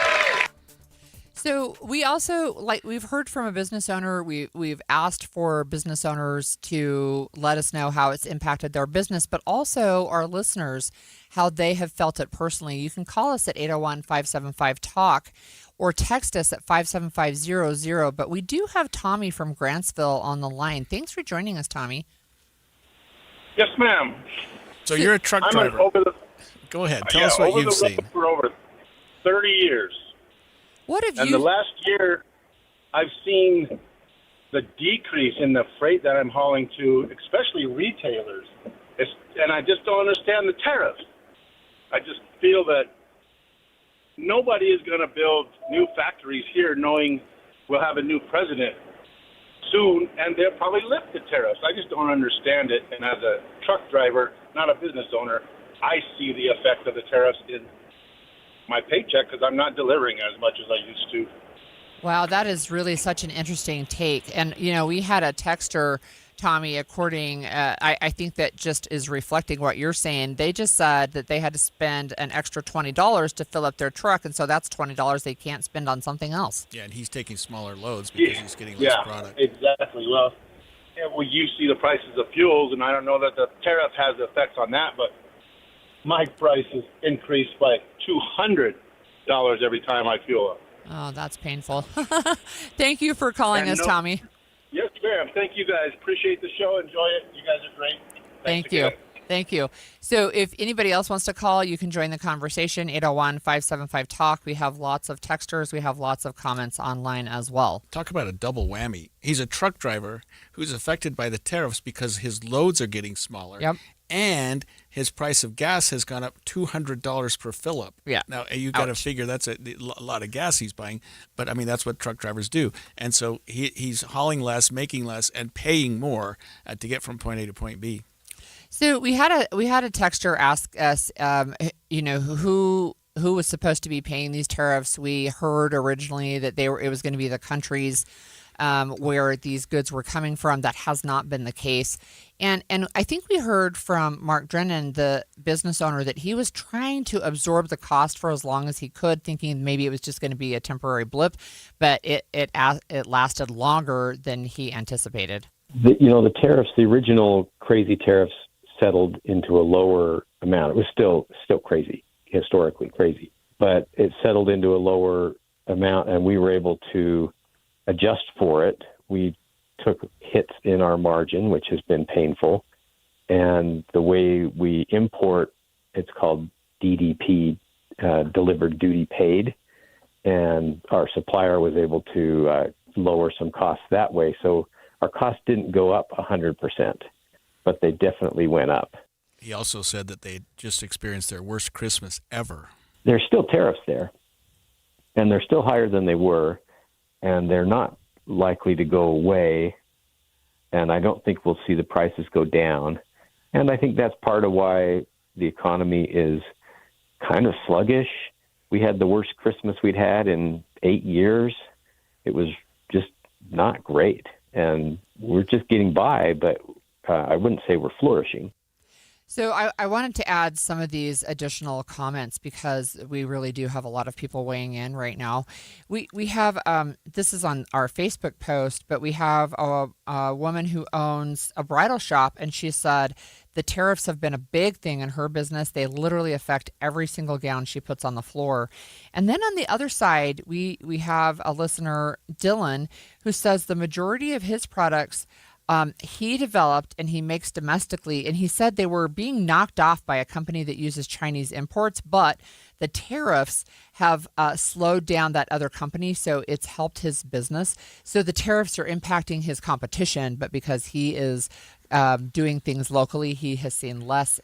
So we also, we've heard from a business owner. We've asked for business owners to let us know how it's impacted their business, but also our listeners, how they have felt it personally. You can call us at 801-575-TALK or text us at 57500. But we do have Tommy from Grantsville on the line. Thanks for joining us, Tommy. Yes, ma'am. So you're a truck driver. Go ahead. Tell us what you've seen. For over 30 years. What have And the last year, I've seen the decrease in the freight that I'm hauling to, especially retailers. And I just don't understand the tariffs. I just feel that nobody is going to build new factories here knowing we'll have a new president soon, and they'll probably lift the tariffs. I just don't understand it. And as a truck driver, not a business owner, I see the effect of the tariffs in my paycheck because I'm not delivering as much as I used to. Wow, that is really such an interesting take. And, we had a texter, Tommy, I think that just is reflecting what you're saying. They just said that they had to spend an extra $20 to fill up their truck, and so that's $20 they can't spend on something else. Yeah, and he's taking smaller loads because he's getting less product. Exactly. Well, you see the prices of fuels, and I don't know that the tariff has effects on that, but my price is increased by $200 every time I fuel up. Oh, that's painful. Thank you for calling us, Tommy. Yes, ma'am. Thank you, guys. Appreciate the show. Enjoy it. You guys are great. Thank you. Thank you. So if anybody else wants to call, you can join the conversation, 801-575-TALK. We have lots of texters. We have lots of comments online as well. Talk about a double whammy. He's a truck driver who's affected by the tariffs because his loads are getting smaller. Yep. And his price of gas has gone up $200 per fill-up. Yeah. Now, you got to figure that's a lot of gas he's buying. But, I mean, that's what truck drivers do. And so he's hauling less, making less, and paying more to get from point A to point B. So we had a texter ask us, who was supposed to be paying these tariffs. We heard originally that it was going to be the countries where these goods were coming from. That has not been the case. And I think we heard from Mark Drennan, the business owner, that he was trying to absorb the cost for as long as he could, thinking maybe it was just going to be a temporary blip, but it lasted longer than he anticipated. The tariffs, the original crazy tariffs, settled into a lower amount. It was still crazy, historically crazy, but it settled into a lower amount, and we were able to adjust for it. We took hits in our margin, which has been painful, and the way we import, it's called DDP, delivered duty paid, and our supplier was able to lower some costs that way. So our costs didn't go up 100%, but they definitely went up. He also said that they just experienced their worst Christmas ever. There's still tariffs there, and they're still higher than they were, and they're not likely to go away, and I don't think we'll see the prices go down. And I think that's part of why the economy is kind of sluggish. We had the worst Christmas we'd had in 8 years. It was just not great, and we're just getting by, but I wouldn't say we're flourishing. So I wanted to add some of these additional comments because we really do have a lot of people weighing in right now. We have, this is on our Facebook post, but we have a woman who owns a bridal shop, and she said the tariffs have been a big thing in her business. They literally affect every single gown she puts on the floor. And then on the other side, we have a listener, Dylan, who says the majority of his products he developed and he makes domestically, and he said they were being knocked off by a company that uses Chinese imports, but the tariffs have slowed down that other company, so it's helped his business. So the tariffs are impacting his competition, but because he is doing things locally, he has seen less.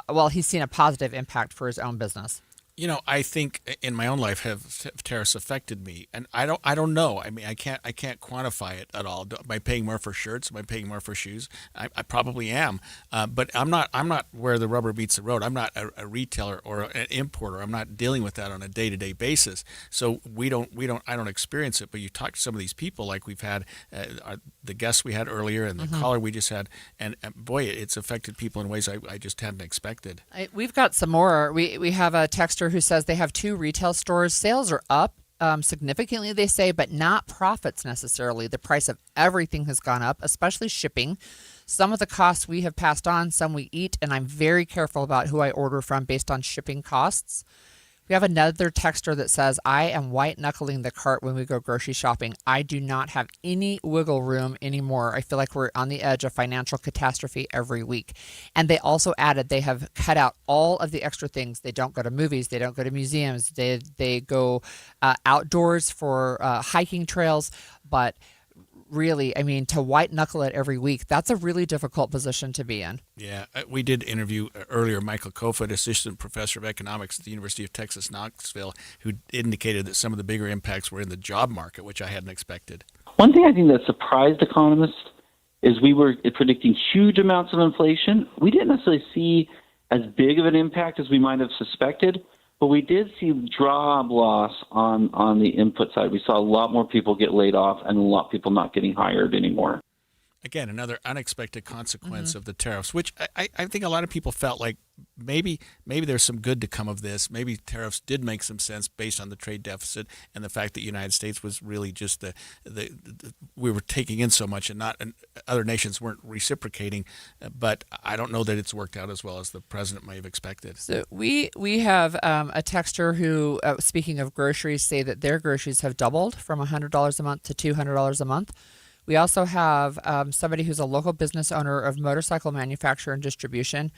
Well, he's seen a positive impact for his own business. You know, I think in my own life have tariffs affected me, and I don't know. I mean, I can't quantify it at all. Am I paying more for shirts? Am I paying more for shoes? I probably am, but I'm not where the rubber meets the road. I'm not a retailer or an importer. I'm not dealing with that on a day-to-day basis. So I don't experience it. But you talk to some of these people, like we've had the guests we had earlier and the caller we just had, and boy, it's affected people in ways I just hadn't expected. We've got some more. We have a texter who says they have 2 retail stores. Sales are up significantly, they say, but not profits necessarily. The price of everything has gone up, especially shipping. Some of the costs we have passed on, some we eat, and I'm very careful about who I order from based on shipping costs. We have another texter that says, I am white-knuckling the cart when we go grocery shopping. I do not have any wiggle room anymore. I feel like we're on the edge of financial catastrophe every week. And they also added they have cut out all of the extra things. They don't go to movies. They don't go to museums. They go outdoors for hiking trails. But really, I mean, to white knuckle it every week, that's a really difficult position to be in. Yeah, we did interview earlier Michael Kofod, assistant professor of economics at the University of Texas, Knoxville, who indicated that some of the bigger impacts were in the job market, which I hadn't expected. One thing I think that surprised economists is we were predicting huge amounts of inflation. We didn't necessarily see as big of an impact as we might have suspected, but we did see job loss on the input side. We saw a lot more people get laid off and a lot of people not getting hired anymore. Again, another unexpected consequence of the tariffs, which I think a lot of people felt like maybe there's some good to come of this. Maybe tariffs did make some sense based on the trade deficit and the fact that the United States was really just we were taking in so much and other nations weren't reciprocating. But I don't know that it's worked out as well as the president may have expected. So we have a texter who, speaking of groceries, say that their groceries have doubled from $100 a month to $200 a month. We also have somebody who's a local business owner of motorcycle manufacture and distribution.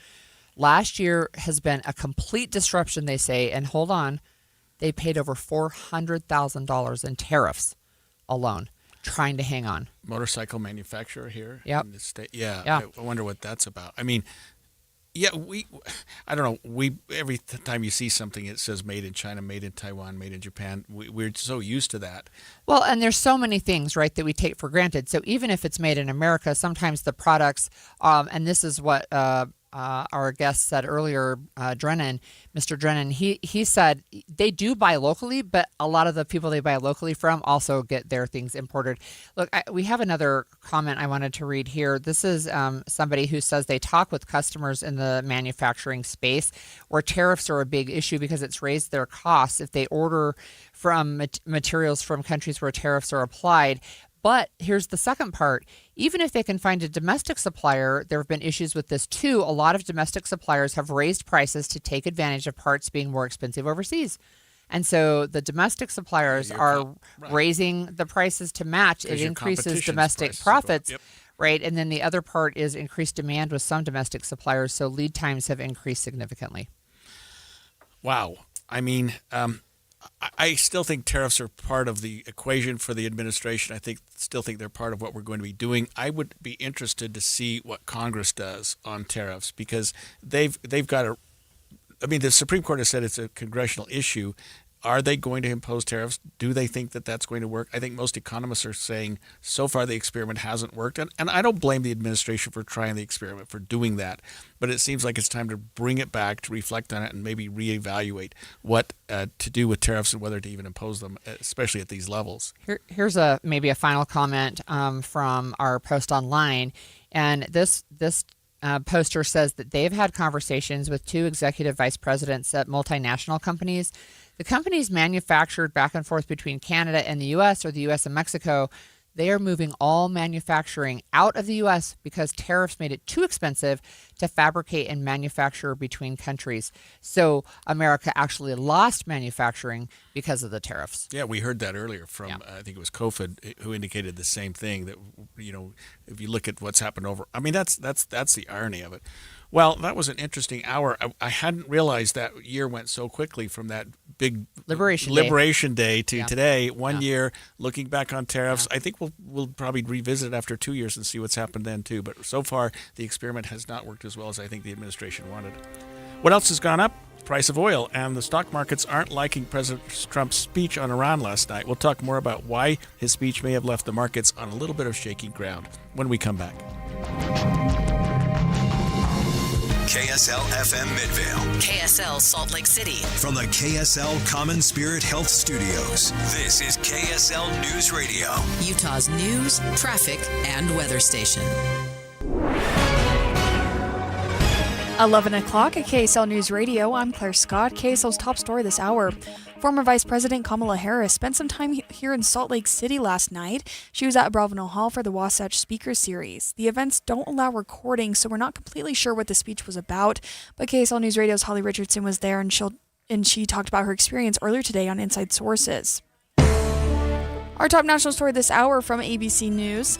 Last year has been a complete disruption, they say, and hold on, they paid over $400,000 in tariffs alone, trying to hang on. Motorcycle manufacturer here in the state. Yeah. I wonder what that's about. I mean, yeah, I don't know. Every time you see something, it says made in China, made in Taiwan, made in Japan. We're so used to that. Well, and there's so many things, right, that we take for granted. So even if it's made in America, sometimes the products, and this is what our guest said earlier, Mr. Drennan, he said they do buy locally, but a lot of the people they buy locally from also get their things imported. Look, we have another comment I wanted to read here. This is somebody who says they talk with customers in the manufacturing space where tariffs are a big issue because it's raised their costs if they order from materials from countries where tariffs are applied. But here's the second part. Even if they can find a domestic supplier, there have been issues with this too. A lot of domestic suppliers have raised prices to take advantage of parts being more expensive overseas. And so the domestic suppliers are raising the prices to match. It increases domestic profits, right? And then the other part is increased demand with some domestic suppliers. So lead times have increased significantly. Wow. I mean, I still think tariffs are part of the equation for the administration. I still think they're part of what we're going to be doing. I would be interested to see what Congress does on tariffs because they've got the Supreme Court has said it's a congressional issue. Are they going to impose tariffs? Do they think that that's going to work? I think most economists are saying so far the experiment hasn't worked. And I don't blame the administration for trying the experiment, for doing that. But it seems like it's time to bring it back, to reflect on it, and maybe reevaluate what to do with tariffs and whether to even impose them, especially at these levels. Here's maybe a final comment from our post online. And this poster says that they've had conversations with 2 executive vice presidents at multinational companies. The companies manufactured back and forth between Canada and the U.S. or the U.S. and Mexico. They are moving all manufacturing out of the U.S. because tariffs made it too expensive to fabricate and manufacture between countries. So America actually lost manufacturing because of the tariffs. Yeah, we heard that earlier from, I think it was Kofod, who indicated the same thing, that, if you look at what's happened over, that's the irony of it. Well, that was an interesting hour. I hadn't realized that year went so quickly from that big Liberation Day to today. 1 year, looking back on tariffs. I think we'll probably revisit it after 2 years and see what's happened then too. But so far, the experiment has not worked as well as I think the administration wanted. What else has gone up? Price of oil, and the stock markets aren't liking President Trump's speech on Iran last night. We'll talk more about why his speech may have left the markets on a little bit of shaky ground when we come back. KSL FM Midvale. KSL Salt Lake City. From the KSL Common Spirit Health Studios, this is KSL News Radio. Utah's news, traffic, and weather station. 11 o'clock at KSL News Radio. I'm Claire Scott. KSL's top story this hour. Former Vice President Kamala Harris spent some time here in Salt Lake City last night. She was at Bravenel Hall for the Wasatch Speaker Series. The events don't allow recording, so we're not completely sure what the speech was about, but KSL News Radio's Holly Richardson was there, and she talked about her experience earlier today on Inside Sources. Our top national story this hour from ABC News.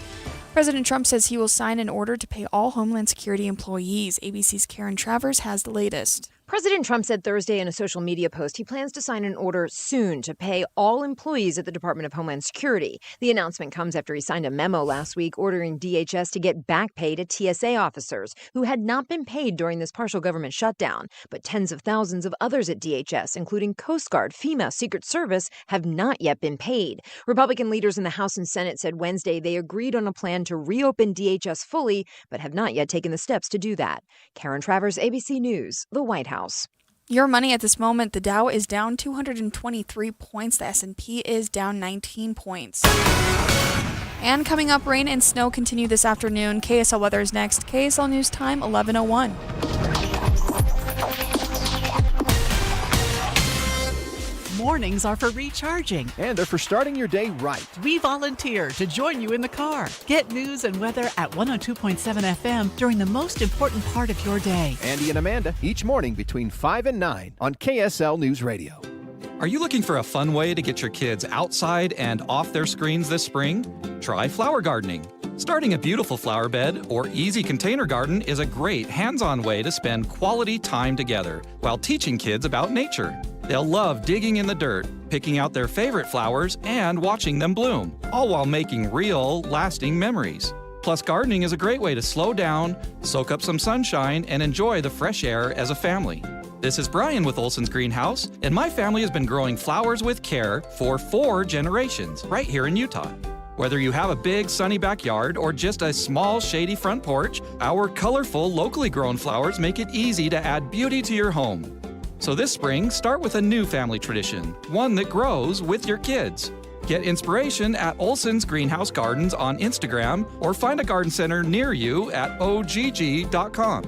President Trump says he will sign an order to pay all Homeland Security employees. ABC's Karen Travers has the latest. President Trump said Thursday in a social media post he plans to sign an order soon to pay all employees at the Department of Homeland Security. The announcement comes after he signed a memo last week ordering DHS to get back pay to TSA officers who had not been paid during this partial government shutdown. But tens of thousands of others at DHS, including Coast Guard, FEMA, Secret Service, have not yet been paid. Republican leaders in the House and Senate said Wednesday they agreed on a plan to reopen DHS fully, but have not yet taken the steps to do that. Karen Travers, ABC News, the White House. Your money at this moment, the Dow is down 223 points, the S&P is down 19 points. And coming up, rain and snow continue this afternoon. KSL weather is next. KSL News Time, 11:01. Mornings are for recharging. And they're for starting your day right. We volunteer to join you in the car. Get news and weather at 102.7 FM during the most important part of your day. Andy and Amanda, each morning between 5 and 9 on KSL News Radio. Are you looking for a fun way to get your kids outside and off their screens this spring? Try flower gardening. Starting a beautiful flower bed or easy container garden is a great hands-on way to spend quality time together while teaching kids about nature. They'll love digging in the dirt, picking out their favorite flowers, and watching them bloom, all while making real, lasting memories. Plus, gardening is a great way to slow down, soak up some sunshine, and enjoy the fresh air as a family. This is Brian with Olson's Greenhouse, and my family has been growing flowers with care for 4 generations right here in Utah. Whether you have a big sunny backyard or just a small shady front porch, our colorful locally grown flowers make it easy to add beauty to your home. So this spring, start with a new family tradition, one that grows with your kids. Get inspiration at Olson's Greenhouse Gardens on Instagram or find a garden center near you at ogg.com.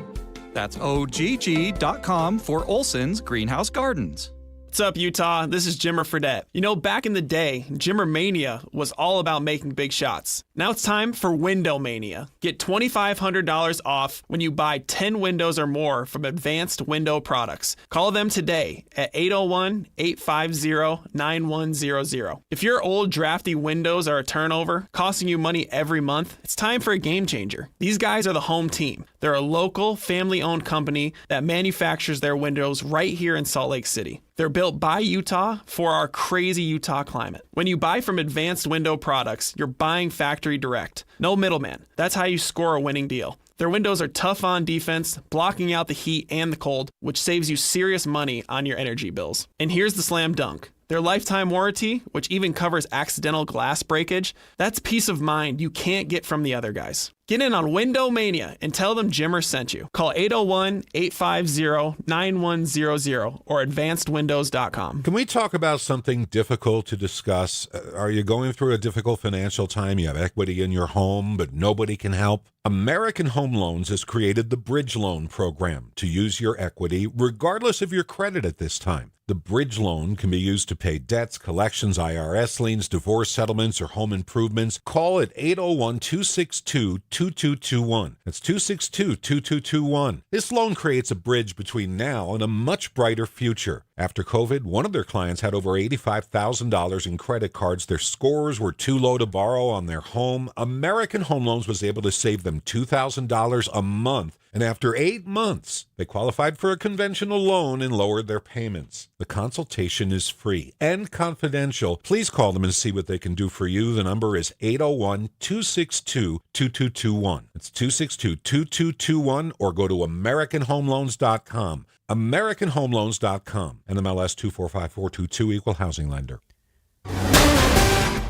That's ogg.com for Olson's Greenhouse Gardens. What's up, Utah? This is Jimmer Fredette. You know, back in the day, Jimmer Mania was all about making big shots. Now it's time for Window Mania. Get $2,500 off when you buy 10 windows or more from Advanced Window Products. Call them today at 801-850-9100. If your old drafty windows are a turnover, costing you money every month, it's time for a game changer. These guys are the home team. They're a local, family-owned company that manufactures their windows right here in Salt Lake City. They're built by Utah for our crazy Utah climate. When you buy from Advanced Window Products, you're buying factory direct. No middleman. That's how you score a winning deal. Their windows are tough on defense, blocking out the heat and the cold, which saves you serious money on your energy bills. And here's the slam dunk. Their lifetime warranty, which even covers accidental glass breakage, that's peace of mind you can't get from the other guys. Get in on Window Mania and tell them Jimmer sent you. Call 801-850-9100 or advancedwindows.com. Can we talk about something difficult to discuss? Are you going through a difficult financial time? You have equity in your home, but nobody can help? American Home Loans has created the Bridge Loan Program to use your equity regardless of your credit at this time. The bridge loan can be used to pay debts, collections, IRS liens, divorce settlements, or home improvements. Call at 801-262-2221. That's 262-2221. This loan creates a bridge between now and a much brighter future. After COVID, one of their clients had over $85,000 in credit cards. Their scores were too low to borrow on their home. American Home Loans was able to save them $2,000 a month. And after 8 months, they qualified for a conventional loan and lowered their payments. The consultation is free and confidential. Please call them and see what they can do for you. The number is 801-262-2221. It's 262-2221, or go to AmericanHomeLoans.com. AmericanHomeLoans.com. NMLS 245422, Equal Housing Lender.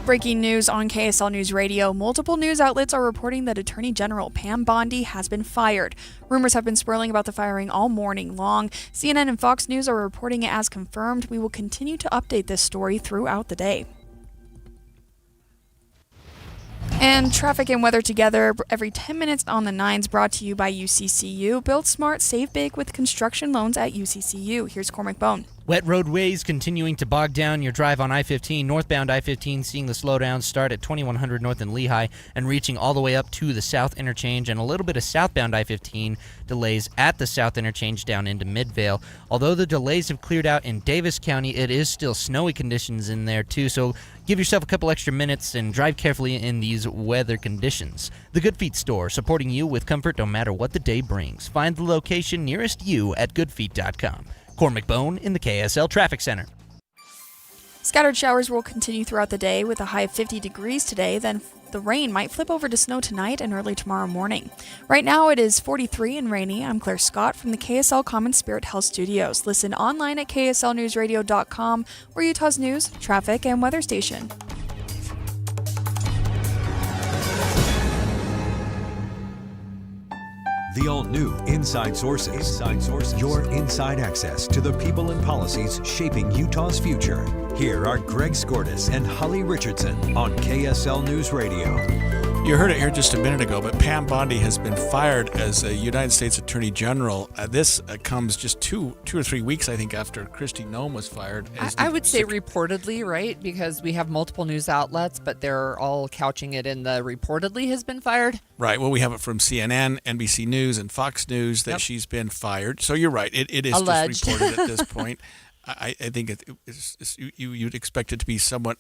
Breaking news on KSL News Radio. Multiple news outlets are reporting that Attorney General Pam Bondi has been fired. Rumors have been swirling about the firing all morning long. CNN and Fox News are reporting it as confirmed. We will continue to update this story throughout the day. And traffic and weather together every 10 minutes on the 9s, brought to you by UCCU. Build smart, save big with construction loans at UCCU. Here's Cormac Bone. Wet roadways continuing to bog down your drive on I-15. Northbound I-15 seeing the slowdowns start at 2100 north in Lehigh and reaching all the way up to the south interchange, and a little bit of southbound I-15 delays at the south interchange down into Midvale. Although the delays have cleared out in Davis County, it is still snowy conditions in there too, so give yourself a couple extra minutes and drive carefully in these weather conditions. The Good Feet store, supporting you with comfort no matter what the day brings. Find the location nearest you at goodfeet.com. Cormac Bone in the KSL Traffic Center. Scattered showers will continue throughout the day with a high of 50 degrees today. Then the rain might flip over to snow tonight and early tomorrow morning. Right now it is 43 and rainy. I'm Claire Scott from the KSL Common Spirit Health Studios. Listen online at kslnewsradio.com, or Utah's news, traffic, and weather station. The all-new Inside Sources. Inside Sources. Your inside access to the people and policies shaping Utah's future. Here are Greg Skordas and Holly Richardson on KSL News Radio. You heard it here just a minute ago, but Pam Bondi has been fired as a United States Attorney General. This comes just two or 3 weeks, I think, after Kristi Noem was fired. I would say reportedly, right? Because we have multiple news outlets, but they're all couching it in the reportedly has been fired. Right. Well, we have it from CNN, NBC News, and Fox News that she's been fired. So you're right. It is alleged. Just reported at this point. I think you'd expect it to be somewhat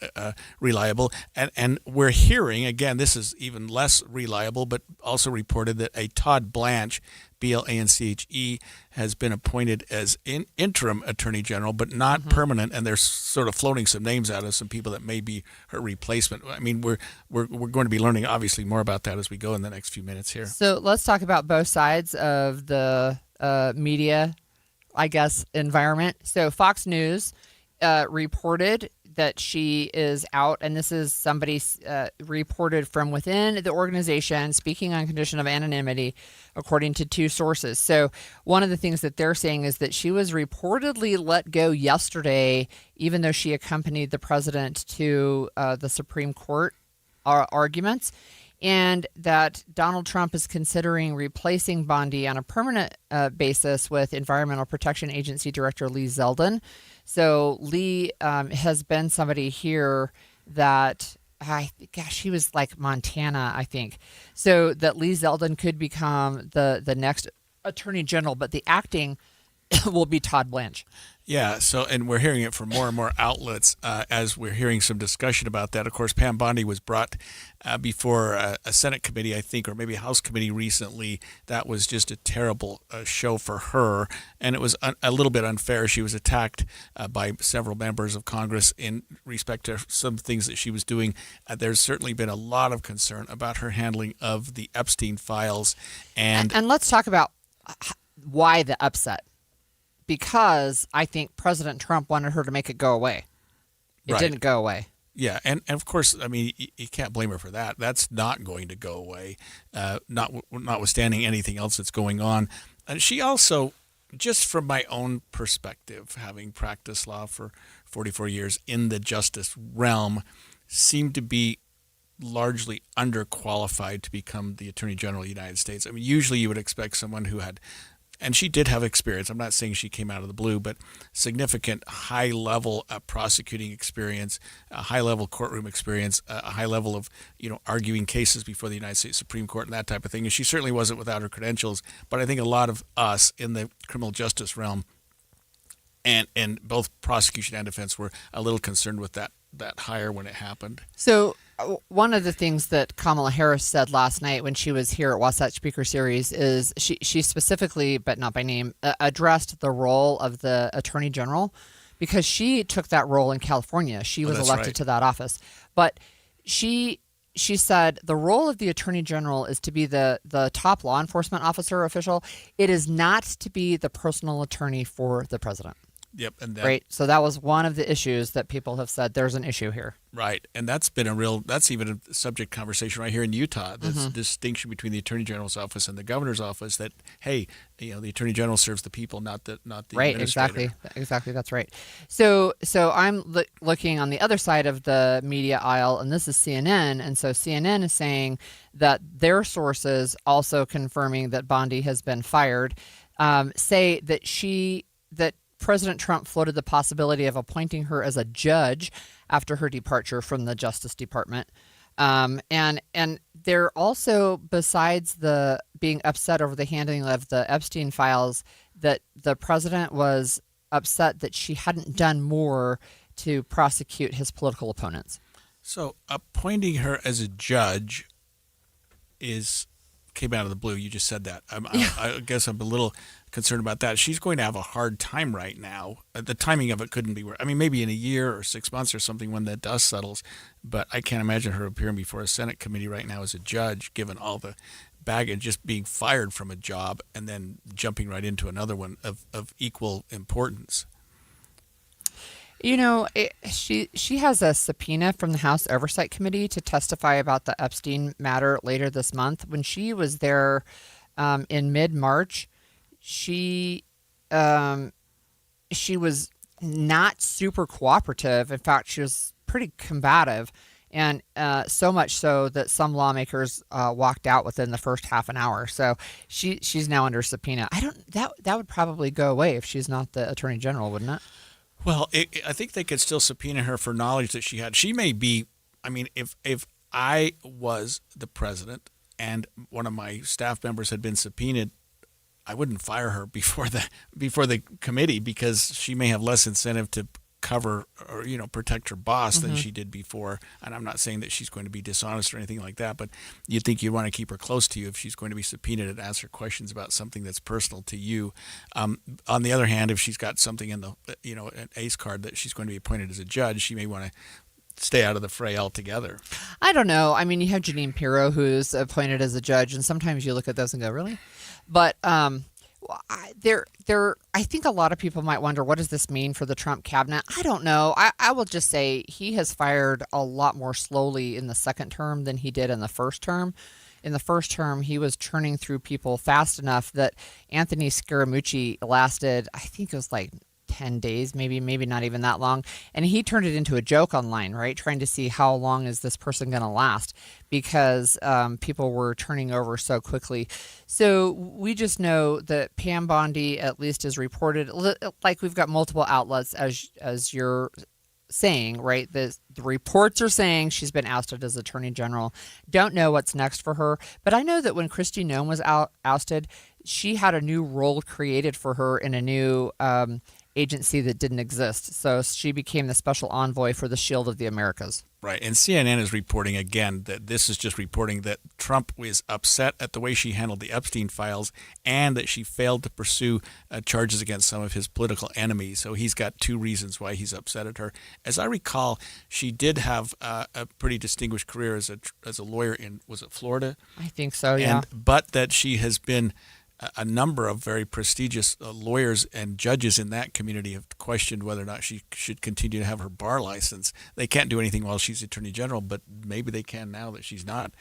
reliable. And we're hearing, again, this is even less reliable, but also reported that a Todd Blanche, B-L-A-N-C-H-E, has been appointed as interim Attorney General, but not permanent. And they're sort of floating some names out of some people that may be her replacement. I mean, we're going to be learning, obviously, more about that as we go in the next few minutes here. So let's talk about both sides of the media, I guess, environment. So Fox News reported that she is out, and this is somebody reported from within the organization, speaking on condition of anonymity, according to two sources. So one of the things that they're saying is that she was reportedly let go yesterday, even though she accompanied the president to the Supreme Court arguments, and that Donald Trump is considering replacing Bondi on a permanent basis with Environmental Protection Agency Director Lee Zeldin. So Lee has been somebody here that, he was like Montana, I think. So that Lee Zeldin could become the next Attorney General, but the acting will be Todd Blanche. Yeah, so, and we're hearing it from more and more outlets as we're hearing some discussion about that. Of course, Pam Bondi was brought before a Senate committee, I think, or maybe a House committee recently. That was just a terrible show for her, and it was a little bit unfair. She was attacked by several members of Congress in respect to some things that she was doing. There's certainly been a lot of concern about her handling of the Epstein files. And let's talk about why the upset. Because I think President Trump wanted her to make it go away. It didn't go away. Yeah, and of course, I mean, you can't blame her for that. That's not going to go away, notwithstanding anything else that's going on. And she also, just from my own perspective, having practiced law for 44 years in the justice realm, seemed to be largely underqualified to become the Attorney General of the United States. I mean, usually you would expect someone who had, and she did have experience. I'm not saying she came out of the blue, but significant high-level prosecuting experience, a high-level courtroom experience, a high level of arguing cases before the United States Supreme Court and that type of thing. And she certainly wasn't without her credentials. But I think a lot of us in the criminal justice realm, and both prosecution and defense, were a little concerned with that hire when it happened. So one of the things that Kamala Harris said last night when she was here at Wasatch Speaker Series is she specifically, but not by name, addressed the role of the Attorney General, because she took that role in California. She was elected to that office. But she said the role of the Attorney General is to be the top law enforcement officer official. It is not to be the personal attorney for the president. Yep, and right. So that was one of the issues that people have said there's an issue here. Right, and that's even a subject conversation right here in Utah. This distinction between the Attorney General's office and the Governor's office. That the Attorney General serves the people, not the right. administrator. Exactly. That's right. So I'm looking on the other side of the media aisle, and this is CNN, and so CNN is saying that their sources, also confirming that Bondi has been fired, say that President Trump floated the possibility of appointing her as a judge after her departure from the Justice Department. And they're also, besides the being upset over the handling of the Epstein files, that the president was upset that she hadn't done more to prosecute his political opponents. So appointing her as a judge came out of the blue. You just said that. I guess I'm a little concerned about that. She's going to have a hard time right now. The timing of it couldn't be worse. I mean, maybe in a year or 6 months or something when the dust settles, but I can't imagine her appearing before a Senate committee right now as a judge, given all the baggage, just being fired from a job and then jumping right into another one of equal importance. She has a subpoena from the House Oversight Committee to testify about the Epstein matter later this month. When she was there in mid-March, she was not super cooperative. In fact, she was pretty combative, and so much so that some lawmakers walked out within the first half an hour. So she's now under subpoena. That would probably go away if she's not the Attorney General, wouldn't it? Well, I think they could still subpoena her for knowledge that she had. She may be. I mean, if I was the president and one of my staff members had been subpoenaed, I wouldn't fire her before the committee, because she may have less incentive to cover or protect her boss than she did before. And I'm not saying that she's going to be dishonest or anything like that, but you'd think you'd want to keep her close to you if she's going to be subpoenaed and ask her questions about something that's personal to you. On the other hand, if she's got something in the an ace card that she's going to be appointed as a judge, she may want to stay out of the fray altogether. I don't know. I mean, you have Jeanine Pirro, who's appointed as a judge, and sometimes you look at those and go, really? But I think a lot of people might wonder, what does this mean for the Trump cabinet? I don't know. I will just say he has fired a lot more slowly in the second term than he did in the first term. In the first term, he was churning through people fast enough that Anthony Scaramucci lasted, I think it was like 10 days, maybe not even that long. And he turned it into a joke online, right? Trying to see how long is this person going to last, because people were turning over so quickly. So we just know that Pam Bondi at least is reported, like we've got multiple outlets as you're saying, right? The reports are saying she's been ousted as Attorney General. Don't know what's next for her. But I know that when Kristi Noem was ousted, she had a new role created for her in a new agency that didn't exist. So she became the special envoy for the Shield of the Americas. Right. And CNN is reporting again that this is just reporting that Trump was upset at the way she handled the Epstein files and that she failed to pursue charges against some of his political enemies. So he's got two reasons why he's upset at her. As I recall, she did have a pretty distinguished career as a lawyer in, was it Florida? I think so, yeah. But that she has been a number of very prestigious lawyers and judges in that community have questioned whether or not she should continue to have her bar license. They can't do anything while she's Attorney General, but maybe they can now that she's not.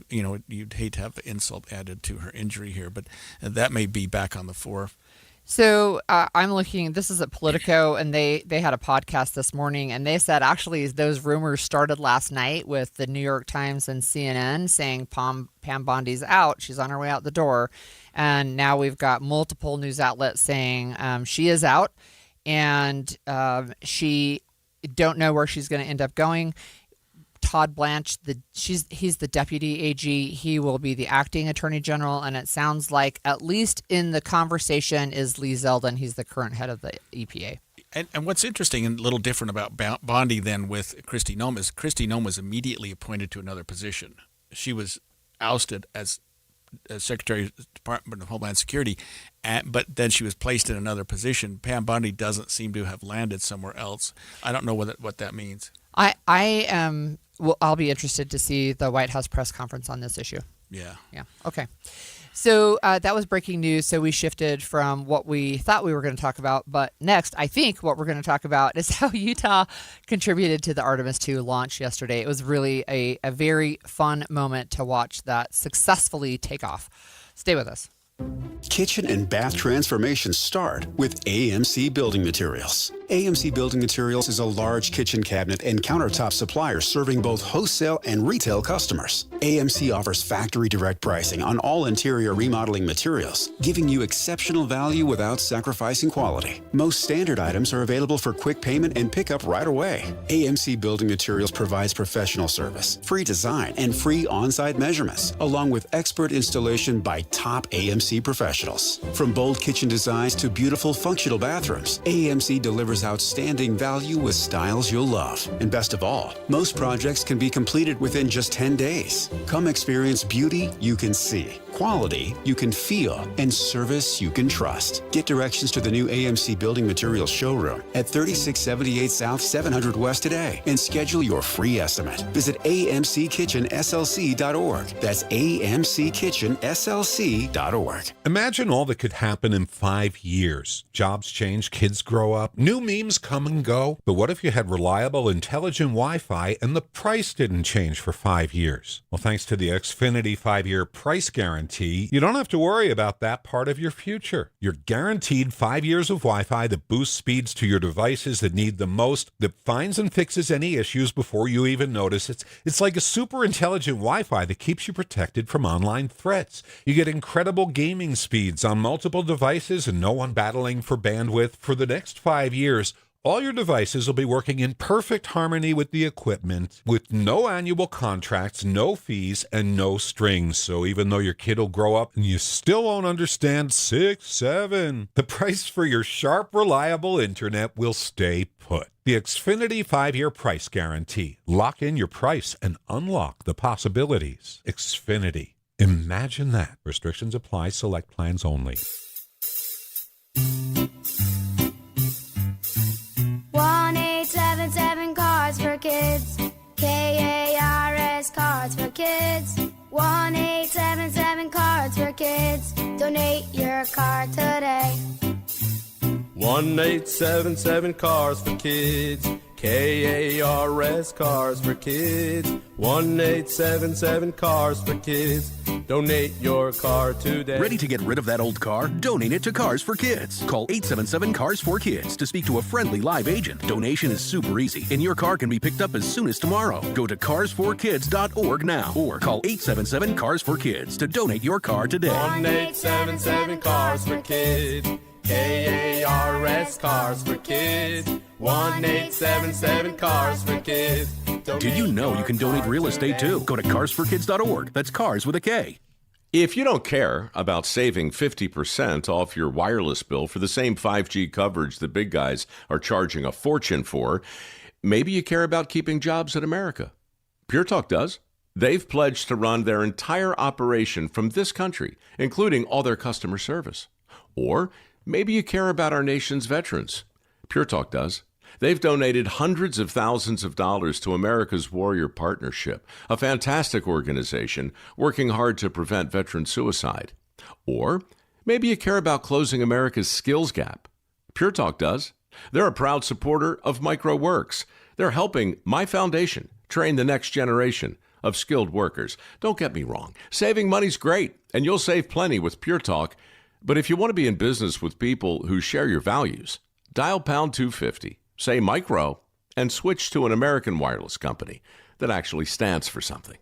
You'd hate to have insult added to her injury here, but that may be back on the fore. So I'm looking, this is at Politico, and they had a podcast this morning, and they said actually those rumors started last night with the New York Times and CNN saying Pam Bondi's out. She's on her way out the door. And now we've got multiple news outlets saying she is out, and she don't know where she's going to end up going. Todd Blanche, he's the deputy AG. He will be the acting attorney general, and it sounds like, at least in the conversation, is Lee Zeldin. He's the current head of the EPA. And what's interesting and a little different about Bondi than with Kristi Noem is Kristi Noem was immediately appointed to another position. She was ousted as Secretary of the Department of Homeland Security, but then she was placed in another position. Pam Bondi doesn't seem to have landed somewhere else. I don't know what that means. I'll be interested to see the White House press conference on this issue. Yeah. Okay. So that was breaking news. So we shifted from what we thought we were going to talk about. But next, I think what we're going to talk about is how Utah contributed to the Artemis II launch yesterday. It was really a very fun moment to watch that successfully take off. Stay with us. Kitchen and bath transformations start with AMC Building Materials. AMC Building Materials is a large kitchen cabinet and countertop supplier serving both wholesale and retail customers. AMC offers factory direct pricing on all interior remodeling materials, giving you exceptional value without sacrificing quality. Most standard items are available for quick payment and pickup right away. AMC Building Materials provides professional service, free design, and free on-site measurements, along with expert installation by top AMC professionals. From bold kitchen designs to beautiful functional bathrooms, AMC delivers outstanding value with styles you'll love. And best of all, most projects can be completed within just 10 days. Come experience beauty you can see, quality you can feel, and service you can trust. Get directions to the new AMC Building Materials showroom at 3678 South 700 West today and schedule your free estimate. Visit amckitchenslc.org. That's amckitchenslc.org. Imagine all that could happen in 5 years. Jobs change, kids grow up, new memes come and go. But what if you had reliable, intelligent Wi-Fi and the price didn't change for 5 years? Well, thanks to the Xfinity 5-year price guarantee, you don't have to worry about that part of your future. You're guaranteed 5 years of Wi-Fi that boosts speeds to your devices that need the most, that finds and fixes any issues before you even notice. It's like a super intelligent Wi-Fi that keeps you protected from online threats. You get incredible gaming speeds on multiple devices and no one battling for bandwidth for the next 5 years. All your devices will be working in perfect harmony with the equipment, with no annual contracts, no fees, and no strings. So even though your kid will grow up and you still won't understand 6, 7, the price for your sharp, reliable internet will stay put. The Xfinity 5-year price guarantee. Lock in your price and unlock the possibilities. Xfinity. Imagine that. Restrictions apply. Select plans only. 1-877 Cards for Kids. KARS Cards for Kids. 1-877 Cards for Kids. Donate your card today. 1-877 Cars for Kids. KARS Cars for Kids. 1-877 Cars for Kids. Donate your car today. Ready to get rid of that old car? Donate it to Cars for Kids. Call 877 Cars for Kids to speak to a friendly live agent. Donation is super easy, and your car can be picked up as soon as tomorrow. Go to carsforkids.org now or call 877 Cars for Kids to donate your car today. 1-877 Cars for Kids. KARS Cars for Kids. 1-877 Cars for Kids. Did you know you can donate real estate too? Go to carsforkids.org. That's cars with a K. If you don't care about saving 50% off your wireless bill for the same 5G coverage the big guys are charging a fortune for, maybe you care about keeping jobs in America. Pure Talk does. They've pledged to run their entire operation from this country, including all their customer service. Or maybe you care about our nation's veterans. Pure Talk does. They've donated hundreds of thousands of dollars to America's Warrior Partnership, a fantastic organization working hard to prevent veteran suicide. Or Maybe you care about closing America's skills gap. Pure Talk does. They're a proud supporter of MicroWorks. They're helping my foundation train the next generation of skilled workers. Don't get me wrong. Saving money's great, and you'll save plenty with Pure Talk. But if you want to be in business with people who share your values, dial pound 250, say micro, and switch to an American wireless company that actually stands for something.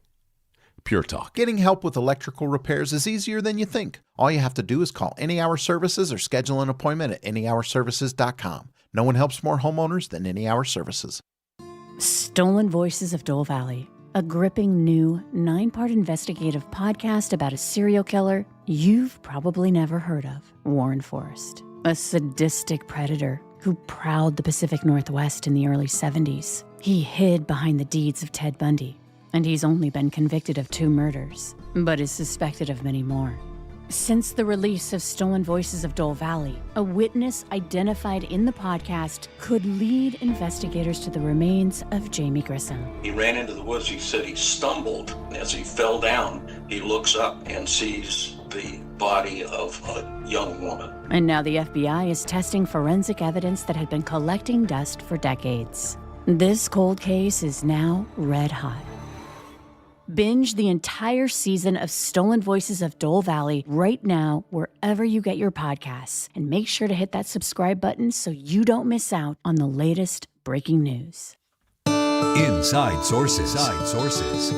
Pure Talk. Getting help with electrical repairs is easier than you think. All you have to do is call Any Hour Services or schedule an appointment at anyhourservices.com. No one helps more homeowners than Any Hour Services. Stolen Voices of Dole Valley, a gripping new 9-part investigative podcast about a serial killer you've probably never heard of, Warren Forrest, a sadistic predator who prowled the Pacific Northwest in the early 70s. He hid behind the deeds of Ted Bundy, and he's only been convicted of 2 murders, but is suspected of many more. Since the release of Stolen Voices of Dole Valley, a witness identified in the podcast could lead investigators to the remains of Jamie Grissom. He ran into the woods. He said he stumbled. As he fell down, he looks up and sees the body of a young woman. And now the FBI is testing forensic evidence that had been collecting dust for decades. This cold case is now red hot. Binge the entire season of Stolen Voices of Dole Valley right now, wherever you get your podcasts. And make sure to hit that subscribe button so you don't miss out on the latest breaking news. Inside Sources. Inside Sources.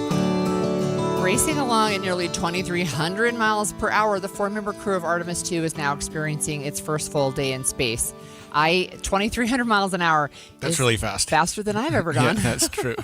Racing along at nearly 2,300 miles per hour, the 4-member crew of Artemis 2 is now experiencing its first full day in space. 2,300 miles an hour. That's really fast. Faster than I've ever gone. Yeah, that's true.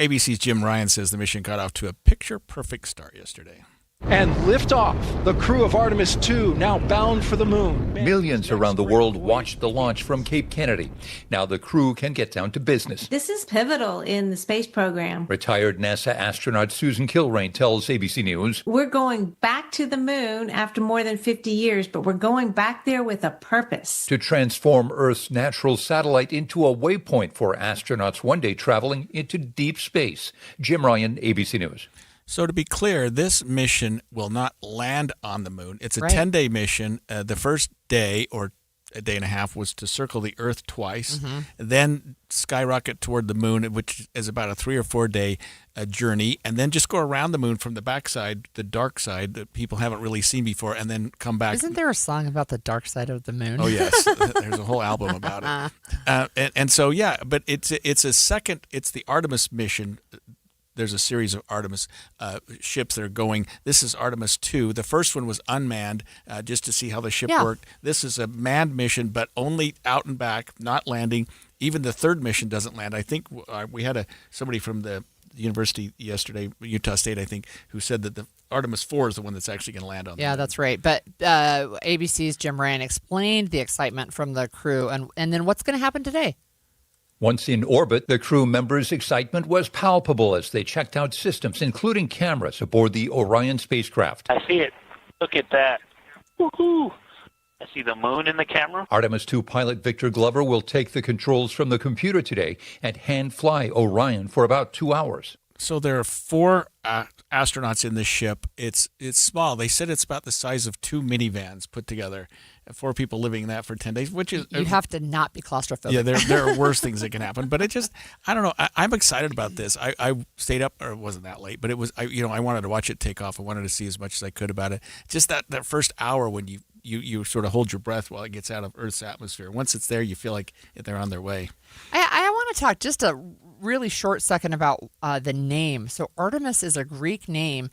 ABC's Jim Ryan says the mission got off to a picture-perfect start yesterday. And liftoff. The crew of Artemis 2 now bound for the moon. Millions around the world watched the launch from Cape Kennedy. Now the crew can get down to business. This is pivotal in the space program. Retired NASA astronaut Susan Kilrain tells ABC News. We're going back to the moon after more than 50 years, but we're going back there with a purpose. To transform Earth's natural satellite into a waypoint for astronauts one day traveling into deep space. Jim Ryan, ABC News. So to be clear, this mission will not land on the moon. It's a Right. 10-day mission. The first day, or a day and a half, was to circle the Earth twice, then skyrocket toward the moon, which is about a 3 or 4 day journey, and then just go around the moon from the backside, the dark side that people haven't really seen before, and then come back. Isn't there a song about the dark side of the moon? Oh yes, there's a whole album about it. And so yeah, but it's the Artemis mission. There's a series of Artemis ships that are going. This is Artemis 2. The first one was unmanned, just to see how the ship worked. This is a manned mission, but only out and back, not landing. Even the third mission doesn't land. I think we had somebody from the university yesterday, Utah State, I think, who said that the Artemis 4 is the one that's actually going to land on. Yeah, that's right. But ABC's Jim Ryan explained the excitement from the crew, and then what's going to happen today. Once in orbit, the crew members' excitement was palpable as they checked out systems, including cameras aboard the Orion spacecraft. I see it. Look at that. Woohoo! I see the moon in the camera. Artemis 2 pilot Victor Glover will take the controls from the computer today and hand fly Orion for about 2 hours. So there are 4 astronauts in this ship. It's small. They said it's about the size of 2 minivans put together. 4 people living in that for 10 days, which is... You have to not be claustrophobic. Yeah, there are worse things that can happen. But it just, I don't know. I'm excited about this. I stayed up, or it wasn't that late, but it was, I wanted to watch it take off. I wanted to see as much as I could about it. Just that first hour when you sort of hold your breath while it gets out of Earth's atmosphere. Once it's there, you feel like they're on their way. I want to talk just a really short second about the name. So Artemis is a Greek name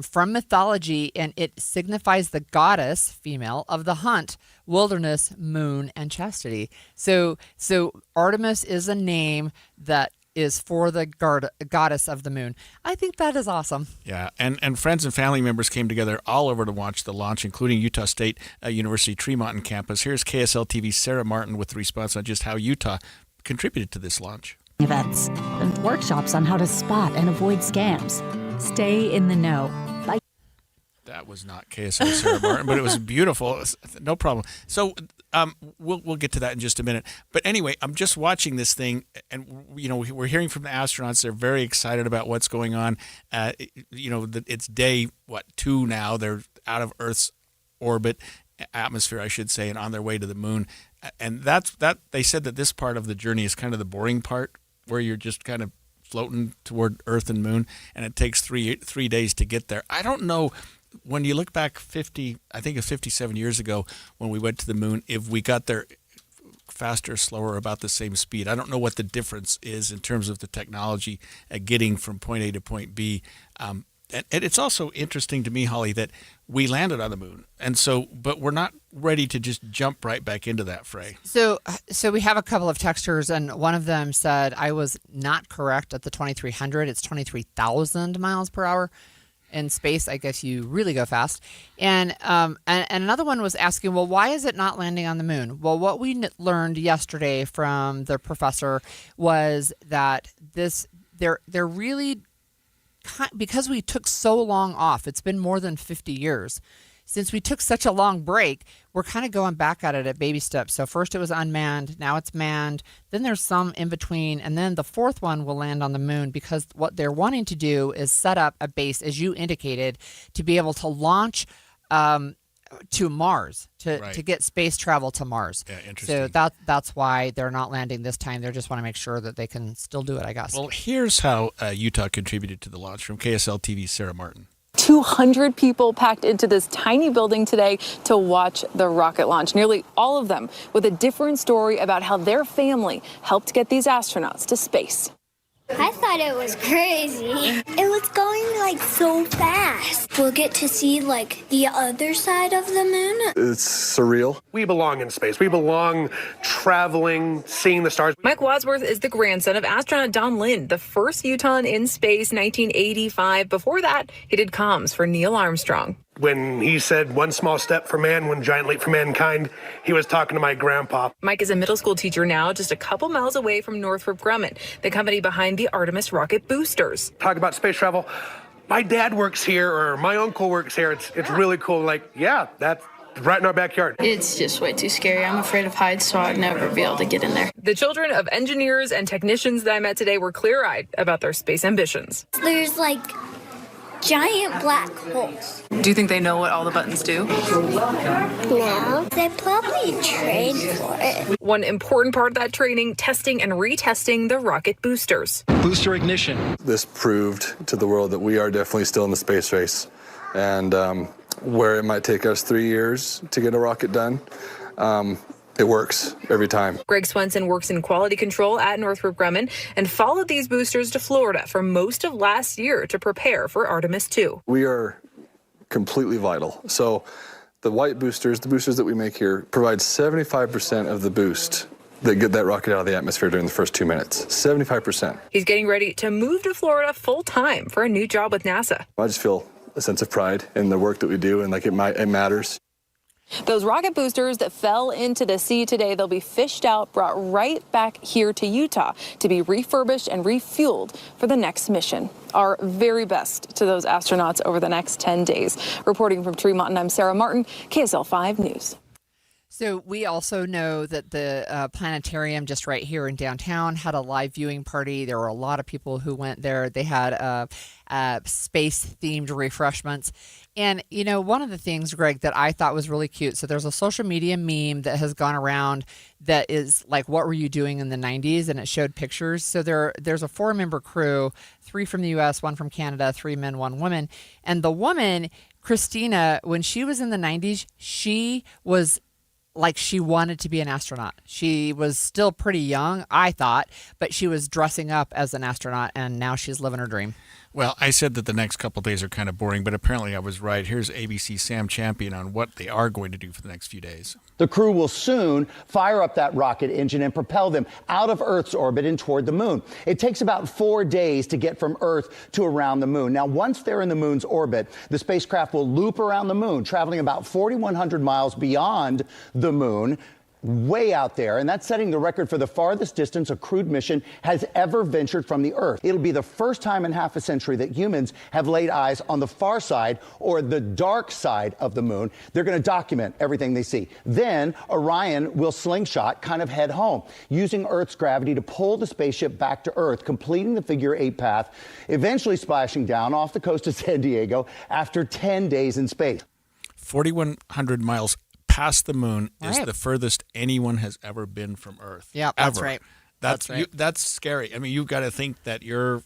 from mythology, and it signifies the goddess, female, of the hunt, wilderness, moon, and chastity. So Artemis is a name that is for the goddess of the moon. I think that is awesome. Yeah, and friends and family members came together all over to watch the launch, including Utah State University Tremonton campus. Here's KSL TV's Sarah Martin with the response on just how Utah contributed to this launch. Events and workshops on how to spot and avoid scams. Stay in the know. That was not KSL Sarah Martin, but it was beautiful. No problem. So we'll get to that in just a minute. But anyway, I'm just watching this thing, and we're hearing from the astronauts. They're very excited about what's going on. It's day 2 now. They're out of Earth's orbit, atmosphere, I should say, and on their way to the moon. And that they said that this part of the journey is kind of the boring part, where you're just kind of floating toward Earth and moon, and it takes three days to get there. I don't know, when you look back 57 years ago when we went to the moon, if we got there faster, slower, about the same speed. I don't know what the difference is in terms of the technology at getting from point A to point B. And it's also interesting to me, Holly, that we landed on the moon, but we're not ready to just jump right back into that fray. So we have a couple of texters, and one of them said I was not correct at the 2,300. It's 23,000 miles per hour in space. I guess you really go fast. And another one was asking, well, why is it not landing on the moon? Well, what we learned yesterday from the professor was that they're really, because we took so long off, it's been more than 50 years since we took such a long break, we're kind of going back at it at baby steps. So first it was unmanned, now it's manned, then there's some in between, and then the fourth one will land on the moon, because what they're wanting to do is set up a base, as you indicated, to be able to launch to Mars, to get space travel to Mars. Yeah, interesting. So that's why they're not landing this time. They just want to make sure that they can still do it, I guess. Well, here's how Utah contributed to the launch from KSL TV's Sarah Martin. 200 people packed into this tiny building today to watch the rocket launch, nearly all of them with a different story about how their family helped get these astronauts to space. I thought it was crazy. It was going like so fast. We'll get to see like the other side of the moon. It's surreal. We belong in space. We belong traveling, seeing the stars. Mike Wadsworth is the grandson of astronaut Don Lind, the first Utahn in space, 1985. Before that, he did comms for Neil Armstrong. When he said one small step for man, one giant leap for mankind, he was talking to my grandpa. Mike is a middle school teacher now, just a couple miles away from Northrop Grumman, the company behind the Artemis rocket boosters. Talk about space travel. My dad works here, or my uncle works here. It's really cool. Like, yeah, that's right in our backyard. It's just way too scary. I'm afraid of heights, so I'd never be able to get in there. The children of engineers and technicians that I met today were clear-eyed about their space ambitions. There's like giant black holes. Do you think they know what all the buttons do? No, they probably trained for it. One important part of that training, testing and retesting the rocket boosters. Booster ignition. This proved to the world that we are definitely still in the space race. And where it might take us 3 years to get a rocket done, it works every time. Greg Swenson works in quality control at Northrop Grumman and followed these boosters to Florida for most of last year to prepare for Artemis II. We are completely vital. So the white boosters, the boosters that we make here, provide 75% of the boost that get that rocket out of the atmosphere during the first 2 minutes. 75%. He's getting ready to move to Florida full time for a new job with NASA. I just feel a sense of pride in the work that we do, and like it matters. Those rocket boosters that fell into the sea today, they'll be fished out, brought right back here to Utah to be refurbished and refueled for the next mission. Our very best to those astronauts over the next 10 days. Reporting from Tremont, I'm Sarah Martin, KSL 5 News. So we also know that the planetarium just right here in downtown had a live viewing party. There were a lot of people who went there. They had space-themed refreshments. And, you know, one of the things, Greg, that I thought was really cute, so there's a social media meme that has gone around that is like, what were you doing in the 90s? And it showed pictures. So there's a 4-member crew, 3 from the U.S., 1 from Canada, 3 men, 1 woman. And the woman, Christina, when she was in the 90s, she was like she wanted to be an astronaut. She was still pretty young, I thought, but she was dressing up as an astronaut, and now she's living her dream. Well, I said that the next couple of days are kind of boring, but apparently I was right. Here's ABC's Sam Champion on what they are going to do for the next few days. The crew will soon fire up that rocket engine and propel them out of Earth's orbit and toward the moon. It takes about 4 days to get from Earth to around the moon. Now, once they're in the moon's orbit, the spacecraft will loop around the moon, traveling about 4,100 miles beyond the moon, way out there, and that's setting the record for the farthest distance a crewed mission has ever ventured from the Earth. It'll be the first time in half a century that humans have laid eyes on the far side, or the dark side of the moon. They're going to document everything they see. Then Orion will slingshot, kind of head home, using Earth's gravity to pull the spaceship back to Earth, completing the figure 8 path, eventually splashing down off the coast of San Diego after 10 days in space. 4,100 miles past the moon is Right. the furthest anyone has ever been from Earth. Yeah, that's Ever. right. That's That's right. that's scary. I mean, you've got to think that you're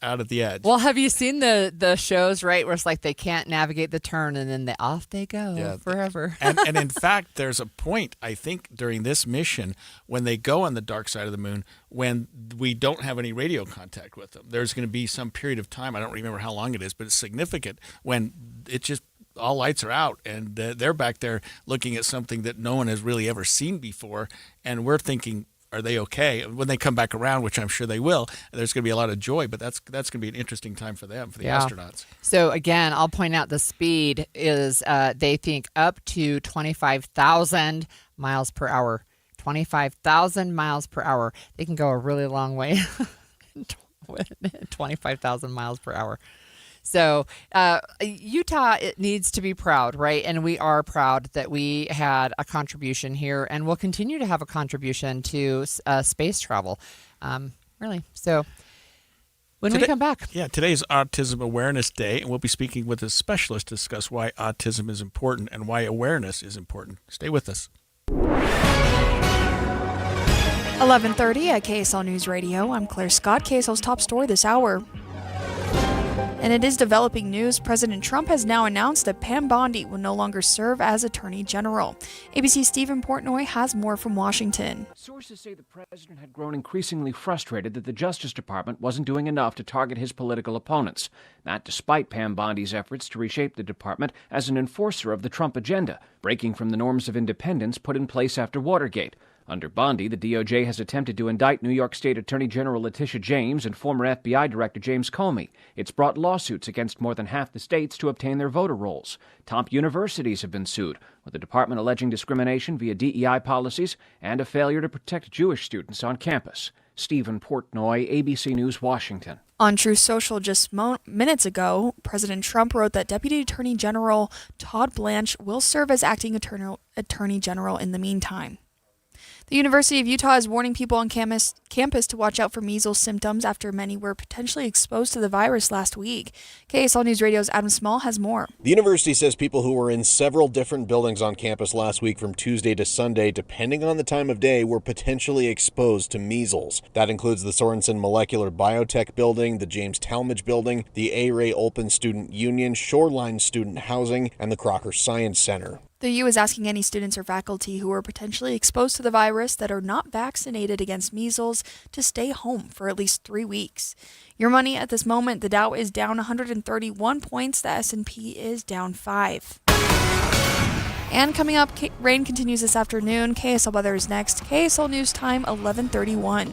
out at the edge. Well, have you seen the shows, right, where it's like they can't navigate the turn and then off they go forever? and in fact, there's a point, I think, during this mission when they go on the dark side of the moon when we don't have any radio contact with them. There's going to be some period of time, I don't remember how long it is, but it's significant, when it just all lights are out and they're back there looking at something that no one has really ever seen before, and we're thinking, are they okay? When they come back around, which I'm sure they will, there's going to be a lot of joy, but that's going to be an interesting time for them, for the astronauts. So again, I'll point out the speed is they think up to 25,000 miles per hour. 25,000 miles per hour. They can go a really long way. 25,000 miles per hour. So Utah, it needs to be proud, right? And we are proud that we had a contribution here and will continue to have a contribution to space travel, really. So when we come back. Yeah, today is Autism Awareness Day, and we'll be speaking with a specialist to discuss why autism is important and why awareness is important. Stay with us. 11:30 at KSL News Radio. I'm Claire Scott. KSL's top story this hour. And it is developing news. President Trump has now announced that Pam Bondi will no longer serve as Attorney General. ABC's Stephen Portnoy has more from Washington. Sources say the president had grown increasingly frustrated that the Justice Department wasn't doing enough to target his political opponents. That despite Pam Bondi's efforts to reshape the department as an enforcer of the Trump agenda, breaking from the norms of independence put in place after Watergate. Under Bondi, the DOJ has attempted to indict New York State Attorney General Letitia James and former FBI Director James Comey. It's brought lawsuits against more than half the states to obtain their voter rolls. Top universities have been sued, with the department alleging discrimination via DEI policies and a failure to protect Jewish students on campus. Stephen Portnoy, ABC News, Washington. On Truth Social just minutes ago, President Trump wrote that Deputy Attorney General Todd Blanche will serve as acting Attorney General in the meantime. The University of Utah is warning people on campus to watch out for measles symptoms after many were potentially exposed to the virus last week. KSL News Radio's Adam Small has more. The university says people who were in several different buildings on campus last week from Tuesday to Sunday, depending on the time of day, were potentially exposed to measles. That includes the Sorensen Molecular Biotech Building, the James Talmadge Building, the A. Ray Open Student Union, Shoreline Student Housing, and the Crocker Science Center. The U is asking any students or faculty who are potentially exposed to the virus that are not vaccinated against measles to stay home for at least 3 weeks. Your money at this moment, the Dow is down 131 points, the S&P is down 5. And coming up, rain continues this afternoon. KSL weather is next. KSL News Time, 11:31.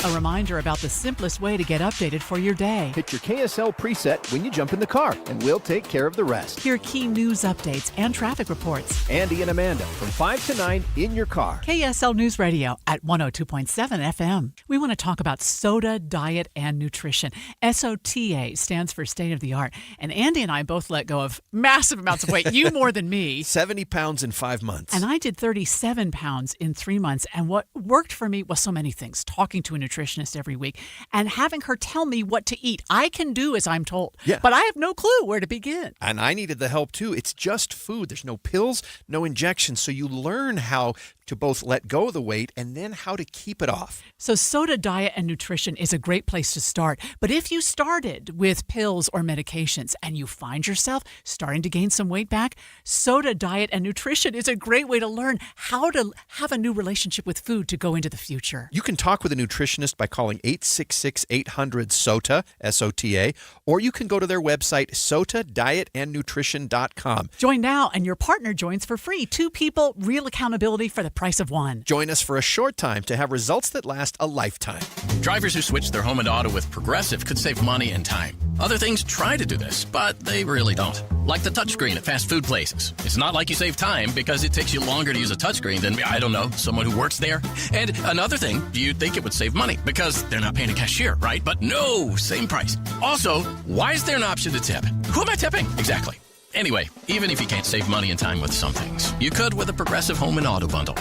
A reminder about the simplest way to get updated for your day. Hit your KSL preset when you jump in the car, and we'll take care of the rest. Hear key news updates and traffic reports. Andy and Amanda from 5 to 9 in your car. KSL News Radio at 102.7 FM. We want to talk about Soda, Diet, and Nutrition. SOTA stands for state of the art. And Andy and I both let go of massive amounts of weight. You more than me. 70 pounds in 5 months. And I did 37 pounds in 3 months. And what worked for me was so many things. Talking to a nutritionist every week and having her tell me what to eat. I can do as I'm told, but I have no clue where to begin. And I needed the help too. It's just food. There's no pills, no injections. So you learn how to both let go of the weight and then how to keep it off. So Soda, Diet, and Nutrition is a great place to start. But if you started with pills or medications and you find yourself starting to gain some weight back, Soda, Diet, and Nutrition is a great way to learn how to have a new relationship with food to go into the future. You can talk with a nutritionist by calling 866-800-SOTA, S-O-T-A, or you can go to their website, sotadietandnutrition.com. Join now and your partner joins for free. 2 people, real accountability for the price of 1. Join us for a short time to have results that last a lifetime. Drivers who switch their home and auto with Progressive could save money and time. Other things try to do this, but they really don't. Like the touchscreen at fast food places. It's not like you save time because it takes you longer to use a touchscreen than, I don't know, someone who works there. And another thing, you'd think it would save money because they're not paying a cashier, right? But no, same price. Also, why is there an option to tip? Who am I tipping? Exactly. Anyway, even if you can't save money and time with some things, you could with a Progressive Home and Auto Bundle.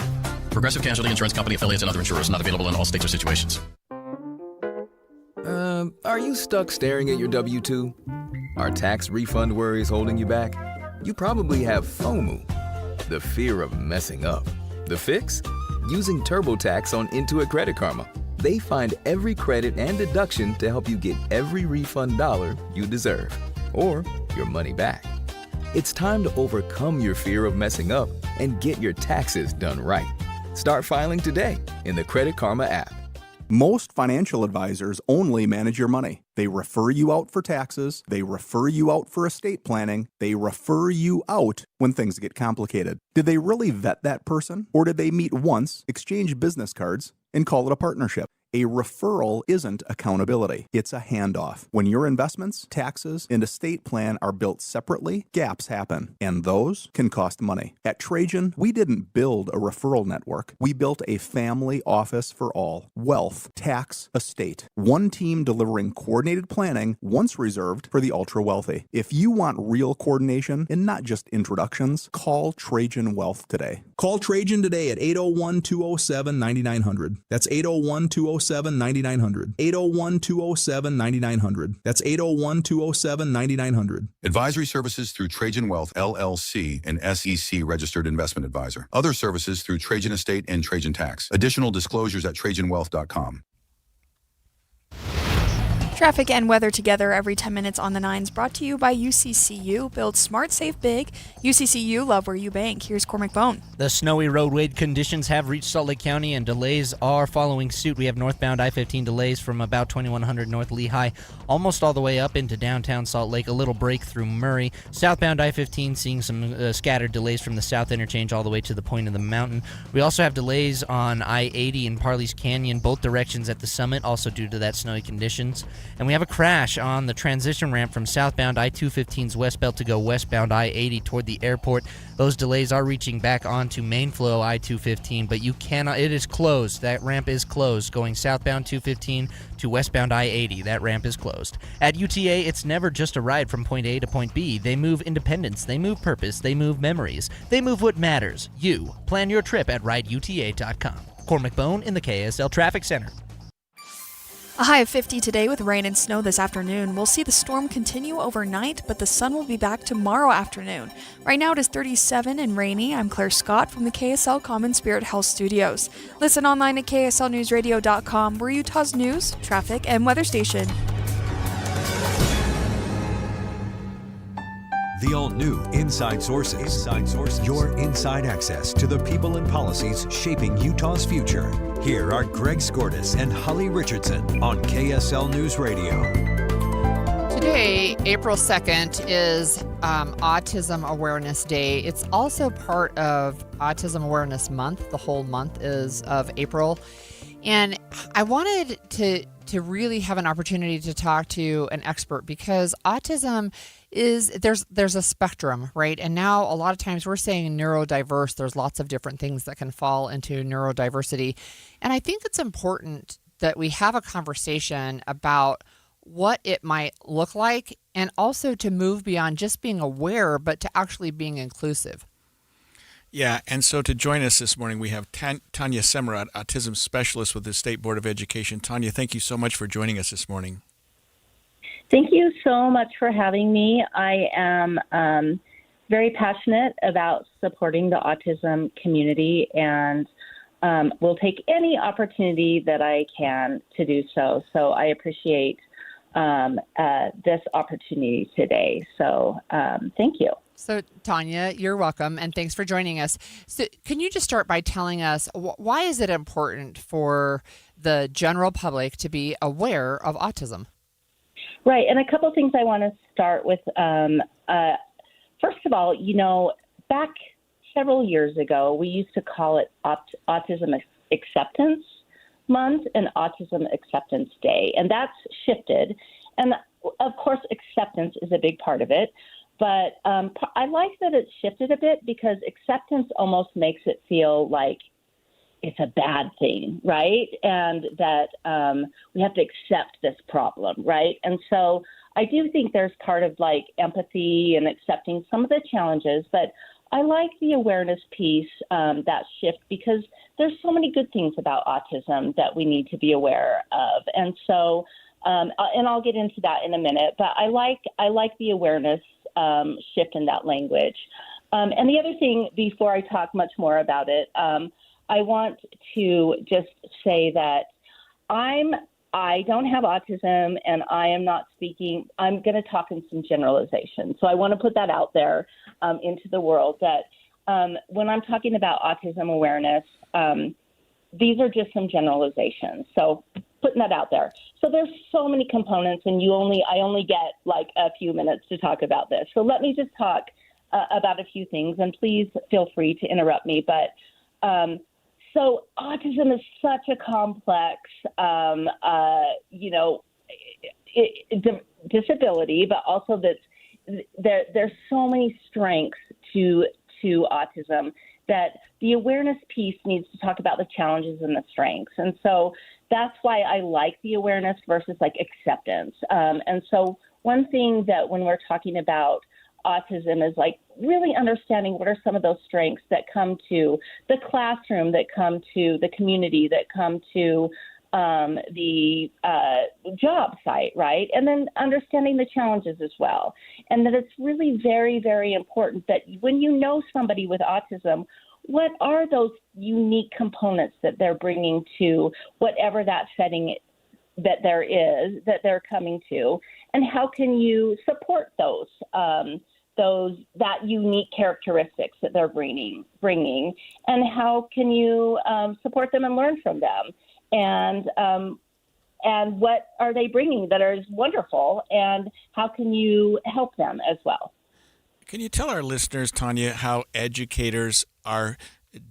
Progressive Casualty Insurance Company affiliates and other insurers not available in all states or situations. Are you stuck staring at your W-2? Are tax refund worries holding you back? You probably have FOMO, the fear of messing up. The fix? Using TurboTax on Intuit Credit Karma. They find every credit and deduction to help you get every refund dollar you deserve, or your money back. It's time to overcome your fear of messing up and get your taxes done right. Start filing today in the Credit Karma app. Most financial advisors only manage your money. They refer you out for taxes, they refer you out for estate planning, they refer you out when things get complicated. Did they really vet that person? Or did they meet once, exchange business cards, and call it a partnership? A referral isn't accountability. It's a handoff. When your investments, taxes, and estate plan are built separately, gaps happen, and those can cost money. At Trajan, we didn't build a referral network. We built a family office for all. Wealth, tax, estate. One team delivering coordinated planning, once reserved for the ultra-wealthy. If you want real coordination and not just introductions, call Trajan Wealth today. Call Trajan today at 801-207-9900. That's 801-207-9900. 801-207-9900. That's 801-207-9900. Advisory services through Trajan Wealth, LLC, an SEC registered investment advisor. Other services through Trajan Estate and Trajan Tax. Additional disclosures at TrajanWealth.com. Traffic and weather together every 10 minutes on the 9s, brought to you by UCCU. Build smart, save big. UCCU, love where you bank. Here's Cormac Bone. The snowy roadway conditions have reached Salt Lake County, and delays are following suit. We have northbound I-15 delays from about 2100 North Lehigh, almost all the way up into downtown Salt Lake. A little break through Murray. Southbound I-15 seeing some scattered delays from the south interchange all the way to the point of the mountain. We also have delays on I-80 in Parley's Canyon, both directions at the summit, also due to that snowy conditions. And we have a crash on the transition ramp from southbound I-215's westbound to go westbound I-80 toward the airport. Those delays are reaching back onto main flow I-215, but you cannot, it is closed. That ramp is closed going southbound 215 to westbound I-80. That ramp is closed. At UTA, it's never just a ride from point A to point B. They move independence, they move purpose, they move memories, they move what matters. You. Plan your trip at rideuta.com. Cormac Bone in the KSL Traffic Center. A high of 50 today with rain and snow this afternoon. We'll see the storm continue overnight, but the sun will be back tomorrow afternoon. Right now it is 37 and rainy. I'm Claire Scott from the KSL Common Spirit Health Studios. Listen online at kslnewsradio.com. We're Utah's news, traffic, and weather station. The all-new Inside Sources. Inside Sources. Your inside access to the people and policies shaping Utah's future. Here are Greg Skordas and Holly Richardson on KSL News Radio. Today, April 2nd, is Autism Awareness Day. It's also part of Autism Awareness Month. The whole month is of April. And I wanted to really have an opportunity to talk to an expert, because autism is, there's a spectrum, right? And now a lot of times we're saying neurodiverse. There's lots of different things that can fall into neurodiversity. And I think it's important that we have a conversation about what it might look like, and also to move beyond just being aware, but to actually being inclusive. Yeah, and so to join us this morning, we have Tanya Semrad, autism specialist with the State Board of Education. Tanya, thank you so much for joining us this morning. Thank you so much for having me. I am very passionate about supporting the autism community, and will take any opportunity that I can to do so. So I appreciate this opportunity today. So thank you. So, Tanya, you're welcome, and thanks for joining us. So can you just start by telling us, why is it important for the general public to be aware of autism? Right, and a couple of things I want to start with. First of all, back several years ago, we used to call it Autism Acceptance Month and Autism Acceptance Day, and that's shifted. And, of course, acceptance is a big part of it. But I like that it's shifted a bit, because acceptance almost makes it feel like it's a bad thing, right? And that we have to accept this problem, right? And so I do think there's part of like empathy and accepting some of the challenges, but I like the awareness piece, that shift, because there's so many good things about autism that we need to be aware of. And so And I'll get into that in a minute. But I like the awareness shift in that language. And the other thing, before I talk much more about it, I want to just say that I don't have autism, and I am not speaking. I'm going to talk in some generalization. So I want to put that out there into the world that when I'm talking about autism awareness, these are just some generalizations. So putting that out there. So there's so many components, and I only get like a few minutes to talk about this. So let me just talk about a few things, and please feel free to interrupt me. But so autism is such a complex, disability, but also that there's so many strengths to autism that the awareness piece needs to talk about the challenges and the strengths. And so that's why I like the awareness versus like acceptance. And so one thing that when we're talking about autism is like really understanding what are some of those strengths that come to the classroom, that come to the community, that come to the job site, right? And then understanding the challenges as well. And that it's really very, very important that when you know somebody with autism, what are those unique components that they're bringing to whatever that setting that there is, that they're coming to, and how can you support those that unique characteristics that they're bringing, and how can you support them and learn from them, and what are they bringing that is wonderful, and how can you help them as well? Can you tell our listeners, Tanya, how educators are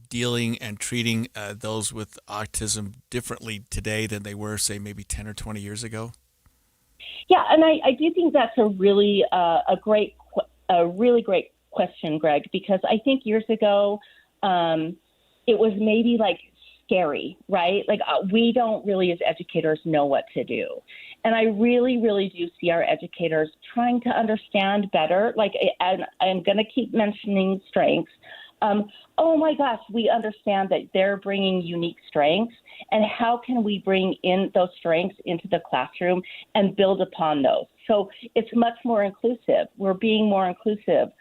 dealing and treating those with autism differently today than they were, say, maybe 10 or 20 years ago? Yeah, and I do think that's a really really great question, Greg, because I think years ago it was maybe like scary, right? Like we don't really as educators know what to do. And I really, really do see our educators trying to understand better. Like, and I'm going to keep mentioning strengths. Oh my gosh, we understand that they're bringing unique strengths, and how can we bring in those strengths into the classroom and build upon those? So it's much more inclusive. We're being more inclusive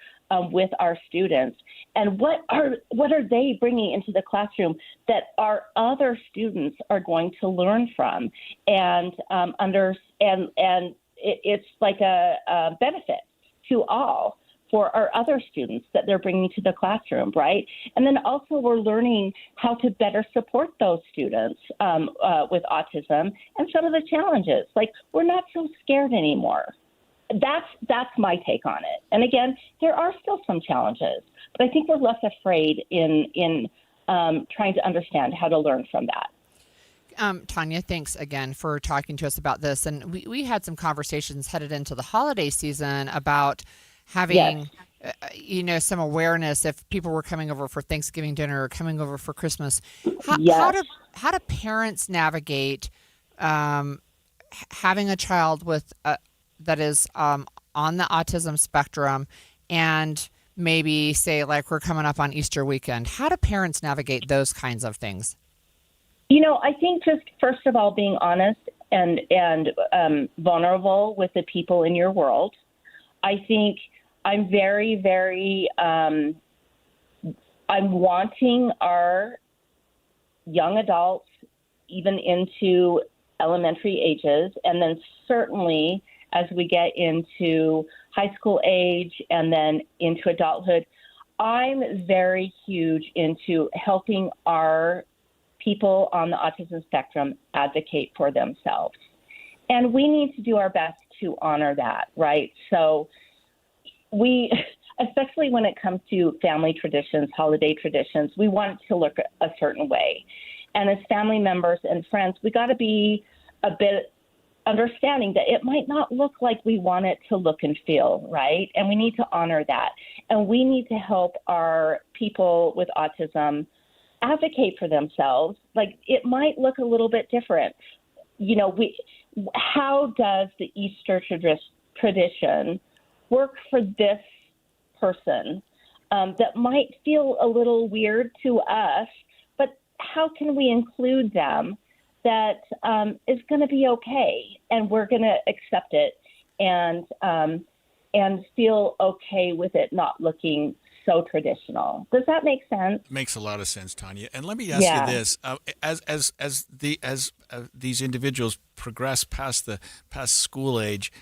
with our students, and what are they bringing into the classroom that our other students are going to learn from, and it's like a benefit to all for our other students that they're bringing to the classroom, right? And then also we're learning how to better support those students with autism and some of the challenges. Like, we're not so scared anymore. That's my take on it. And again, there are still some challenges, but I think we're less afraid in trying to understand how to learn from that. Tanya, thanks again for talking to us about this. And we had some conversations headed into the holiday season about having, some awareness if people were coming over for Thanksgiving dinner or coming over for Christmas. How do parents navigate having a child with that is on the autism spectrum, and maybe say like we're coming up on Easter weekend? How do parents navigate those kinds of things? I think just first of all being honest and vulnerable with the people in your world. I think I'm very, very, I'm wanting our young adults, even into elementary ages, and then certainly as we get into high school age and then into adulthood, I'm very huge into helping our people on the autism spectrum advocate for themselves. And we need to do our best to honor that, right? So we, especially when it comes to family traditions, holiday traditions, we want it to look a certain way. And as family members and friends, we got to be a bit understanding that it might not look like we want it to look and feel, right? And we need to honor that. And we need to help our people with autism advocate for themselves. Like, it might look a little bit different. How does the Easter tradition work for this person that might feel a little weird to us, but how can we include them that is going to be okay, and we're going to accept it and feel okay with it not looking so traditional. Does that make sense? Makes a lot of sense, Tanya. And let me ask you this: as these individuals progress past school age,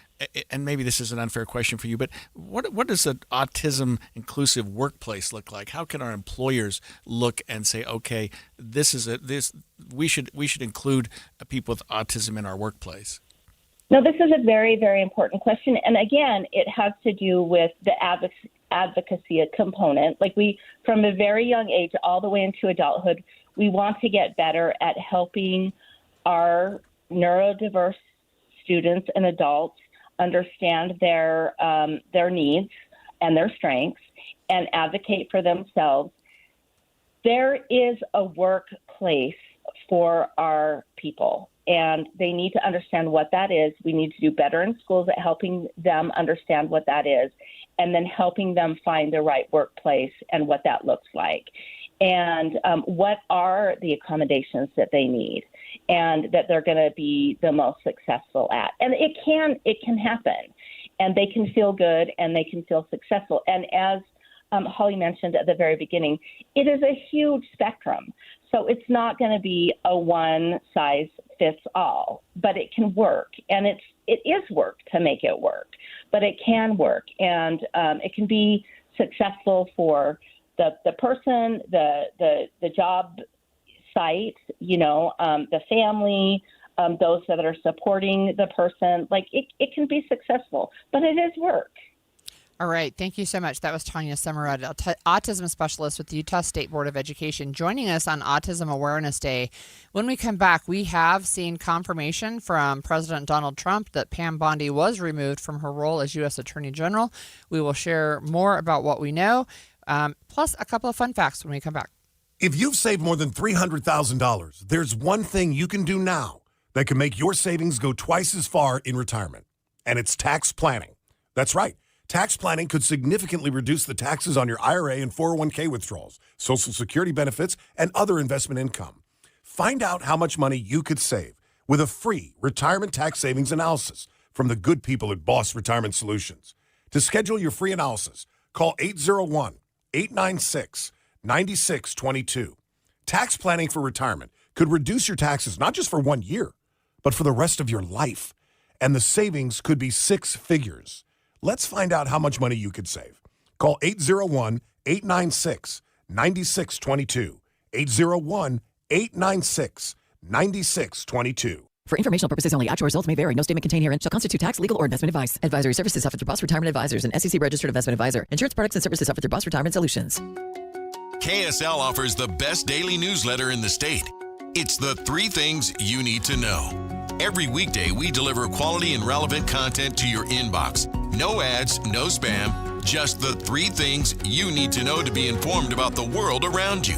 and maybe this is an unfair question for you, but what does an autism inclusive workplace look like? How can our employers look and say, okay, we should include people with autism in our workplace? No, this is a very, very important question. And again, it has to do with the advocacy component. Like from a very young age all the way into adulthood, we want to get better at helping our neurodiverse students and adults understand their needs and their strengths and advocate for themselves. There is a workplace for our people, and they need to understand what that is. We need to do better in schools at helping them understand what that is, and then helping them find the right workplace and what that looks like, and what are the accommodations that they need and that they're going to be the most successful at. And it can happen, and they can feel good and they can feel successful. And as Holly mentioned at the very beginning, it is a huge spectrum. So it's not going to be a one size fits all, but it can work. And it is work to make it work, but it can work. And it can be successful for the person, the job site, the family, those that are supporting the person. Like it can be successful, but it is work. All right. Thank you so much. That was Tanya Semerud, autism specialist with the Utah State Board of Education, joining us on Autism Awareness Day. When we come back, we have seen confirmation from President Donald Trump that Pam Bondi was removed from her role as U.S. Attorney General. We will share more about what we know, plus a couple of fun facts when we come back. If you've saved more than $300,000, there's one thing you can do now that can make your savings go twice as far in retirement, and it's tax planning. That's right. Tax planning could significantly reduce the taxes on your IRA and 401k withdrawals, Social Security benefits, and other investment income. Find out how much money you could save with a free retirement tax savings analysis from the good people at Boss Retirement Solutions. To schedule your free analysis, call 801-896-9622. Tax planning for retirement could reduce your taxes not just for 1 year, but for the rest of your life. And the savings could be six figures. Let's find out how much money you could save. Call 801-896-9622. 801-896-9622. For informational purposes only, actual results may vary. No statement contained herein shall constitute tax, legal, or investment advice. Advisory services offered through Boss Retirement Advisors, an SEC-registered investment advisor. Insurance products and services offered through Boss Retirement Solutions. KSL offers the best daily newsletter in the state. It's the 3 things you need to know. Every weekday, we deliver quality and relevant content to your inbox. No ads, no spam, just the 3 things you need to know to be informed about the world around you.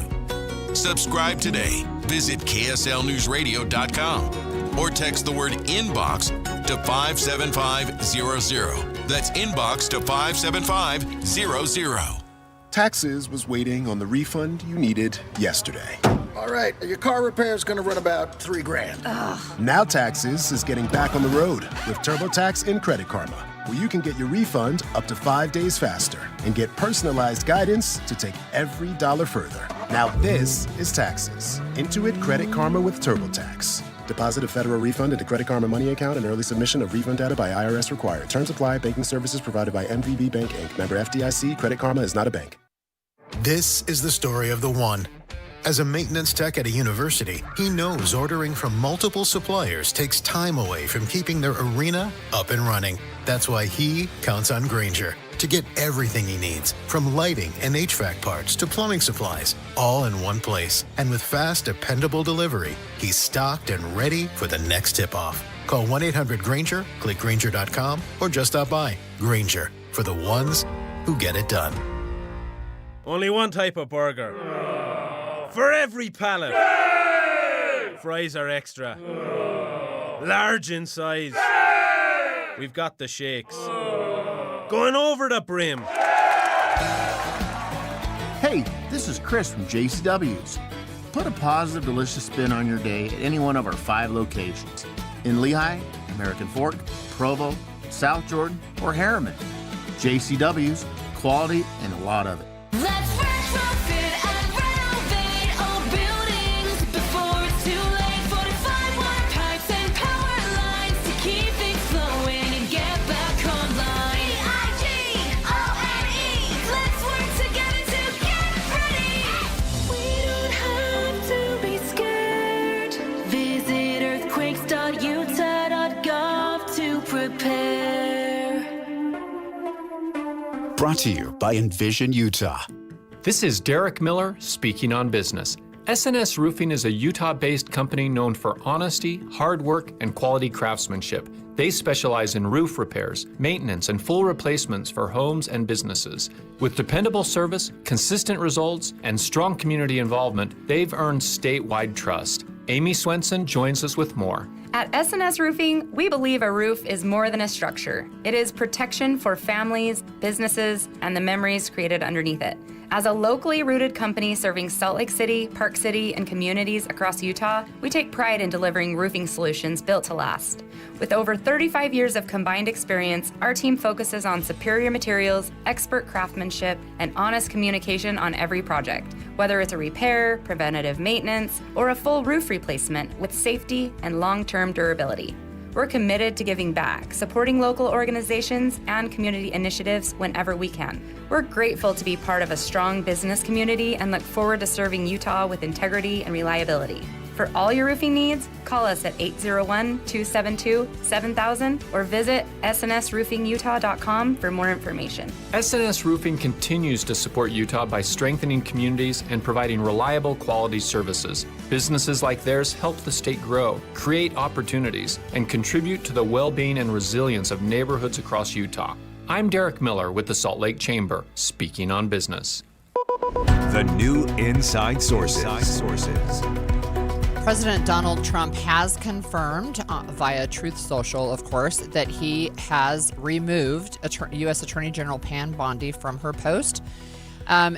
Subscribe today. Visit KSLNewsRadio.com or text the word INBOX to 57500. That's INBOX to 57500. Taxes was waiting on the refund you needed yesterday. All right, your car repair is going to run about $3,000. Now Taxes is getting back on the road with TurboTax and Credit Karma, where you can get your refund up to 5 days faster and get personalized guidance to take every dollar further. Now this is Taxes. Intuit Credit Karma with TurboTax. Deposit a federal refund into Credit Karma Money account and early submission of refund data by IRS required. Terms apply. Banking services provided by MVB Bank, Inc. Member FDIC. Credit Karma is not a bank. This is the story of the one. As a maintenance tech at a university, he knows ordering from multiple suppliers takes time away from keeping their arena up and running. That's why he counts on Grainger to get everything he needs, from lighting and HVAC parts to plumbing supplies, all in one place. And with fast, dependable delivery, he's stocked and ready for the next tip-off. Call 1-800-GRAINGER, click Grainger.com, or just stop by. Grainger, for the ones who get it done. Only one type of burger. For every pallet. Fries are extra. Large in size. We've got the shakes. Going over the brim. Hey, this is Chris from JCW's. Put a positive, delicious spin on your day at any one of our 5 locations. In Lehigh, American Fork, Provo, South Jordan, or Harriman. JCW's, quality, and a lot of it. Let's retrofit and renovate old buildings before it's too late. 45 wire pipes and power lines to keep things flowing and get back online. EIGONE. Let's work together to get ready. We don't have to be scared. Visit earthquakes.utah.gov to prepare. Brought to you by Envision Utah. This is Derek Miller speaking on business. SNS Roofing is a Utah-based company known for honesty, hard work, and quality craftsmanship. They specialize in roof repairs, maintenance, and full replacements for homes and businesses. With dependable service, consistent results, and strong community involvement, they've earned statewide trust. Amy Swenson joins us with more. At SNS Roofing, we believe a roof is more than a structure. It is protection for families, businesses, and the memories created underneath it. As a locally rooted company serving Salt Lake City, Park City, and communities across Utah, we take pride in delivering roofing solutions built to last. With over 35 years of combined experience, our team focuses on superior materials, expert craftsmanship, and honest communication on every project, whether it's a repair, preventative maintenance, or a full roof replacement with safety and long-term durability. We're committed to giving back, supporting local organizations and community initiatives whenever we can. We're grateful to be part of a strong business community and look forward to serving Utah with integrity and reliability. For all your roofing needs, call us at 801-272-7000 or visit snsroofingutah.com for more information. SNS Roofing continues to support Utah by strengthening communities and providing reliable quality services. Businesses like theirs help the state grow, create opportunities, and contribute to the well-being and resilience of neighborhoods across Utah. I'm Derek Miller with the Salt Lake Chamber, speaking on business. The new Inside Sources. President Donald Trump has confirmed via Truth Social, of course, that he has removed U.S. Attorney General Pam Bondi from her post.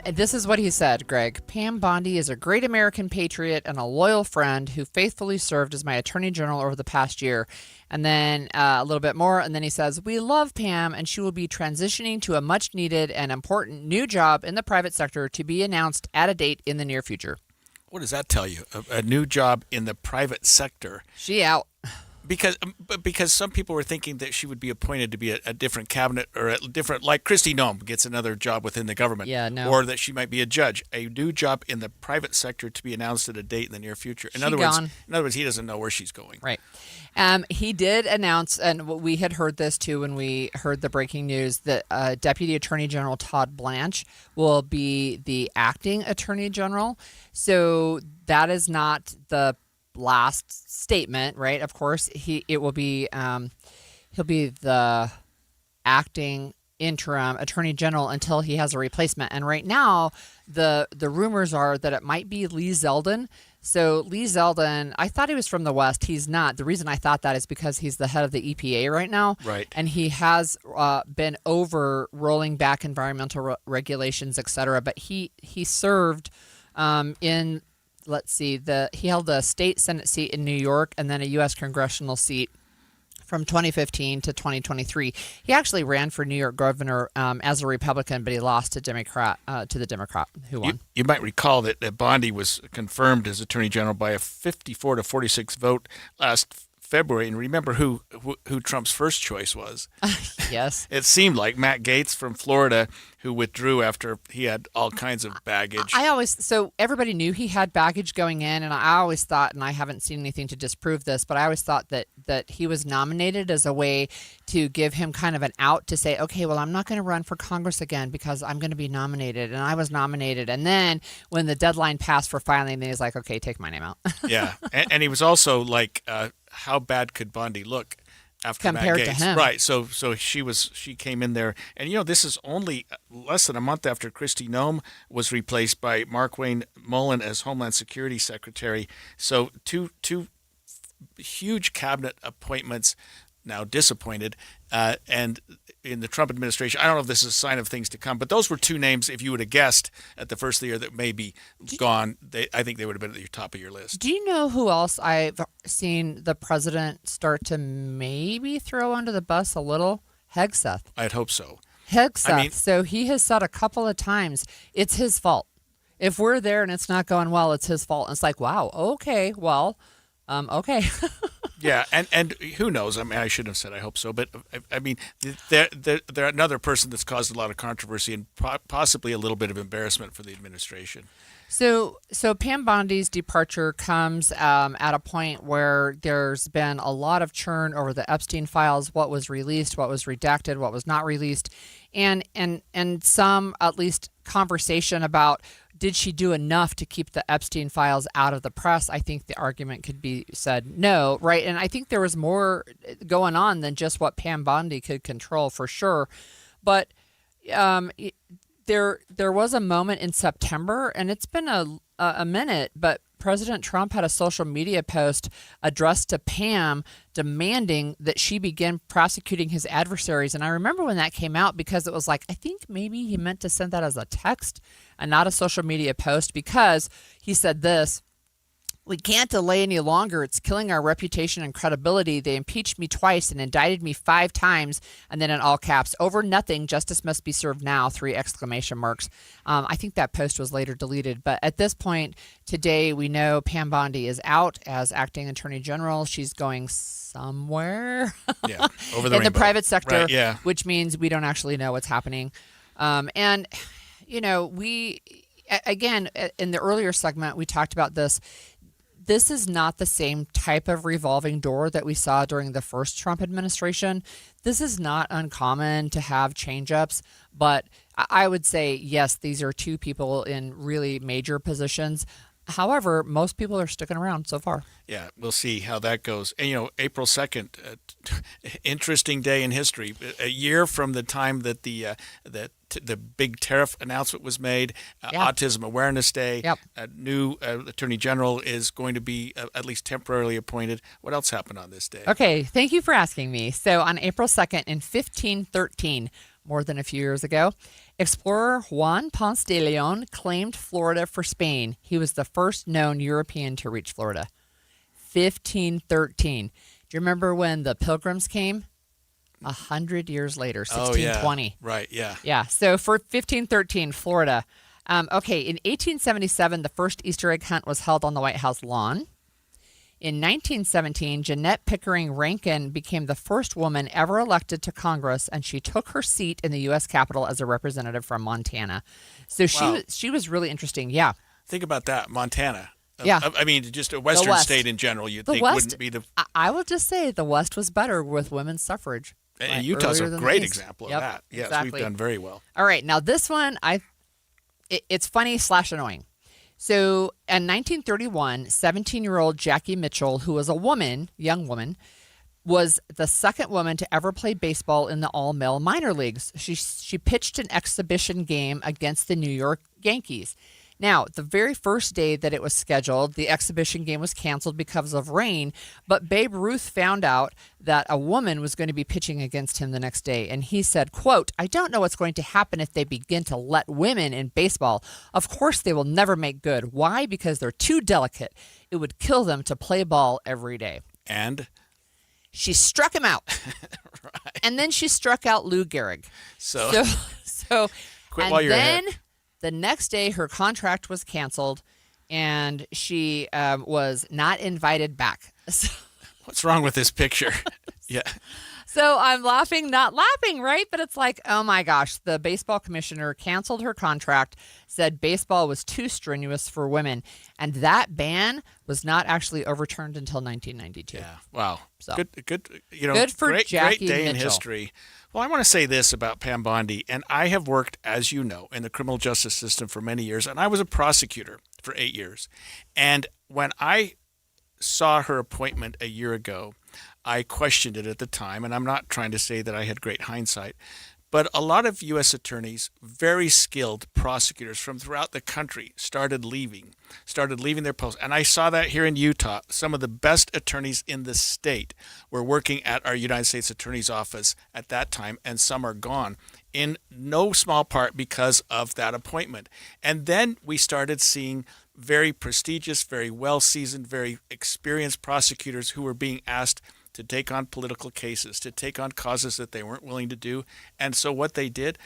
This is what he said, Greg. Pam Bondi is a great American patriot and a loyal friend who faithfully served as my Attorney General over the past year. And then a little bit more, and then he says, we love Pam, and she will be transitioning to a much-needed and important new job in the private sector to be announced at a date in the near future. What does that tell you? A new job in the private sector. She out. Because some people were thinking that she would be appointed to be a different cabinet or a different, like Kristi Noem gets another job within the government. Yeah, no. Or that she might be a judge. A new job in the private sector to be announced at a date in the near future. In other words, he doesn't know where she's going. Right. He did announce, and we had heard this too when we heard the breaking news, that Deputy Attorney General Todd Blanche will be the acting Attorney General. So that is not the last statement, right? Of course, he'll be the acting interim Attorney General until he has a replacement. And right now, the rumors are that it might be Lee Zeldin. So Lee Zeldin, I thought he was from the West. He's not. The reason I thought that is because he's the head of the EPA right now. Right. And he has been over rolling back environmental regulations, et cetera. But he served in, let's see, he held a state Senate seat in New York and then a U.S. congressional seat from 2015 to 2023. He actually ran for New York governor as a Republican, but he lost to the Democrat who won. You might recall that Bondi was confirmed as Attorney General by a 54 to 46 vote last February, and remember who Trump's first choice was. Yes. It seemed like Matt Gaetz from Florida, who withdrew after he had all kinds of baggage. So everybody knew he had baggage going in, and I always thought, and I haven't seen anything to disprove this, but I always thought that he was nominated as a way to give him kind of an out to say, okay, well, I'm not going to run for Congress again because I'm going to be nominated, and I was nominated. And then when the deadline passed for filing, then he's like, okay, take my name out. Yeah, and he was also like, how bad could Bondi look after compared Matt Gaetz? to him? Right. So she came in there, and this is only less than a month after Kristi Noem was replaced by Markwayne Mullin as Homeland Security Secretary. So two huge cabinet appointments. now disappointed. And in the Trump administration, I don't know if this is a sign of things to come, but those were two names, if you would have guessed at the first of the year that may be gone, I think they would have been at the top of your list. Do you know who else I've seen the president start to maybe throw under the bus a little? Hegseth. I'd hope so. Hegseth. So he has said a couple of times, it's his fault. If we're there and it's not going well, it's his fault. And it's like, wow, okay, well, okay. Yeah, and who knows? I mean, I shouldn't have said I hope so, but I mean, they're another person that's caused a lot of controversy and possibly a little bit of embarrassment for the administration. So Pam Bondi's departure comes at a point where there's been a lot of churn over the Epstein files, what was released, what was redacted, what was not released, and some at least conversation about did she do enough to keep the Epstein files out of the press? I think the argument could be said no, right? And I think there was more going on than just what Pam Bondi could control for sure. But there was a moment in September, and it's been a minute, but President Trump had a social media post addressed to Pam demanding that she begin prosecuting his adversaries. And I remember when that came out because it was like, I think maybe he meant to send that as a text and not a social media post, because he said this: "We can't delay any longer. It's killing our reputation and credibility. They impeached me twice and indicted me 5 times." And then in all caps, "Over nothing. Justice must be served now." 3 exclamation marks. I think that post was later deleted. But at this point today, we know Pam Bondi is out as acting attorney general. She's going somewhere Over the in the rainbow. private sector, Right, yeah. which means we don't actually know what's happening. And, you know, again, in the earlier segment, we talked about this. This is not the same type of revolving door that we saw during the first Trump administration. This is not uncommon to have change-ups, but I would say, yes, these are 2 people in really major positions. However, most people are sticking around so far. Yeah, we'll see how that goes. And, you know, April 2nd, interesting day in history. A year from the time that the big tariff announcement was made, Autism Awareness Day, a new Attorney General is going to be at least temporarily appointed. What else happened on this day? Okay, thank you for asking me. So on April 2nd in 1513, more than a few years ago, explorer Juan Ponce de Leon claimed Florida for Spain. He was the first known European to reach Florida. 1513. Do you remember when the Pilgrims came? 100 years later, 1620. Right, yeah. Yeah, so for 1513, Florida. Okay, in 1877, the first Easter egg hunt was held on the White House lawn. In 1917, Jeanette Pickering Rankin became the first woman ever elected to Congress, and she took her seat in the U.S. Capitol as a representative from Montana. So she was really interesting, yeah. Think about that, Montana. Yeah. I mean, just a Western state in general, you'd think wouldn't be the... I will just say the West was better with women's suffrage. And Utah's a great example of that. Yes, exactly. We've done very well. All right, now this one, it's funny / annoying. So in 1931, 17-year-old Jackie Mitchell, who was a young woman, was the second woman to ever play baseball in the all-male minor leagues. She pitched an exhibition game against the New York Yankees. Now, the very first day that it was scheduled, the exhibition game was canceled because of rain, but Babe Ruth found out that a woman was going to be pitching against him the next day, and he said, quote, "I don't know what's going to happen if they begin to let women in baseball. Of course they will never make good. Why? Because they're too delicate. It would kill them to play ball every day." And? She struck him out. Right. And then she struck out Lou Gehrig. So quit while you're then, ahead. The next day, her contract was canceled, and she was not invited back. What's wrong with this picture? Yeah. So I'm laughing, not laughing, right? But it's like, oh my gosh, the baseball commissioner canceled her contract, said baseball was too strenuous for women, and that ban was not actually overturned until 1992. Yeah. Wow. So good. Good for great Jackie day in Mitchell. history. Well, I want to say this about Pam Bondi, and I have worked, as you know, in the criminal justice system for many years, and I was a prosecutor for 8 years. And when I saw her appointment a year ago, I questioned it at the time, and I'm not trying to say that I had great hindsight, But a lot of U.S. attorneys, very skilled prosecutors from throughout the country, started leaving their posts. And I saw that here in Utah. Some of the best attorneys in the state were working at our United States Attorney's Office at that time, and some are gone, in no small part because of that appointment. And then we started seeing very prestigious, very well-seasoned, very experienced prosecutors who were being asked to take on political cases, to take on causes that they weren't willing to do. And so what they did,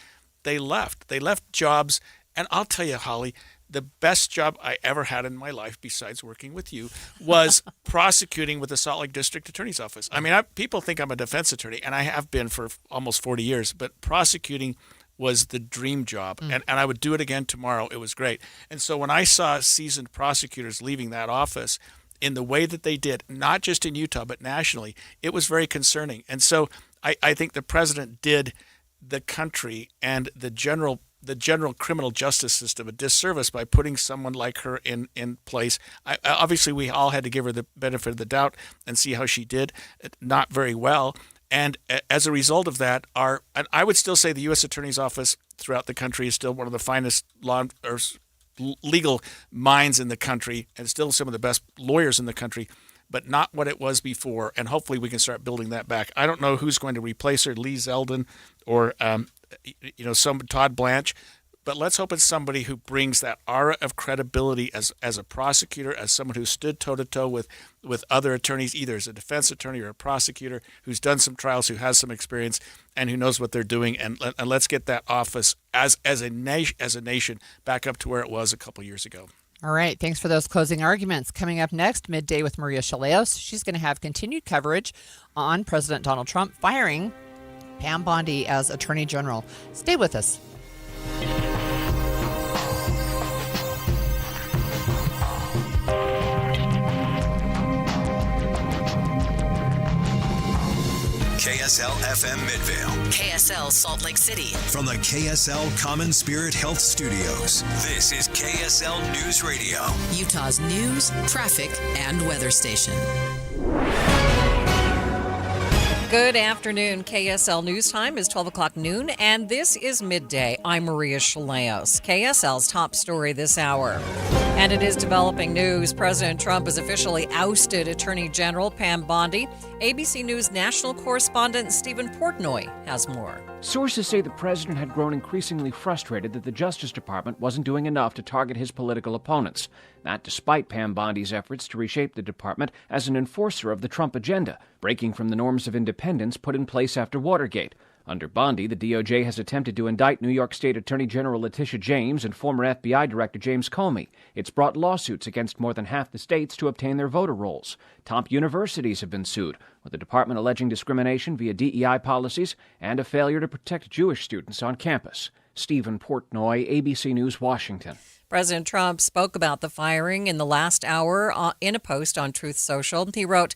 they left. They left jobs. And I'll tell you, Holly, the best job I ever had in my life, besides working with you, was prosecuting with the Salt Lake District Attorney's Office. I mean, people think I'm a defense attorney, and I have been for almost 40 years, but prosecuting was the dream job. And I would do it again tomorrow. It was great. And so when I saw seasoned prosecutors leaving that office in the way that they did, not just in Utah, but nationally, it was very concerning. And so I think the president did the country and the general criminal justice system a disservice by putting someone like her in place. Obviously, we all had to give her the benefit of the doubt and see how she did. Not very well. And as a result of that, and I would still say the U.S. Attorney's Office throughout the country is still one of the finest legal minds in the country, and still some of the best lawyers in the country, but not what it was before. And hopefully we can start building that back. I don't know who's going to replace her, Lee Zeldin or some Todd Blanche, but let's hope it's somebody who brings that aura of credibility as a prosecutor, as someone who stood toe-to-toe with other attorneys, either as a defense attorney or a prosecutor, who's done some trials, who has some experience, and who knows what they're doing. And let's get that office as a nation back up to where it was a couple years ago. All right. Thanks for those closing arguments. Coming up next, Midday with Maria Chaleos. She's going to have continued coverage on President Donald Trump firing Pam Bondi as Attorney General. Stay with us. KSL FM Midvale. KSL Salt Lake City. From the KSL Common Spirit Health Studios, this is KSL News Radio. Utah's news, traffic, and weather station. Good afternoon. KSL News Time is 12 o'clock noon, and this is Midday. I'm Maria Chaleos. KSL's top story this hour. And it is developing news. President Trump has officially ousted Attorney General Pam Bondi. ABC News national correspondent Stephen Portnoy has more. Sources say the president had grown increasingly frustrated that the Justice Department wasn't doing enough to target his political opponents. That despite Pam Bondi's efforts to reshape the department as an enforcer of the Trump agenda, breaking from the norms of independence put in place after Watergate. Under Bondi, the DOJ has attempted to indict New York State Attorney General Letitia James and former FBI Director James Comey. It's brought lawsuits against more than half the states to obtain their voter rolls. Top universities have been sued, with the department alleging discrimination via DEI policies and a failure to protect Jewish students on campus. Stephen Portnoy, ABC News, Washington. President Trump spoke about the firing in the last hour in a post on Truth Social. He wrote,